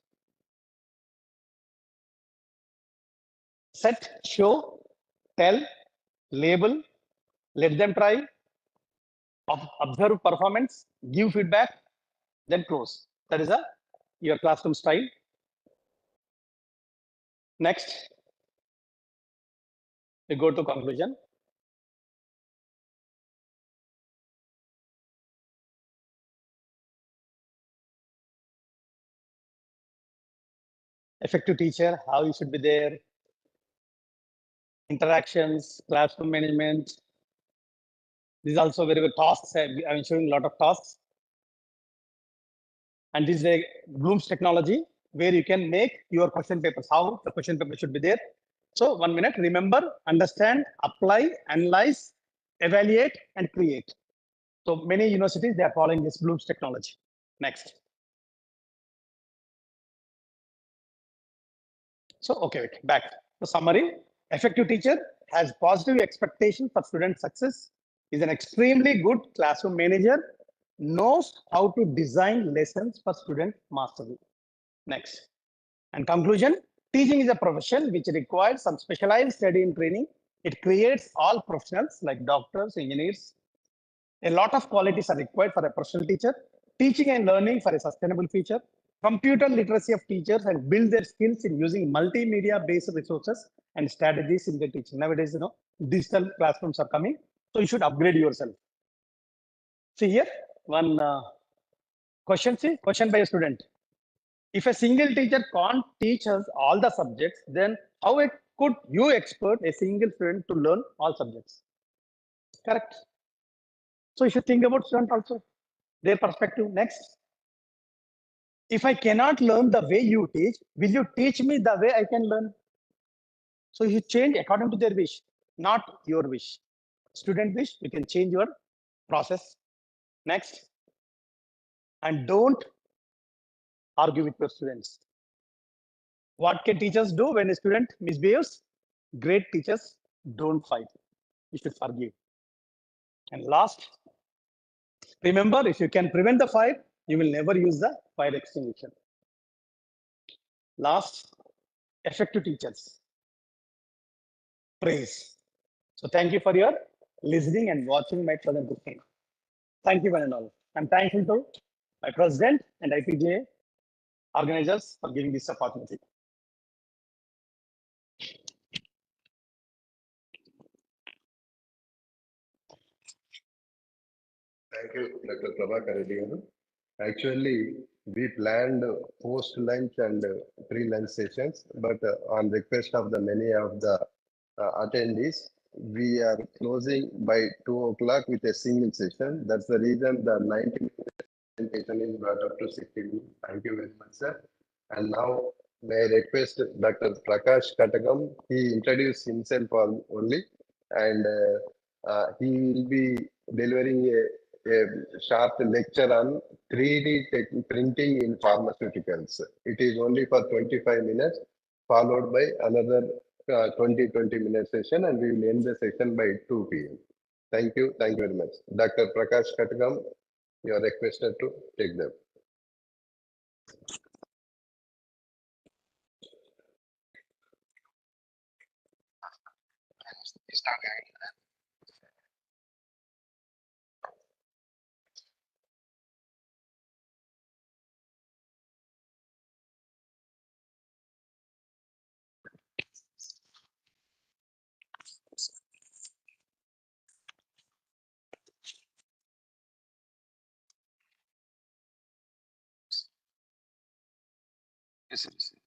Set, show, tell, label, let them try, observe performance, give feedback, then close. That is your classroom style. Next, we go to conclusion. Effective teacher, how you should be there, interactions, classroom management. This is also very good tasks. I'm showing a lot of tasks. And this is a Bloom's technology where you can make your question papers, how the question paper should be there. So 1 minute, remember, understand, apply, analyze, evaluate, and create. So many universities, they are following this Bloom's technology. Next. So, okay, back. The summary, effective teacher has positive expectation for student success, is an extremely good classroom manager, knows how to design lessons for student mastery. Next. And conclusion, teaching is a profession which requires some specialized study and training. It creates all professionals like doctors, engineers. A lot of qualities are required for a professional teacher. Teaching and learning for a sustainable future. Computer literacy of teachers and build their skills in using multimedia-based resources and strategies in their teaching. Nowadays, digital classrooms are coming, so you should upgrade yourself. See here, one question. See, question by a student. If a single teacher can't teach us all the subjects, then how could you expect a single student to learn all subjects? Correct. So you should think about student also, their perspective. Next. If I cannot learn the way you teach, will you teach me the way I can learn? So you change according to their wish, not your wish. Student wish, you can change your process. Next. And don't argue with your students. What can teachers do when a student misbehaves? Great teachers don't fight. You should forgive. And last, remember, if you can prevent the fire, you will never use the fire extinguisher. Last, effective teachers. Praise. So thank you for your listening and watching my presentation. Thank you one and all. I'm thankful to my president and IPGA organizers for giving this opportunity. Thank you, Dr. Prabhakar Reddy garu. Actually, we planned post-lunch and pre-lunch sessions, but on request of the many of the attendees, we are closing by 2 o'clock with a single session. That's the reason the 90-minute presentation is brought up to 60 minutes. Thank you very much, sir. And now, may I request Dr. Prakash Katagam, he introduced himself only, and he will be delivering a short lecture on 3D printing in pharmaceuticals. It is only for 25 minutes, followed by another 20 minute session, and we will end the session by 2 p.m. Thank you very much. Dr. Prakash Katagam, you are requested to take them. Yes, sir.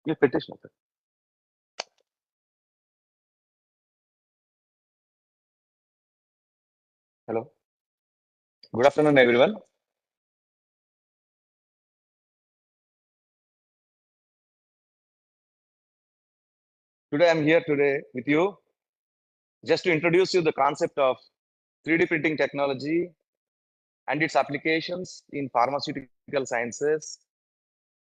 You petition, sir. Hello. Good afternoon, everyone. Today, I'm here with you just to introduce you the concept of 3D printing technology and its applications in pharmaceutical sciences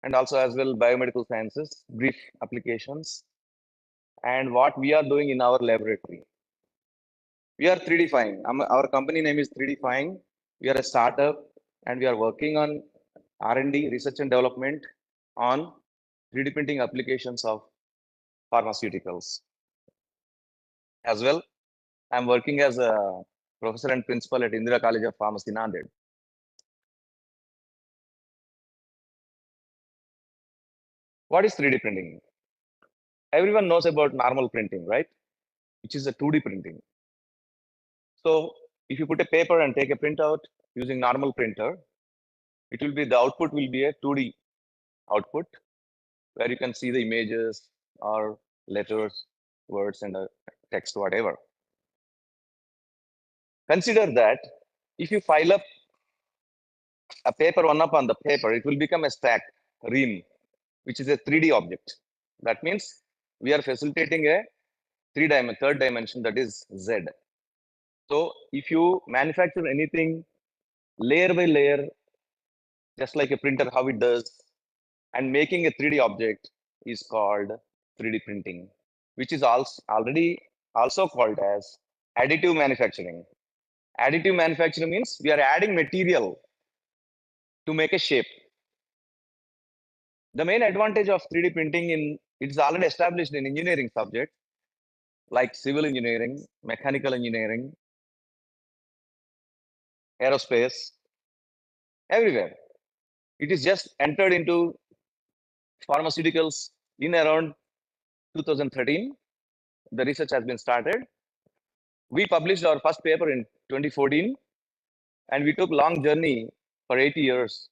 and also as well biomedical sciences, brief applications, and what we are doing in our laboratory. We are 3D Fine. Our company name is 3D Fine. We are a startup and we are working on R&D, research and development on 3D printing applications of pharmaceuticals. As well, I'm working as a professor and principal at Indira College of Pharmacy, Nanded. What is 3D printing? Everyone knows about normal printing, right? Which is a 2D printing. So if you put a paper and take a printout using normal printer, it will be, the output will be a 2D output where you can see the images or letters, words, and text, whatever. Consider that if you file up a paper one up on the paper, it will become a stack, ream, which is a 3D object. That means we are facilitating a third dimension, that is Z. So if you manufacture anything layer by layer, just like a printer, how it does, and making a 3D object is called 3D printing, which is also already also called as additive manufacturing. Additive manufacturing means we are adding material to make a shape. The main advantage of 3D printing it's already established in engineering subjects like civil engineering, mechanical engineering, aerospace, everywhere. It is just entered into pharmaceuticals in around 2013. The research has been started. We published our first paper in 2014, and we took long journey for 8 years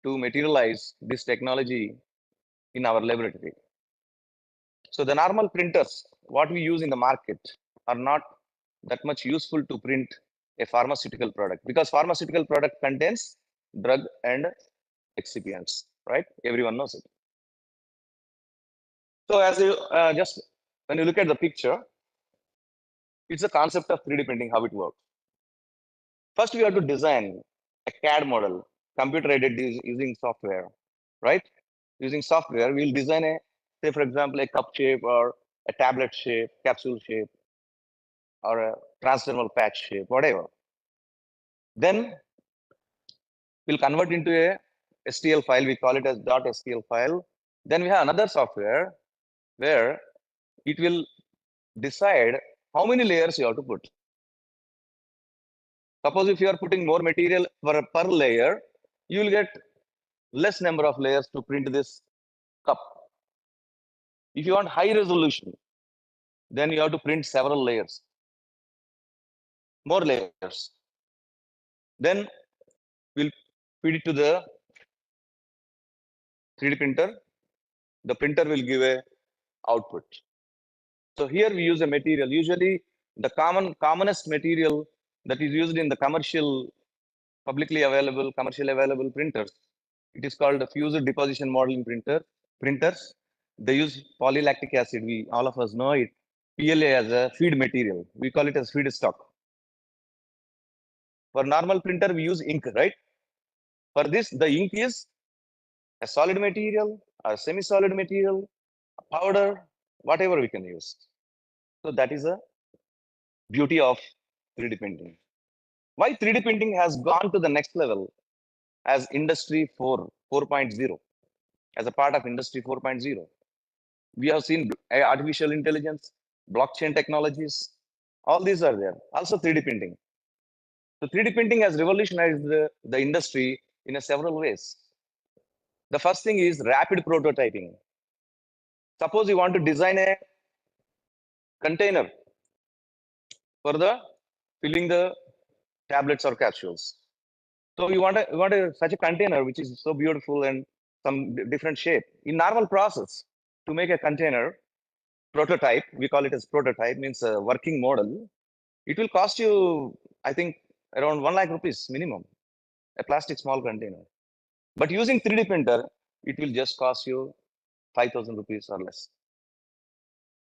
to materialize this technology in our laboratory. So the normal printers, what we use in the market, are not that much useful to print a pharmaceutical product, because pharmaceutical product contains drug and excipients, right? Everyone knows it. So as you just when you look at the picture, it's a concept of 3D printing, how it works. First, we have to design a CAD model, computer aided using software, right? Using software, we'll design a, say for example, a cup shape or a tablet shape, capsule shape, or a transdermal patch shape, whatever. Then we'll convert into a STL file. We call it as .stl file. Then we have another software where it will decide how many layers you have to put. Suppose if you are putting more material per layer, you will get less number of layers to print this cup. If you want high resolution, then you have to print several layers, more layers. Then we'll feed it to the 3D printer. The printer will give a output. So here we use a material. Usually the commonest material that is used in the publicly available, commercially available printers, it is called a fused deposition modeling printers. They use polylactic acid. We all of us know it. PLA as a feed material. We call it as feedstock. For normal printer, we use ink, right? For this, the ink is a solid material, a semi-solid material, a powder, whatever we can use. So that is a beauty of 3D printing. Why 3D printing has gone to the next level as Industry 4.0, as a part of Industry 4.0. We have seen artificial intelligence, blockchain technologies, all these are there. Also 3D printing. So 3D printing has revolutionized the industry in several ways. The first thing is rapid prototyping. Suppose you want to design a container for the filling the tablets or capsules. So you want such a container which is so beautiful and some different shape. In normal process, to make a container prototype, we call it as prototype, means a working model. It will cost you, I think, around 1 lakh rupees minimum, a plastic small container. But using 3D printer, it will just cost you 5,000 rupees or less,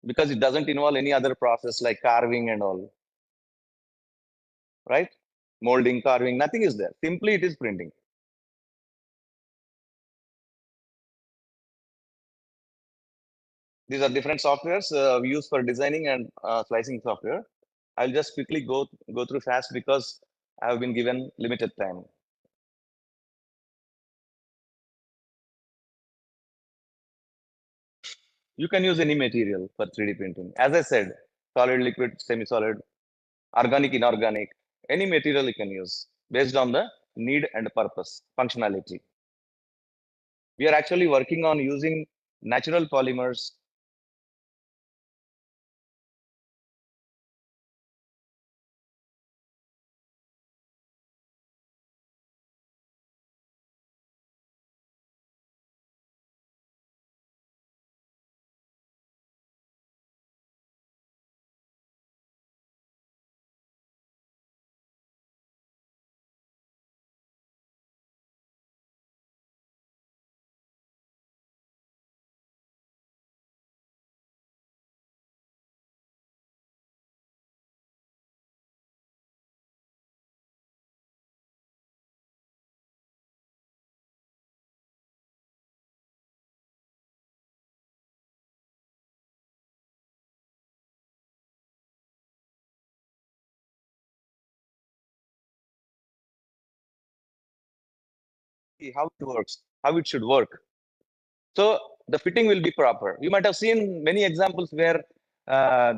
because it doesn't involve any other process like carving and all, right? Molding, carving, nothing is there. Simply it is printing. These are different softwares we use for designing and slicing software. I'll just quickly go through fast because I have been given limited time. You can use any material for 3D printing. As I said, solid, liquid, semi-solid, organic, inorganic, any material you can use based on the need and purpose, functionality. We are actually working on using natural polymers how it works, how it should work. So the fitting will be proper. You might have seen many examples where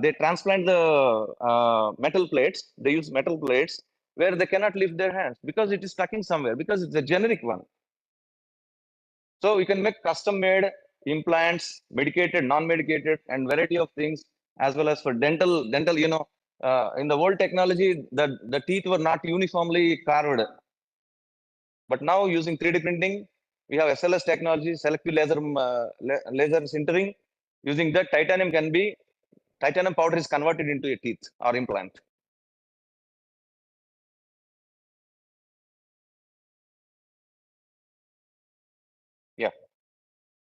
they transplant the metal plates. They use metal plates where they cannot lift their hands because it is stuck in somewhere, because it's a generic one. So you can make custom-made implants, medicated, non-medicated, and variety of things, as well as for dental. You know, in the old technology, the teeth were not uniformly carved. But now using 3D printing, we have SLS technology, selective laser sintering. Using that, titanium powder is converted into a teeth or implant. Yeah.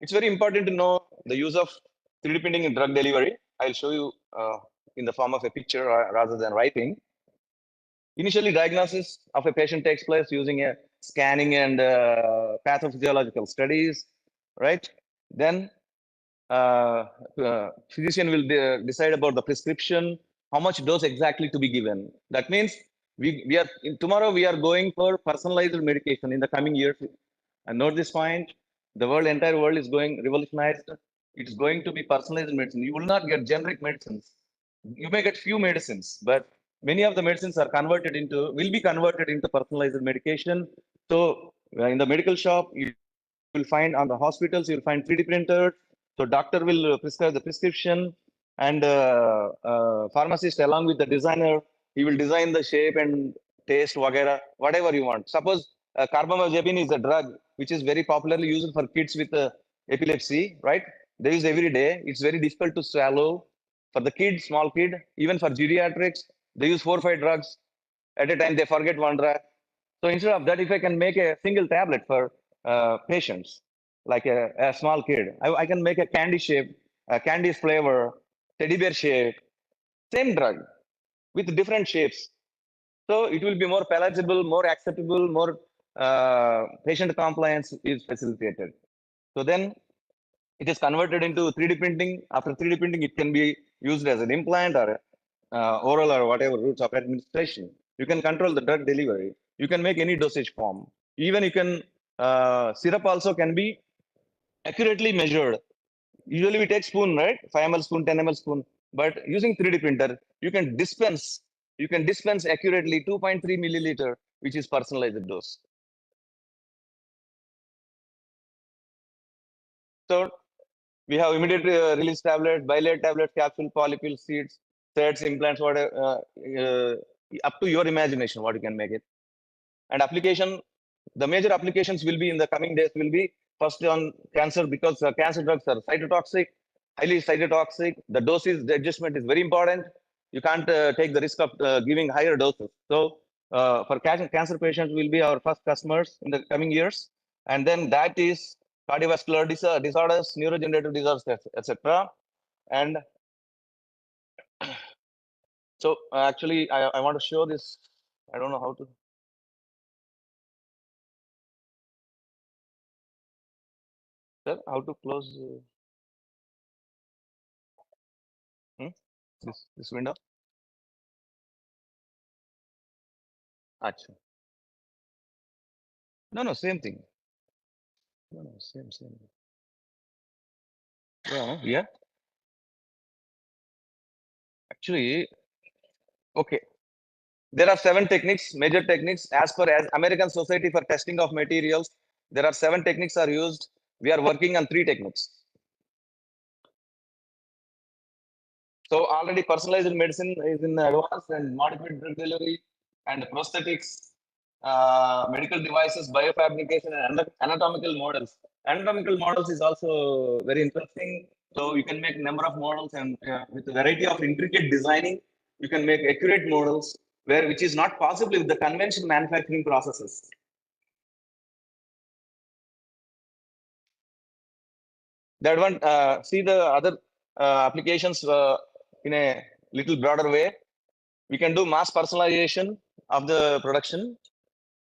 It's very important to know the use of 3D printing in drug delivery. I'll show you in the form of a picture rather than writing. Initially, diagnosis of a patient takes place using a scanning and pathophysiological studies, right? Then physician will decide about the prescription, how much dose exactly to be given. That means tomorrow we are going for personalized medication in the coming years. And note this point: the entire world is going revolutionized. It's going to be personalized medicine. You will not get generic medicines. You may get few medicines, but many of the medicines will be converted into personalized medication. So in the medical shop, you will find, on the hospitals, you'll find 3D printers. So doctor will prescribe the prescription, and pharmacist, along with the designer, he will design the shape and taste, whatever you want. Suppose carbamazepine is a drug which is very popularly used for kids with epilepsy, right? They use every day. It's very difficult to swallow. For the kid, small kid, even for geriatrics, they use 4 or 5 drugs at a time. They forget one drug. So instead of that, if I can make a single tablet for patients, like a small kid, I can make a candy shape, a candy flavor, teddy bear shape, same drug with different shapes. So it will be more palatable, more acceptable, more patient compliance is facilitated. So then it is converted into 3D printing. After 3D printing, it can be used as an implant or oral or whatever routes of administration. You can control the drug delivery. You can make any dosage form. Even you can, syrup also can be accurately measured. Usually we take spoon, right? 5 ml spoon, 10 ml spoon. But using 3D printer, you can dispense accurately 2.3 milliliter, which is personalized dose. So we have immediate release tablet, bilayer tablet, capsule, polypill, seeds, threads, implants, whatever, up to your imagination, what you can make it. And application, the major applications will be in the coming days will be first on cancer, because cancer drugs are cytotoxic, highly cytotoxic. The adjustment is very important. You can't take the risk of giving higher doses. So for cancer patients will be our first customers in the coming years. And then that is cardiovascular disorders, neurodegenerative disorders, etc. And so actually, I want to show this. I don't know how to. Sir, how to close this window? Achha. No, same thing. No, same. Yeah. Actually, okay. There are 7 techniques, major techniques, as American Society for Testing of Materials. There are 7 techniques are used. We are working on 3 techniques. So already personalized medicine is in advance, and modified drug delivery and prosthetics, medical devices, biofabrication, and anatomical models. Anatomical models is also very interesting. So you can make number of models, and with a variety of intricate designing, you can make accurate models, which is not possible with the conventional manufacturing processes. That one, see the other applications in a little broader way. We can do mass personalization of the production.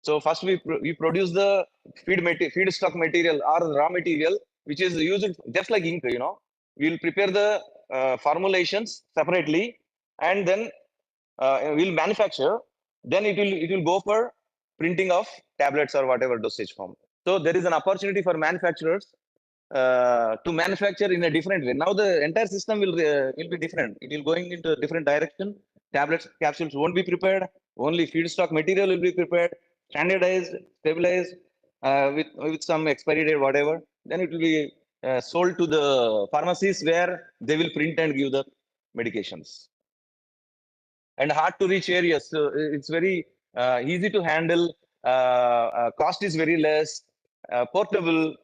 So first we produce the feedstock material or the raw material, which is used just like ink. We'll prepare the formulations separately, and then we'll manufacture. Then it will go for printing of tablets or whatever dosage form. So there is an opportunity for manufacturers to manufacture in a different way. Now the entire system will be different. It will going into a different direction. Tablets, capsules won't be prepared. Only feedstock material will be prepared, standardized, stabilized, with some expiry date, whatever. Then it will be sold to the pharmacies where they will print and give the medications. And hard to reach areas. So it's very easy to handle. Cost is very less. Portable.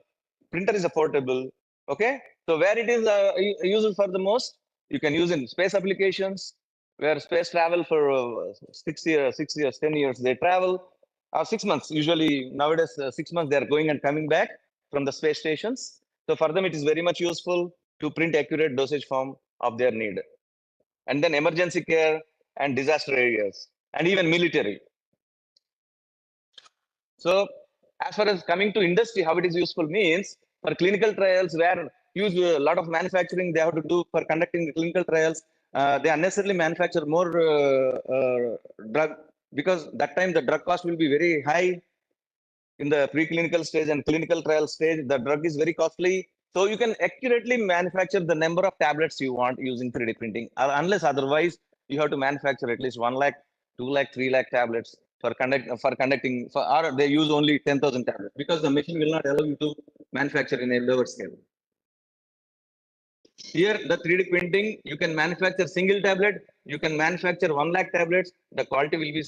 Printer is affordable. Okay. So where it is used for the most, you can use in space applications, where space travel for 6 years, 10 years, they travel. 6 months, usually nowadays, 6 months, they are going and coming back from the space stations. So for them, it is very much useful to print accurate dosage form of their need. And then emergency care and disaster areas, and even military. So as far as coming to industry, how it is useful means for clinical trials where use a lot of manufacturing they have to do for conducting the clinical trials, they unnecessarily manufacture more drug, because that time the drug cost will be very high in the preclinical stage and clinical trial stage. The drug is very costly. So you can accurately manufacture the number of tablets you want using 3D printing, unless otherwise you have to manufacture at least 1 lakh, 2 lakh, 3 lakh tablets for conducting, or they use only 10,000 tablets because the machine will not allow you to manufacture in a lower scale. Here, the 3D printing, you can manufacture single tablet, you can manufacture 1 lakh tablets, the quality will be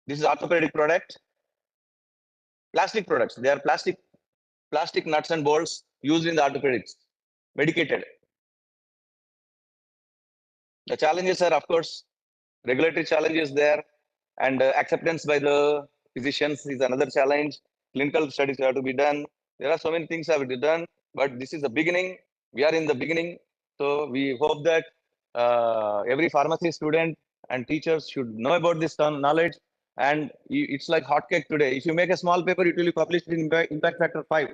this is orthopedic product, plastic products. They are plastic nuts and bolts used in the orthopedics, medicated. The challenges are, of course, regulatory challenges there, and acceptance by the physicians is another challenge. Clinical studies have to be done. There are so many things have to be done, but this is the beginning. We are in the beginning. So we hope that every pharmacy student and teachers should know about this knowledge. And it's like hotcake today. If you make a small paper, it will be published in impact factor 5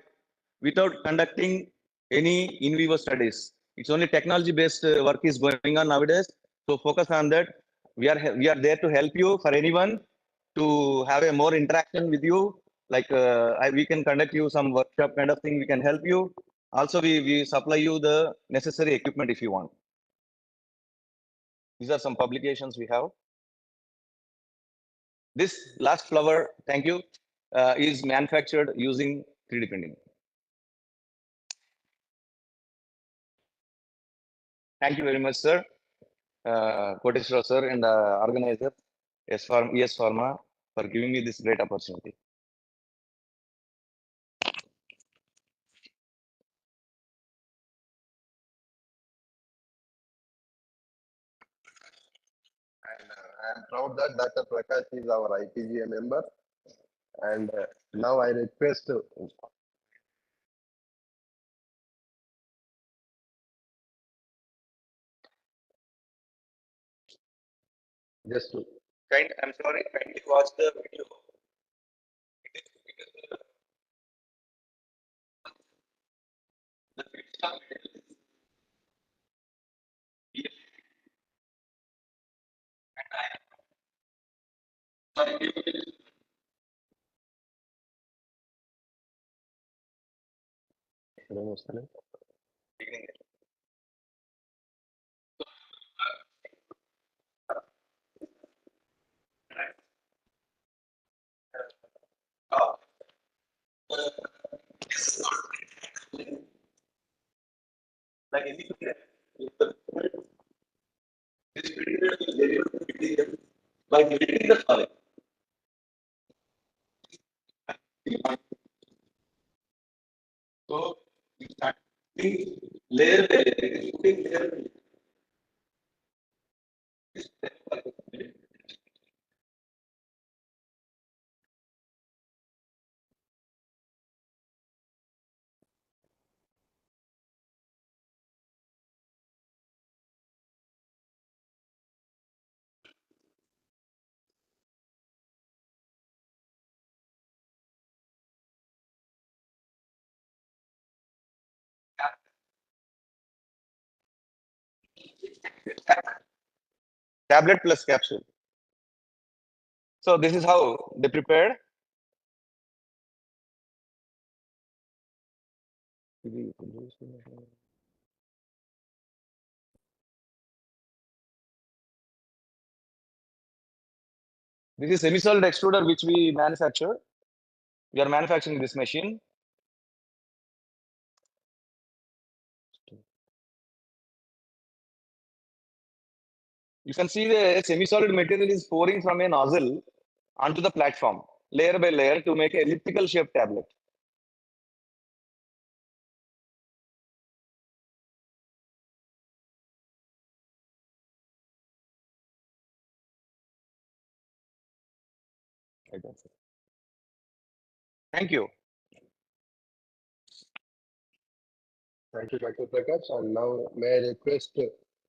without conducting any in vivo studies. It's only technology based work is going on nowadays. So focus on that. We are there to help you, for anyone to have a more interaction with you. Like we can conduct you some workshop kind of thing. We can help you. Also, we supply you the necessary equipment if you want. These are some publications we have. This last flower, thank you, is manufactured using 3D printing. Thank you very much, sir. Koteshwar sir and organizer EsPharma for giving me this great opportunity. And I am proud that Dr. Prakash is our IPGA member. And now I request just to I'm sorry, kindly watch the video. by building the knowledge. So we start layer by layer, putting layer by layer. Tablet plus capsule. So this is how they prepared. This is semi-solid extruder which we manufacture. We are manufacturing this machine. You can see the semi-solid material is pouring from a nozzle onto the platform, layer by layer, to make an elliptical shaped tablet. Thank you. Thank you, Dr. Prakash. And now may I request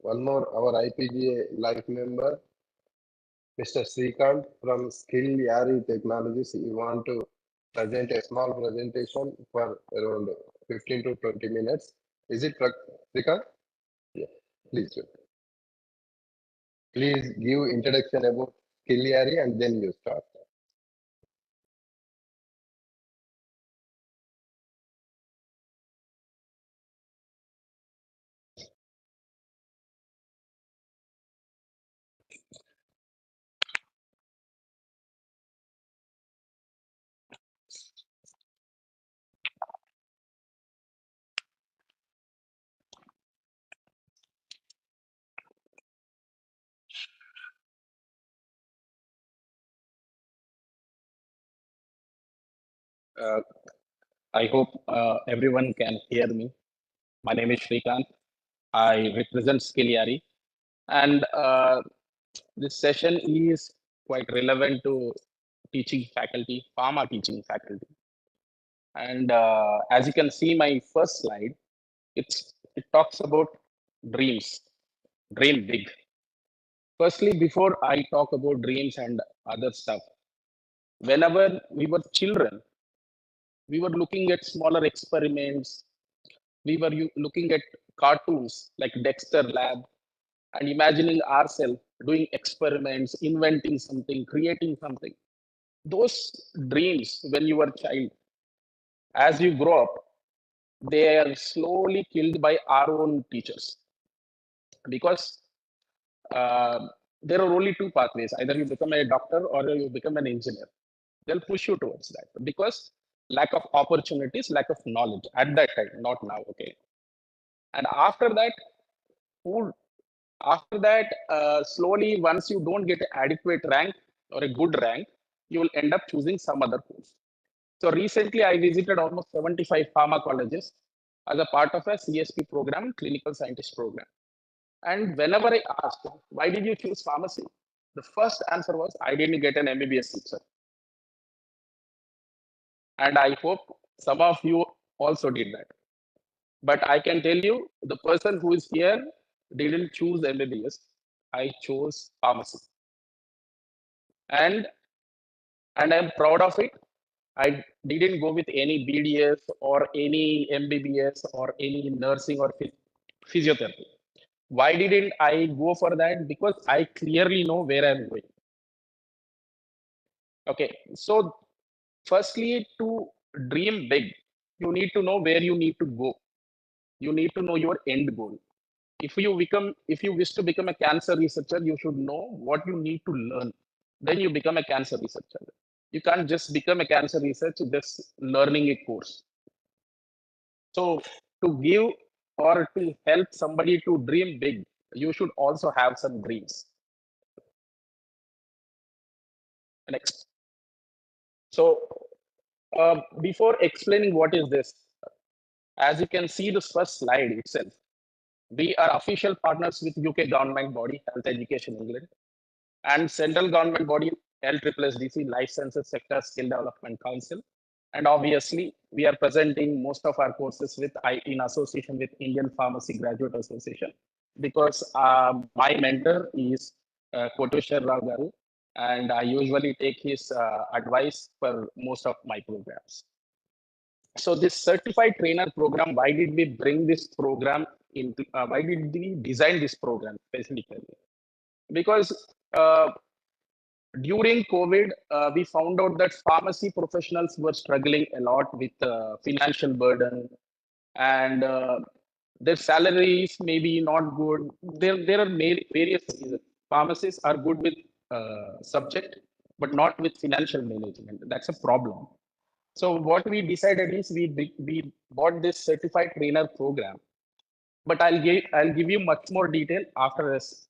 one more our IPGA life member, Mr. Srikanth from Skill Yari Technologies. You want to present a small presentation for around 15 to 20 minutes. Is it Srikanth? Yeah, please. Please give introduction about Skill Yari and then you start. Uh, I hope everyone can hear me. My name is Srikanth. I represent Skilliari, and this session is quite relevant to teaching faculty, pharma teaching faculty. And as you can see, my first slide, it talks about dreams, dream big. Firstly, before I talk about dreams and other stuff, whenever we were children, we were looking at smaller experiments. We were looking at cartoons like Dexter Lab and imagining ourselves doing experiments, inventing something, creating something. Those dreams, when you were a child, as you grow up, they are slowly killed by our own teachers. Because there are only two pathways: either you become a doctor or you become an engineer. They'll push you towards that because lack of opportunities, lack of knowledge at that time, not now. Okay. And after that, who after that, slowly, once you don't get an adequate rank or a good rank, you will end up choosing some other course. So recently, I visited almost 75 pharma colleges as a part of a CSP program, clinical scientist program. And whenever I asked, why did you choose pharmacy? The first answer was, I didn't get an MBBS seat, sir. And I hope some of you also did that. But I can tell you, the person who is here didn't choose MBBS. I chose pharmacy. And I'm proud of it. I didn't go with any BDS or any MBBS or any nursing or physiotherapy. Why didn't I go for that? Because I clearly know where I'm going. Okay, so firstly, to dream big, you need to know where you need to go. You need to know your end goal. If you wish to become a cancer researcher, you should know what you need to learn. Then you become a cancer researcher. You can't just become a cancer researcher just learning a course. So to give or to help somebody to dream big, you should also have some dreams. Next. So before explaining what is this, as you can see this first slide itself, we are official partners with UK government body, Health Education England, and central government body, LSSDC, Life Sciences Sector Skill Development Council. And obviously, we are presenting most of our courses in association with Indian Pharmacy Graduate Association, because my mentor is Koteshwar Rao Garu, and I usually take his advice for most of my programs. So this certified trainer program, why did we bring this program into, why did we design this program specifically? Because during COVID, we found out that pharmacy professionals were struggling a lot with financial burden, and their salaries may be not good. There are various reasons. Pharmacists are good with subject, but not with financial management. That's a problem. So what we decided is we bought this certified trainer program, but I'll give you much more detail after this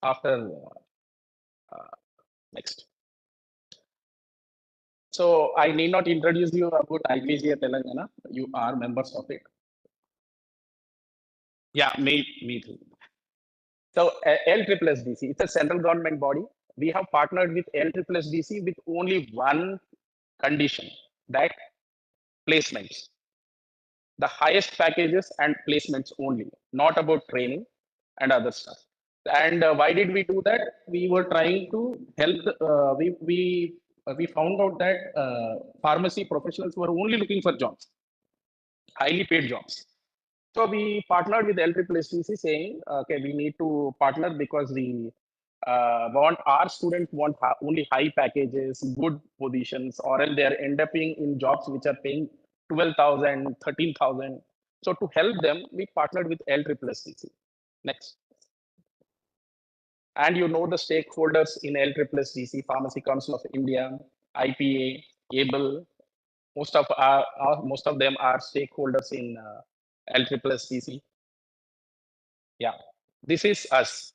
next. So I need not introduce you about IPGA Telangana. You are members of it. Yeah, me too. So LSSDC, it's a central government body. We have partnered with LSSDC with only one condition, that placements. The highest packages and placements only, not about training and other stuff. And why did we do that? We were trying to help. We found out that pharmacy professionals were only looking for jobs, highly paid jobs. So we partnered with LSSDC saying, okay, we need to partner because we want our students want only high packages, good positions, or else they are end up being in jobs which are paying 12,000, 13,000. So to help them, we partnered with LSSDC. Next. And you know the stakeholders in LSSDC, Pharmacy Council of India, IPA, ABLE. Most of them are stakeholders in LSSDC. Yeah, this is us.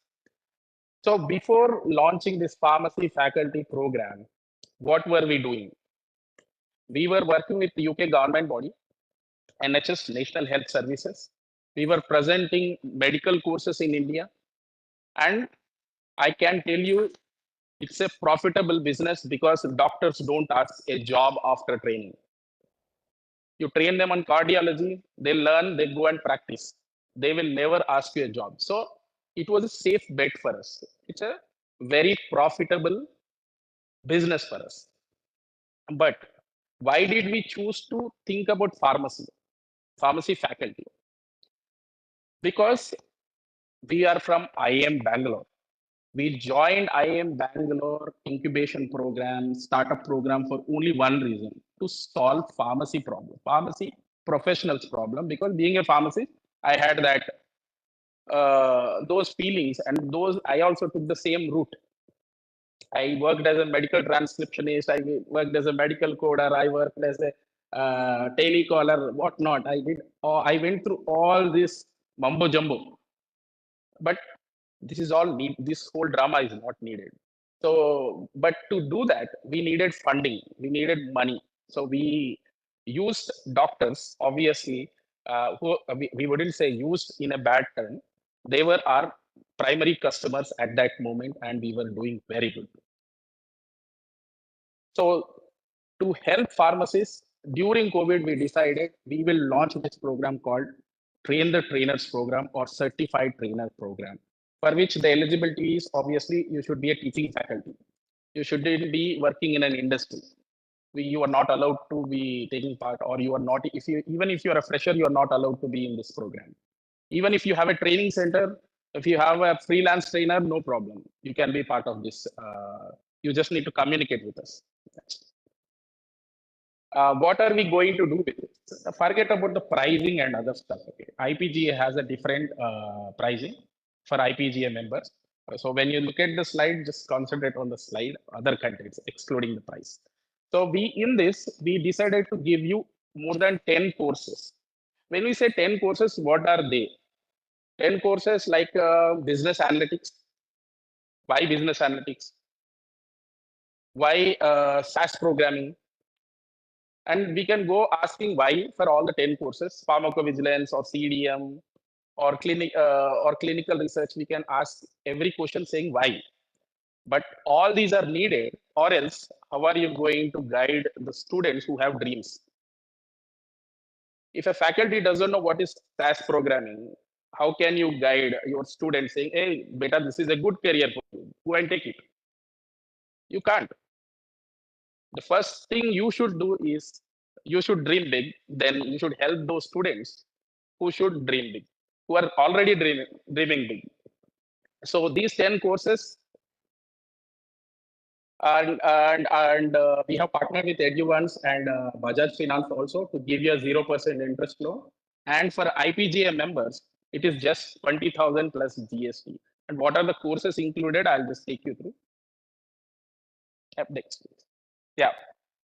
So before launching this pharmacy faculty program, what were we doing? We were working with the UK government body, NHS, National Health Services. We were presenting medical courses in India. And I can tell you, it's a profitable business because doctors don't ask a job after training. You train them on cardiology, they learn, they go and practice. They will never ask you a job. So it was a safe bet for us. It's a very profitable business for us. But why did we choose to think about pharmacy faculty? Because we are from IIM Bangalore. We joined IIM Bangalore incubation program, startup program for only one reason, to solve pharmacy problem, pharmacy professionals problem. Because being a pharmacist, I had that those feelings, and those I also took the same route. I worked as a medical transcriptionist. I worked as a medical coder. I worked as a telecaller, whatnot. I went through all this mumbo jumbo, but this is all this whole drama is not needed. So, but to do that, we needed funding. We needed money. So we used doctors, obviously, who we wouldn't say used in a bad term. They were our primary customers at that moment, and we were doing very good. So to help pharmacists during COVID, we decided we will launch this program called Train the Trainers Program or Certified Trainer Program, for which the eligibility is obviously you should be a teaching faculty. You shouldn't be working in an industry. You are not allowed to be taking part, or you are not, even if you are a fresher, you are not allowed to be in this program. Even if you have a training center, if you have a freelance trainer, no problem. You can be part of this. You just need to communicate with us. What are we going to do with it? Forget about the pricing and other stuff. Okay. IPGA has a different pricing for IPGA members. So when you look at the slide, just concentrate on the slide, other contents, excluding the price. So we decided to give you more than 10 courses. When we say 10 courses, what are they? 10 courses like business analytics. Why business analytics? why SAS programming, and we can go asking why for all the 10 courses, pharmacovigilance or CDM or clinical research. We can ask every question saying why. But all these are needed, or else how are you going to guide the students who have dreams? If a faculty doesn't know what is SAS programming, how can you guide your students saying, hey, beta, this is a good career for you, go and take it? You can't. The first thing you should do is you should dream big, then you should help those students who should dream big, who are already dreaming big. So these 10 courses, and we have partnered with EduOnes and Bajaj Finance also to give you a 0% interest loan. And for IPGA members, it is just 20,000 plus GST. And what are the courses included? I'll just take you through. Next, please. Yeah,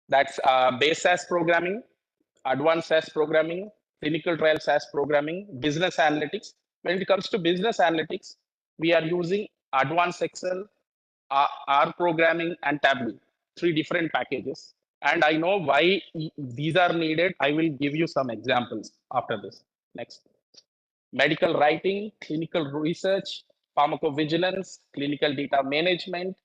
that's base SAS programming, advanced SAS programming, clinical trial SAS programming, business analytics. When it comes to business analytics, we are using advanced Excel, R programming, and Tableau, 3 different packages. And I know why these are needed. I will give you some examples after this. Next. Medical writing, clinical research, pharmacovigilance, clinical data management.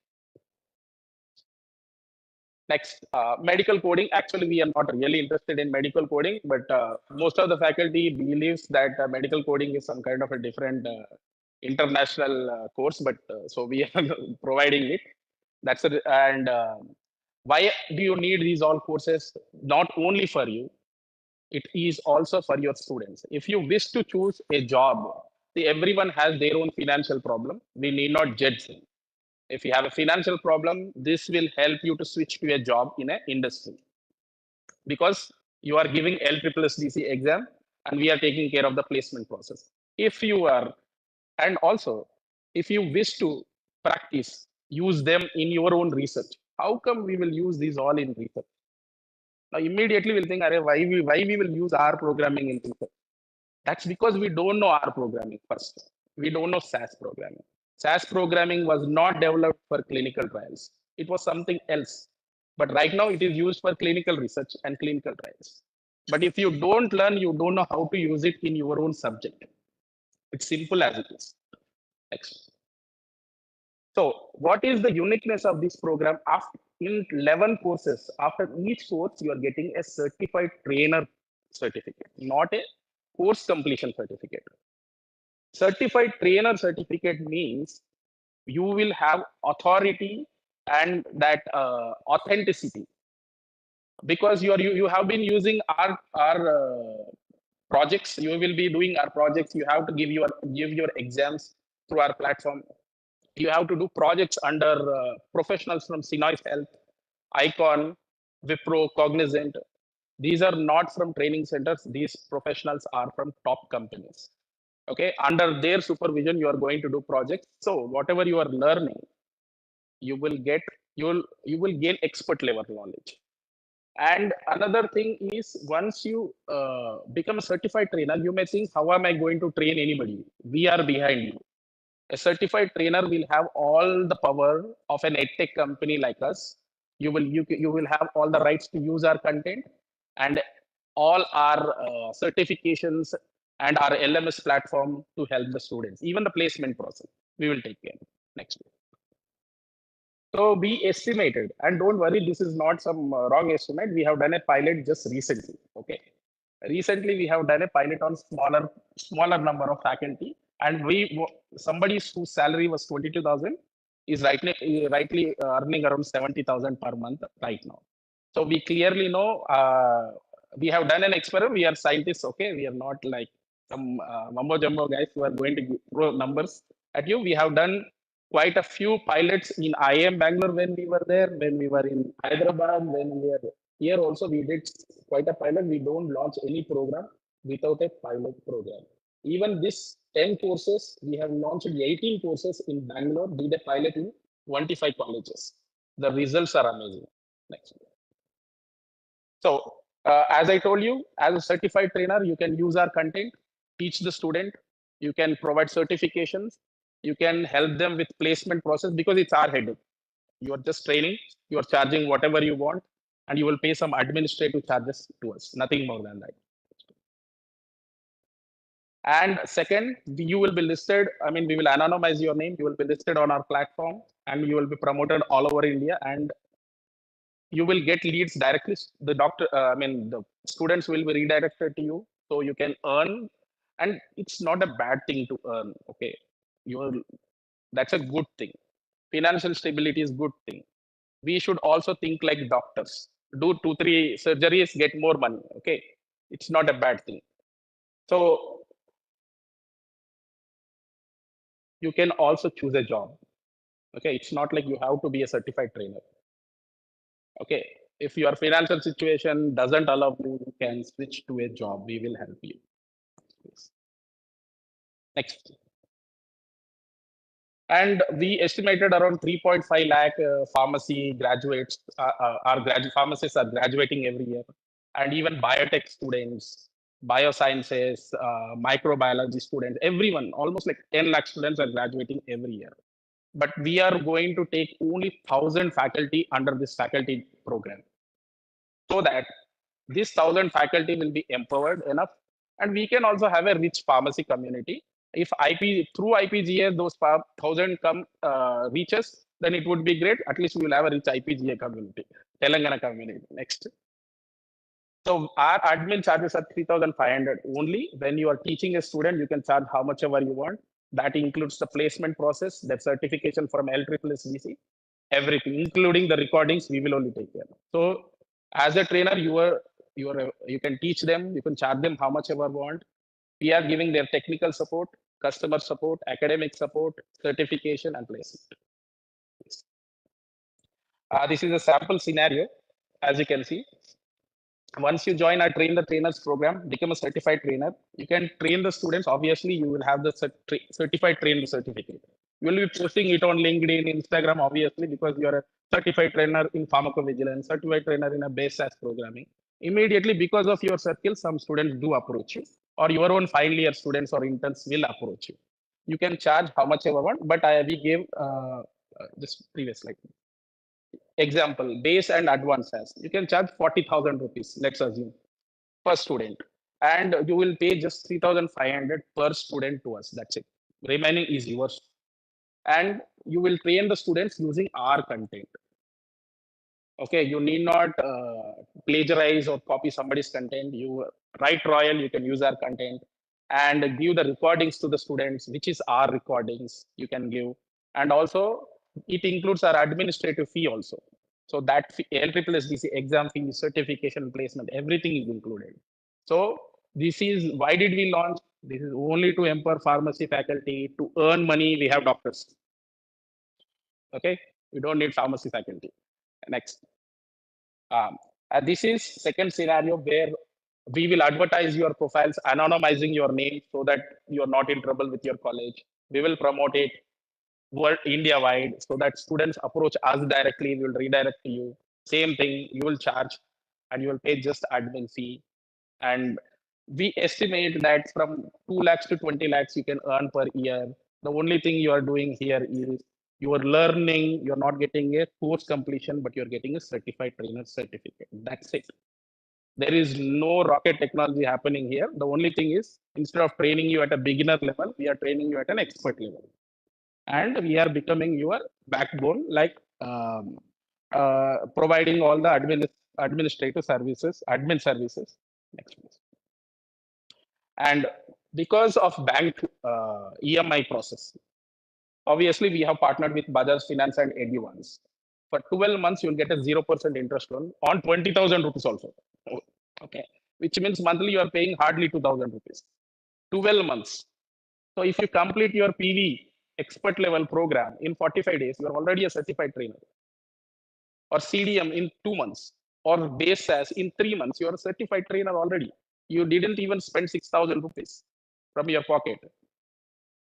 Next, medical coding. Actually, we are not really interested in medical coding, but most of the faculty believes that medical coding is some kind of a different international course, but so we are providing it. That's it. And why do you need these all courses? Not only for you, it is also for your students. If you wish to choose a job, see, everyone has their own financial problem. We need not judge them. If you have a financial problem, this will help you to switch to a job in an industry, because you are giving LSSDC exam and we are taking care of the placement process. If you are, and also if you wish to practice, use them in your own research. How come we will use these all in research? Now immediately we'll think, why we will use R programming in research? That's because we don't know R programming first. We don't know SAS programming. SAS programming was not developed for clinical trials. It was something else. But right now it is used for clinical research and clinical trials. But if you don't learn, you don't know how to use it in your own subject. It's simple as it is. Next. So what is the uniqueness of this program? After in 11 courses, after each course, you are getting a certified trainer certificate, not a course completion certificate. Certified trainer certificate means you will have authority and that authenticity, because you have been using our projects. You will be doing our projects. You have to give your exams through our platform. You have to do projects under professionals from Sep9th, Icon, Wipro, Cognizant. These are not from training centers. These professionals are from top companies. Okay, under their supervision, you are going to do projects. So whatever you are learning, you will gain expert level knowledge. And another thing is, once you become a certified trainer, you may think, how am I going to train anybody? We are behind you. A certified trainer will have all the power of an edtech company like us. You will have all the rights to use our content, and all our certifications and our LMS platform to help the students. Even the placement process, we will take care. Next. So we estimated, and don't worry, this is not some wrong estimate. We have done a pilot just recently. Okay, recently we have done a pilot on smaller number of faculty, and somebody whose salary was 22,000 is rightly earning around 70,000 per month right now. So we clearly know we have done an experiment. We are scientists. Okay, we are not like some mumbo jumbo guys who are going to throw numbers at you. We have done quite a few pilots in IIM Bangalore when we were there, when we were in Hyderabad, when we were here also, we did quite a pilot. We don't launch any program without a pilot program. Even this 10 courses, we have launched 18 courses in Bangalore, did a pilot in 25 colleges. The results are amazing. Next. So as I told you, as a certified trainer, you can use our content, teach the student, you can provide certifications, you can help them with placement process, because it's our headache. You are just training, you are charging whatever you want, and you will pay some administrative charges to us, nothing more than that. And second, you will be listed, I mean, we will anonymize your name, you will be listed on our platform, and you will be promoted all over India, and you will get leads directly. The the students will be redirected to you, so you can earn, and it's not a bad thing to earn. Okay, that's a good thing. Financial stability is good thing. We should also think like doctors. Do 2-3 surgeries, get more money. Okay, it's not a bad thing. So you can also choose a job. Okay, it's not like you have to be a certified trainer. Okay, if your financial situation doesn't allow you, you can switch to a job. We will help you. Please. Next. And we estimated around 3.5 lakh pharmacy graduates, pharmacists are graduating every year, and even biotech students, biosciences, microbiology students, everyone, almost like 10 lakh students are graduating every year. But we are going to take only 1,000 faculty under this faculty program, so that this 1,000 faculty will be empowered enough, and we can also have a rich pharmacy community. If through IPGA those 1,000 come reaches, then it would be great. At least we will have a rich IPGA community, Telangana community. Next. So our admin charges are 3,500 only. When you are teaching a student, you can charge how much ever you want. That includes the placement process, the certification from LSSBC, everything, including the recordings, we will only take care. So as a trainer, you can teach them, you can charge them how much ever want. We are giving their technical support, customer support, academic support, certification, and placement. This is a sample scenario, as you can see. Once you join our Train the Trainers program, become a certified trainer, you can train the students. Obviously, you will have the certified trainer certificate. You will be posting it on LinkedIn, Instagram, obviously, because you are a certified trainer in pharmacovigilance, certified trainer in a base SAS programming. Immediately, because of your circle, some students do approach you, or your own final year students or interns will approach you. You can charge how much ever want, but we gave this previous slide. Example, base and advanced SAS. You can charge 40,000 rupees, let's assume, per student. And you will pay just 3,500 per student to us. That's it. Remaining is yours. And you will train the students using our content. Okay, you need not plagiarize or copy somebody's content. You write royal, you can use our content and give the recordings to the students, which is our recordings you can give. And also it includes our administrative fee also. So that LSSBC exam fee, certification, placement, everything is included. So this is, why did we launch? This is only to empower pharmacy faculty. To earn money, we have doctors. Okay, we don't need pharmacy faculty. Next. This is second scenario where we will advertise your profiles, anonymizing your name so that you're not in trouble with your college. We will promote it world India wide so that students approach us directly. We will redirect to you. Same thing, you will charge and you will pay just admin fee. And we estimate that from 2 lakhs to 20 lakhs you can earn per year. The only thing you are doing here is you are learning, you're not getting a course completion, but you're getting a certified trainer certificate. That's it. There is no rocket technology happening here. The only thing is, instead of training you at a beginner level, we are training you at an expert level. And we are becoming your backbone, like providing all the administrative services, admin services. Next, please. And because of bank EMI process, obviously we have partnered with Bajaj Finance and Eduvance. For 12 months, you'll get a 0% interest loan on 20,000 rupees also. Okay, which means monthly you are paying hardly 2,000 rupees. 12 months. So if you complete your PV expert level program in 45 days, you are already a certified trainer. Or CDM in 2 months, or base SAS in 3 months, you are a certified trainer already. You didn't even spend 6,000 rupees from your pocket.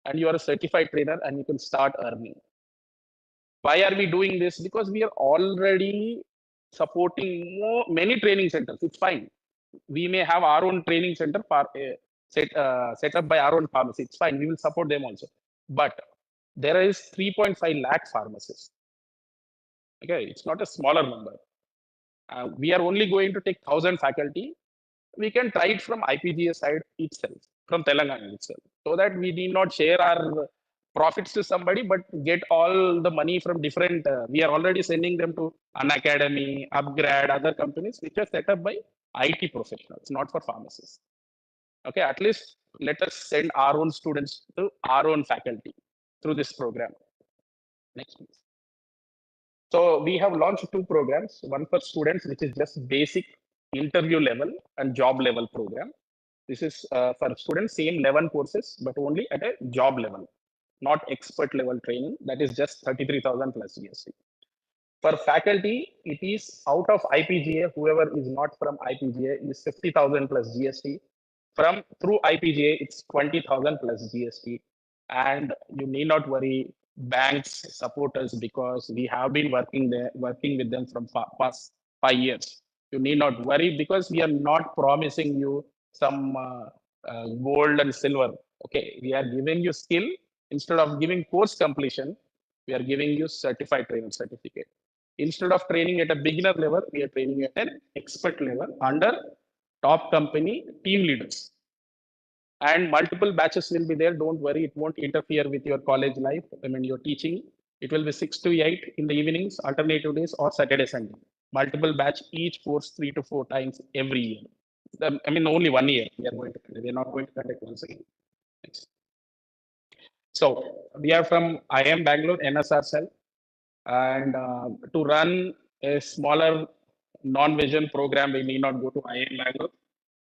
And you are a certified trainer and you can start earning. Why are we doing this? Because we are already supporting many training centers. It's fine. We may have our own training center set up by our own pharmacy. It's fine. We will support them also. But there is 3.5 lakh pharmacists. Okay, it's not a smaller number. We are only going to take 1,000 faculty. We can try it from IPGA side itself, from Telangana itself, so that we need not share our profits to somebody, but get all the money from different. We are already sending them to an academy, Upgrade, other companies which are set up by IT professionals, not for pharmacists. Okay, at least let us send our own students to our own faculty through this program. Next, please. So we have launched two programs, one for students, which is just basic interview level and job level program. This is for students, same 11 courses, but only at a job level, not expert level training. That is just 33,000 plus GST. For faculty, it is out of IPGA. Whoever is not from IPGA is 50,000 plus GST. From through IPGA, it's 20,000 plus GST. And you need not worry, banks support us because we have been working with them from past 5 years. You need not worry because we are not promising you some gold and silver. Okay, we are giving you skill. Instead of giving course completion, we are giving you certified trainer certificate. Instead of training at a beginner level, we are training at an expert level under top company team leaders. And multiple batches will be there. Don't worry, it won't interfere with your college life. I mean, your teaching. It will be 6 to 8 in the evenings, alternative days, or Saturday, Sunday. Multiple batch, each course 3 to 4 times every year. I mean, only 1 year we are going to. We are not going to conduct once again. Next. So we are from IIM Bangalore, NSR cell, and to run a smaller non-vision program, we need not go to IIM Bangalore.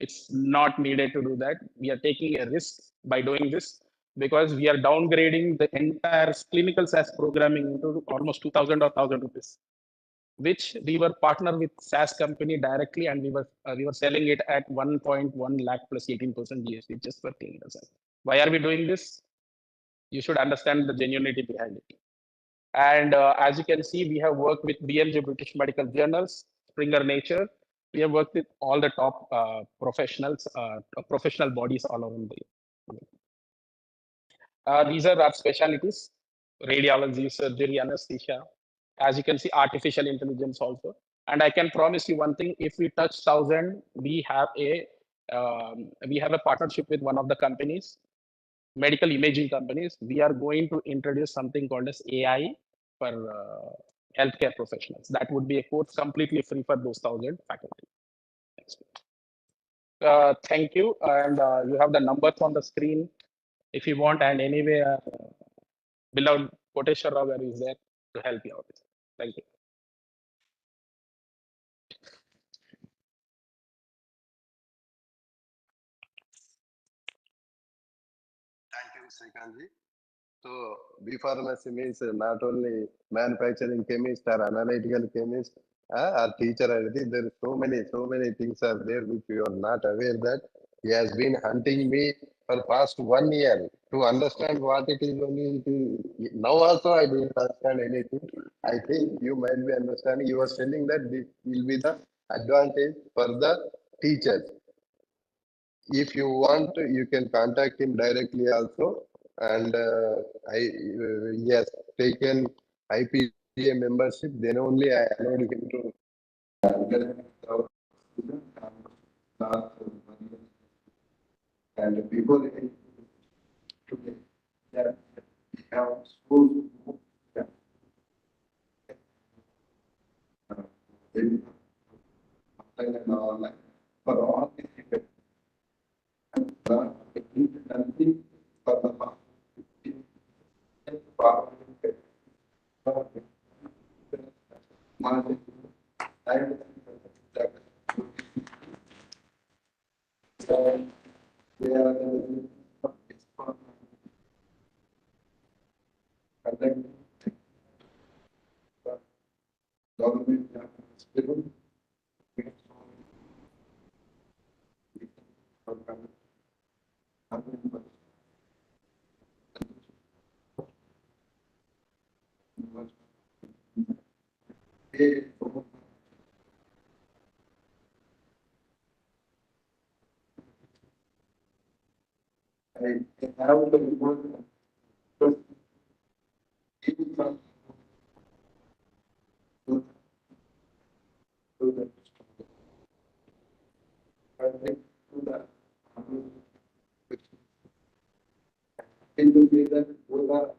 It's not needed to do that. We are taking a risk by doing this because we are downgrading the entire clinical SaaS programming into almost 2,000 or 1,000 rupees, which we were partner with SaaS company directly, and we were selling it at 1.1 lakh plus 18% GST just for clinical SaaS. Why are we doing this? You should understand the genuinity behind it. And as you can see, we have worked with BMJ British Medical Journals, Springer Nature. We have worked with all the top professionals, professional bodies all around the world. These are our specialties: radiology, surgery, anesthesia. As you can see, artificial intelligence also. And I can promise you one thing: if we touch 1,000, we have a partnership with one of the companies, medical imaging companies. We are going to introduce something called as AI for healthcare professionals. That would be a course completely free for those 1,000 faculty. Next. Thank you. And you have the numbers on the screen if you want. And anyway, beloved Koteshwar Rao is there to help you out. Thank you. Thank you, Srikanth ji. So, B pharmacy means not only manufacturing chemist or analytical chemist or teacher. There are so many things are there which you are not aware that he has been hunting me for past 1 year to understand what it is only. Now also I didn't understand anything. I think you might be understanding. You are telling that this will be the advantage for the teachers. If you want, you can contact him directly also. And he has taken IPGA membership. Then only I allowed him to. And people today that have schools and all for all these people. Nothing for the the connect to the into the both are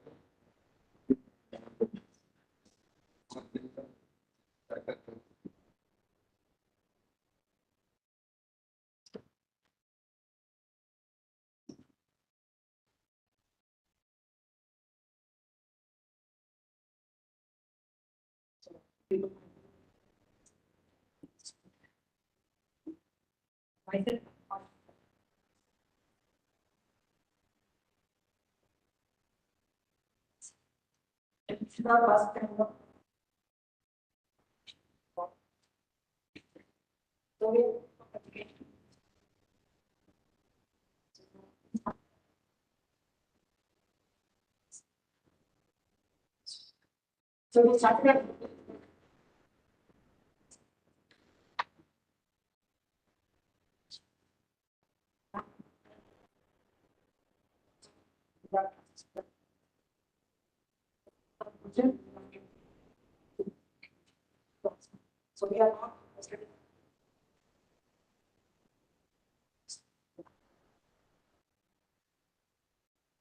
so we started so we are not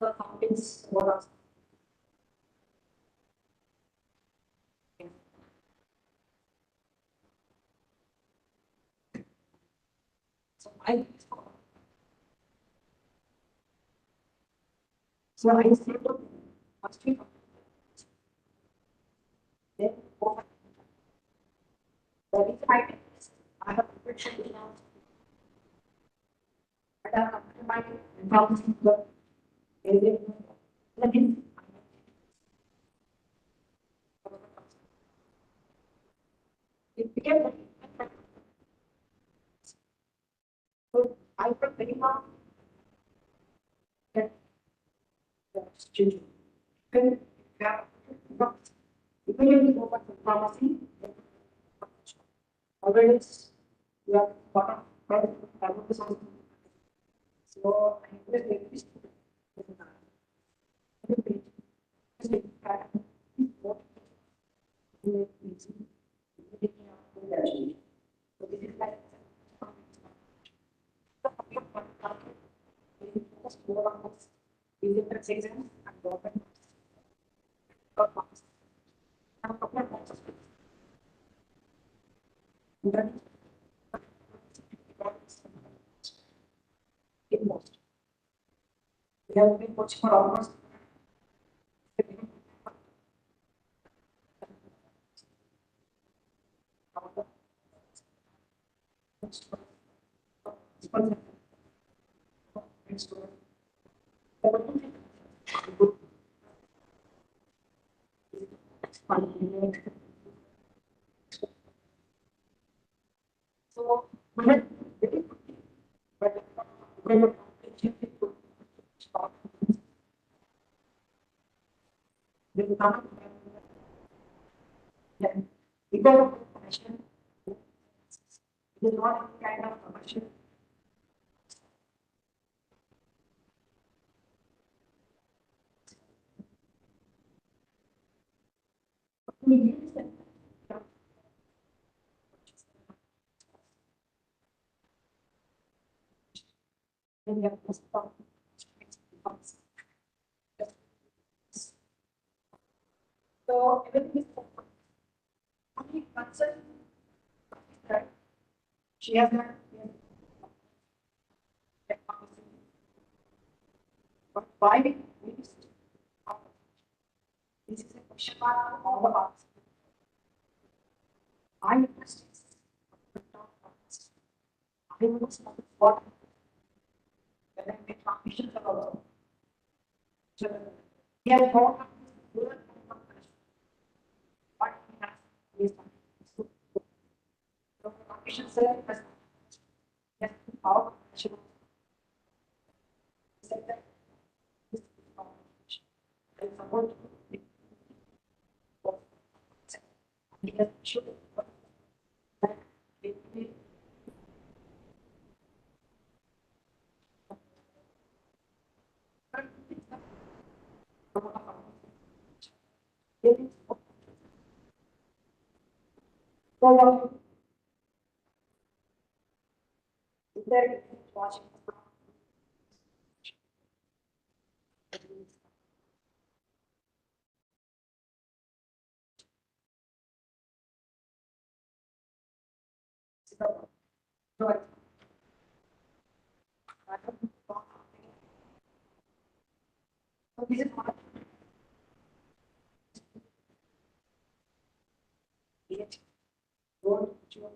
the fountains what so I say to must be then the reason I have prepared now but I have my information the it became so I put very much that children can have immediately go back to pharmacy already we are part of so I invest we have been coaching for almost so because of passion, it is not any kind of commercial. Then we have to stop. So everything is only concern that she has not but why we this is a question mark for all of us. I understand. I was what when I make transmissions about so we have thought what we have is so transmission cell has yes how should say that this is I support because should They're watching. Right. So this is what it go to your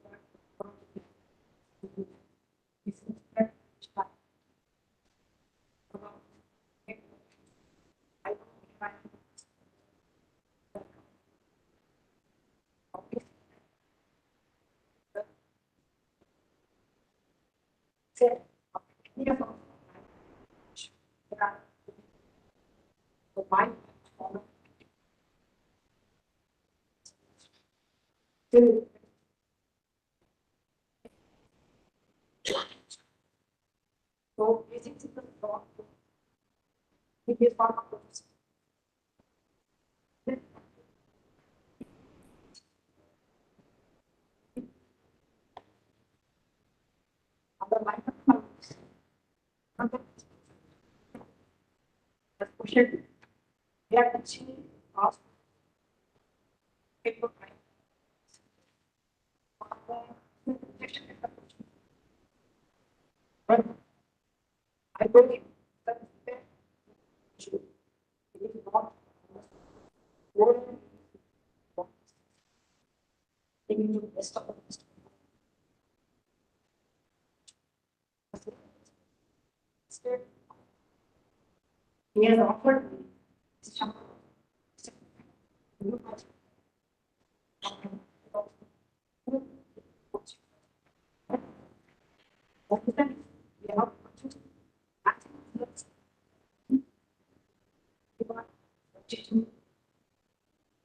So using simple thought, it is part of the other line of the question. We have to see ask people but I believe that it is not what taking the best of the best. He has offered me some new we have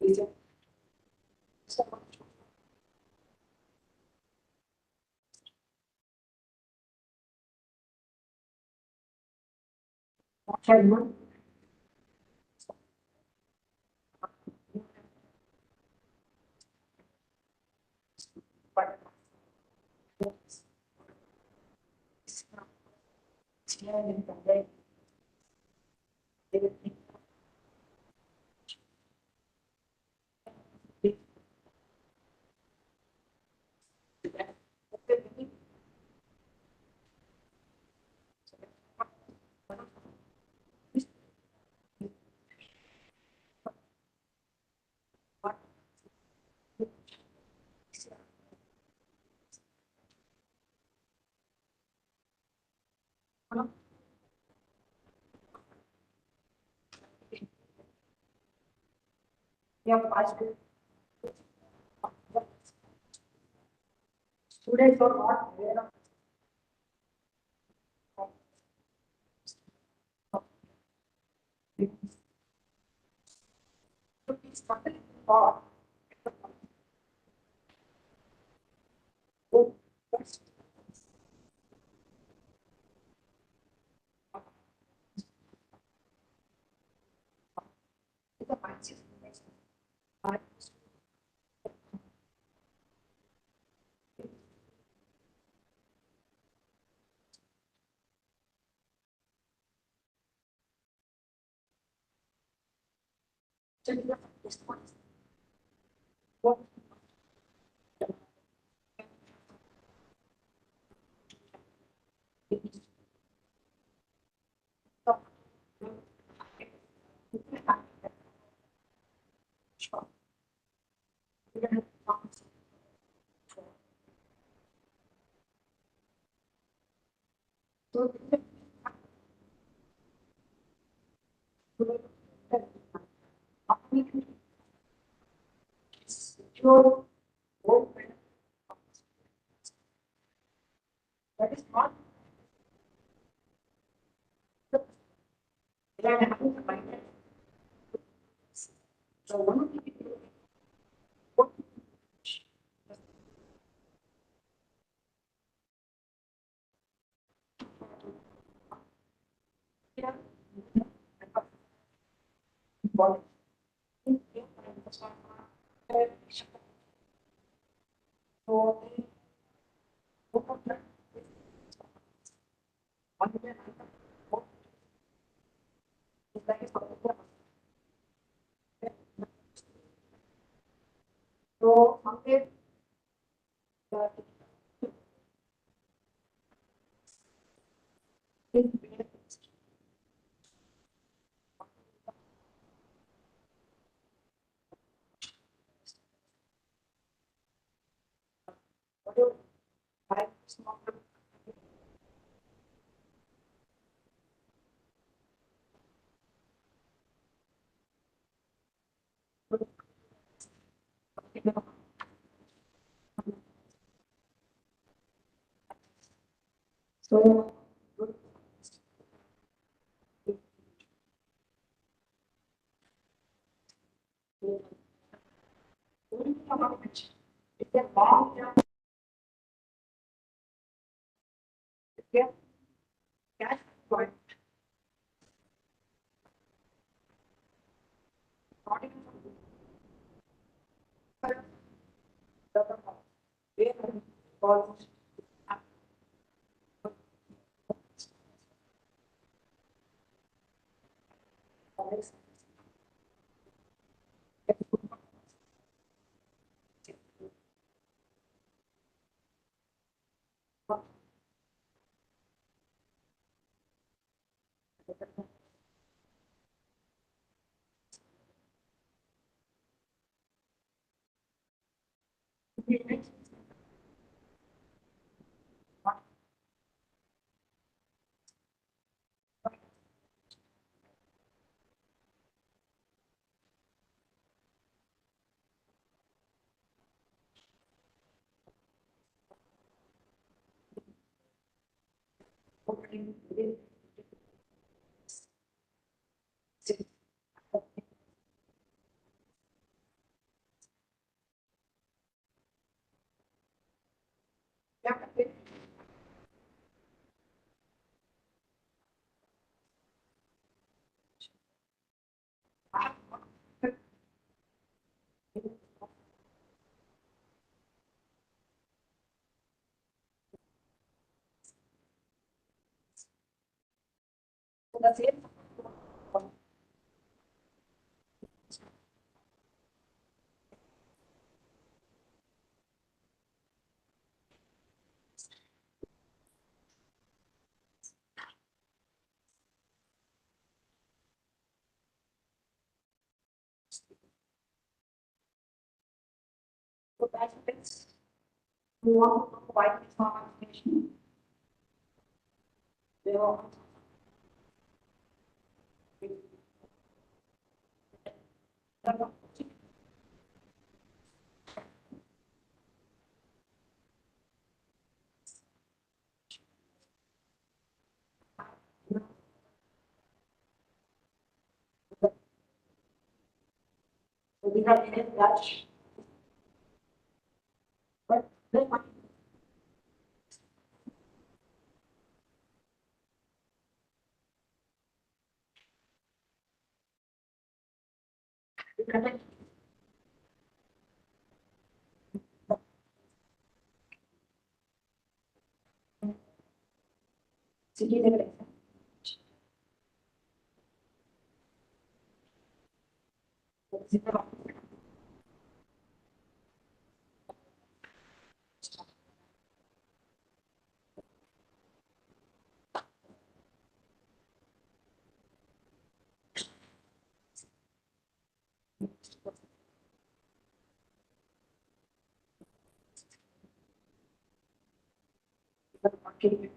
is a but yeah, students are not aware of it. So it's not thought. Oh, that's the mindset. I tell you this one. What it is. So, so secure work that is not the mindset. So one of the what we are important in so So, it's a long term. Cash point. Not even the same. So participants who want to provide this form of information, they will we have been in touch, but they might be connected. City level exam. Okay.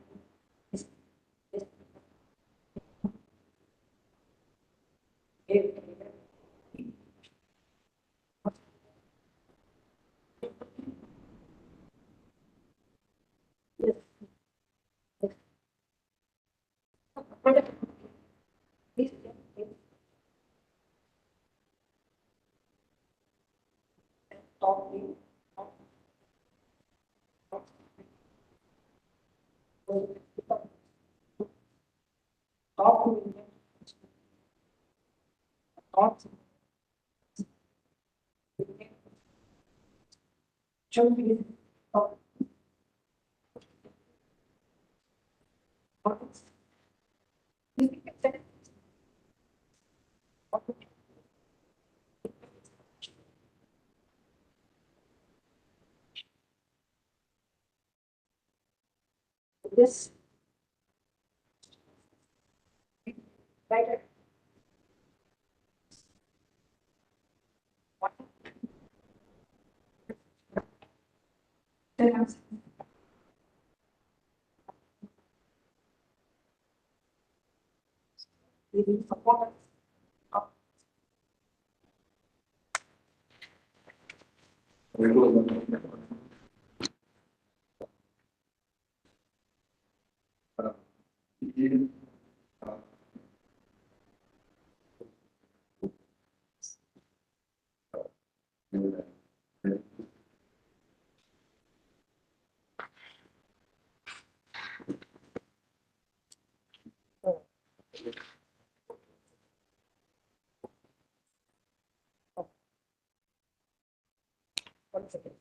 This right. Then giving support. One second.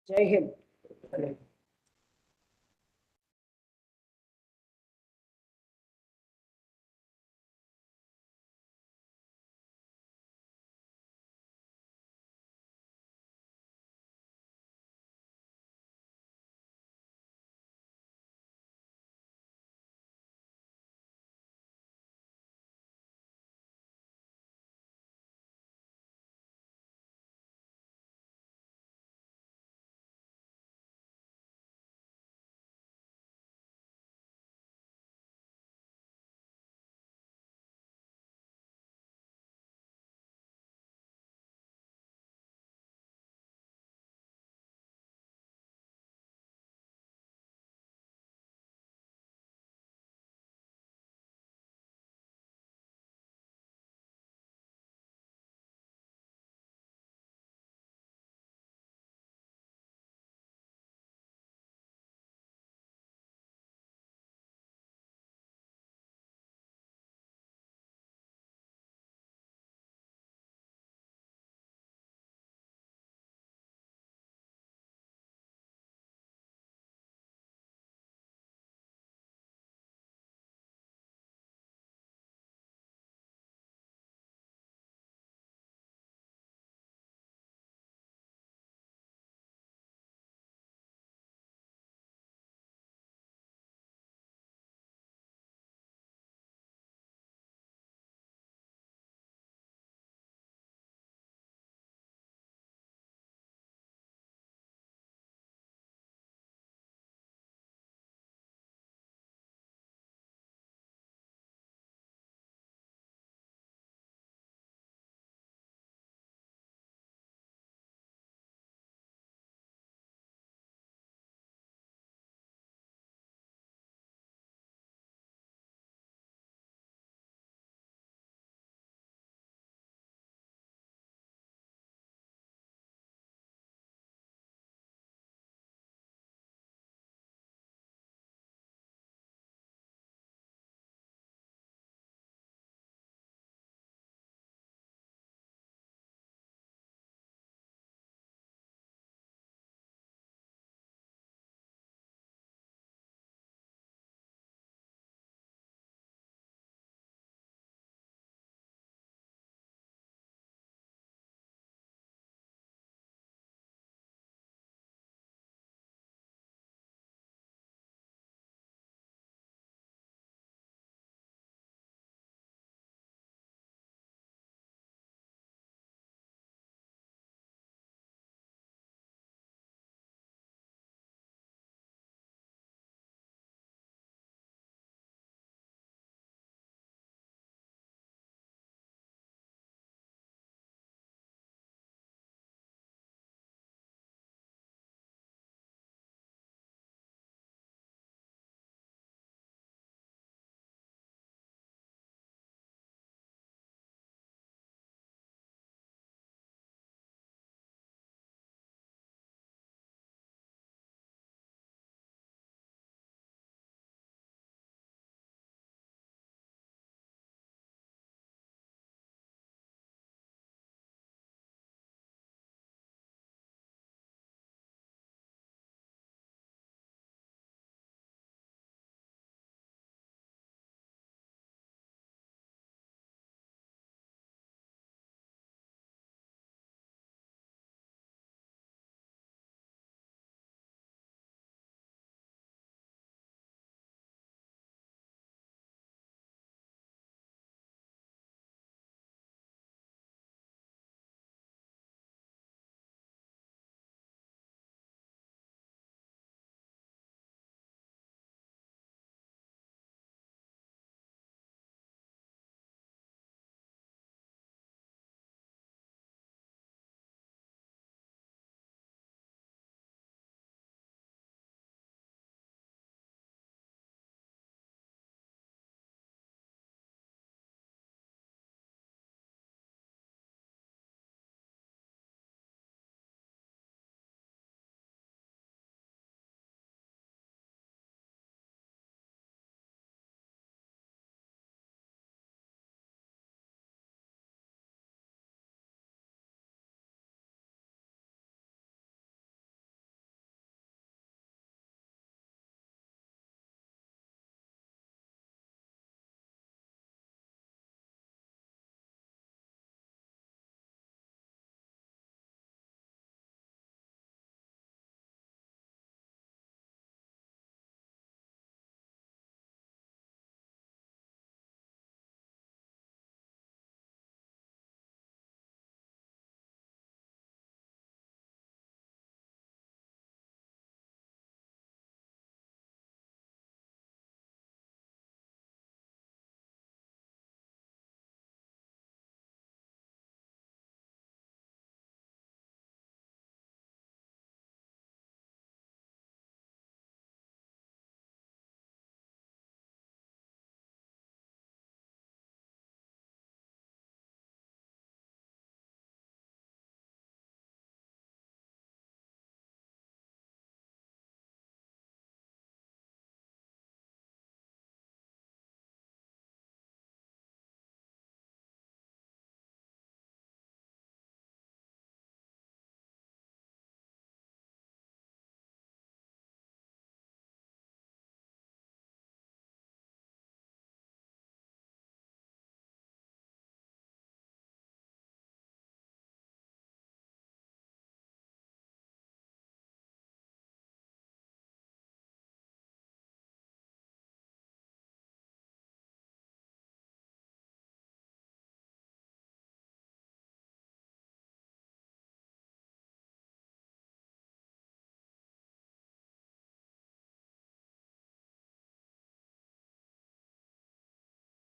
Jai Hind.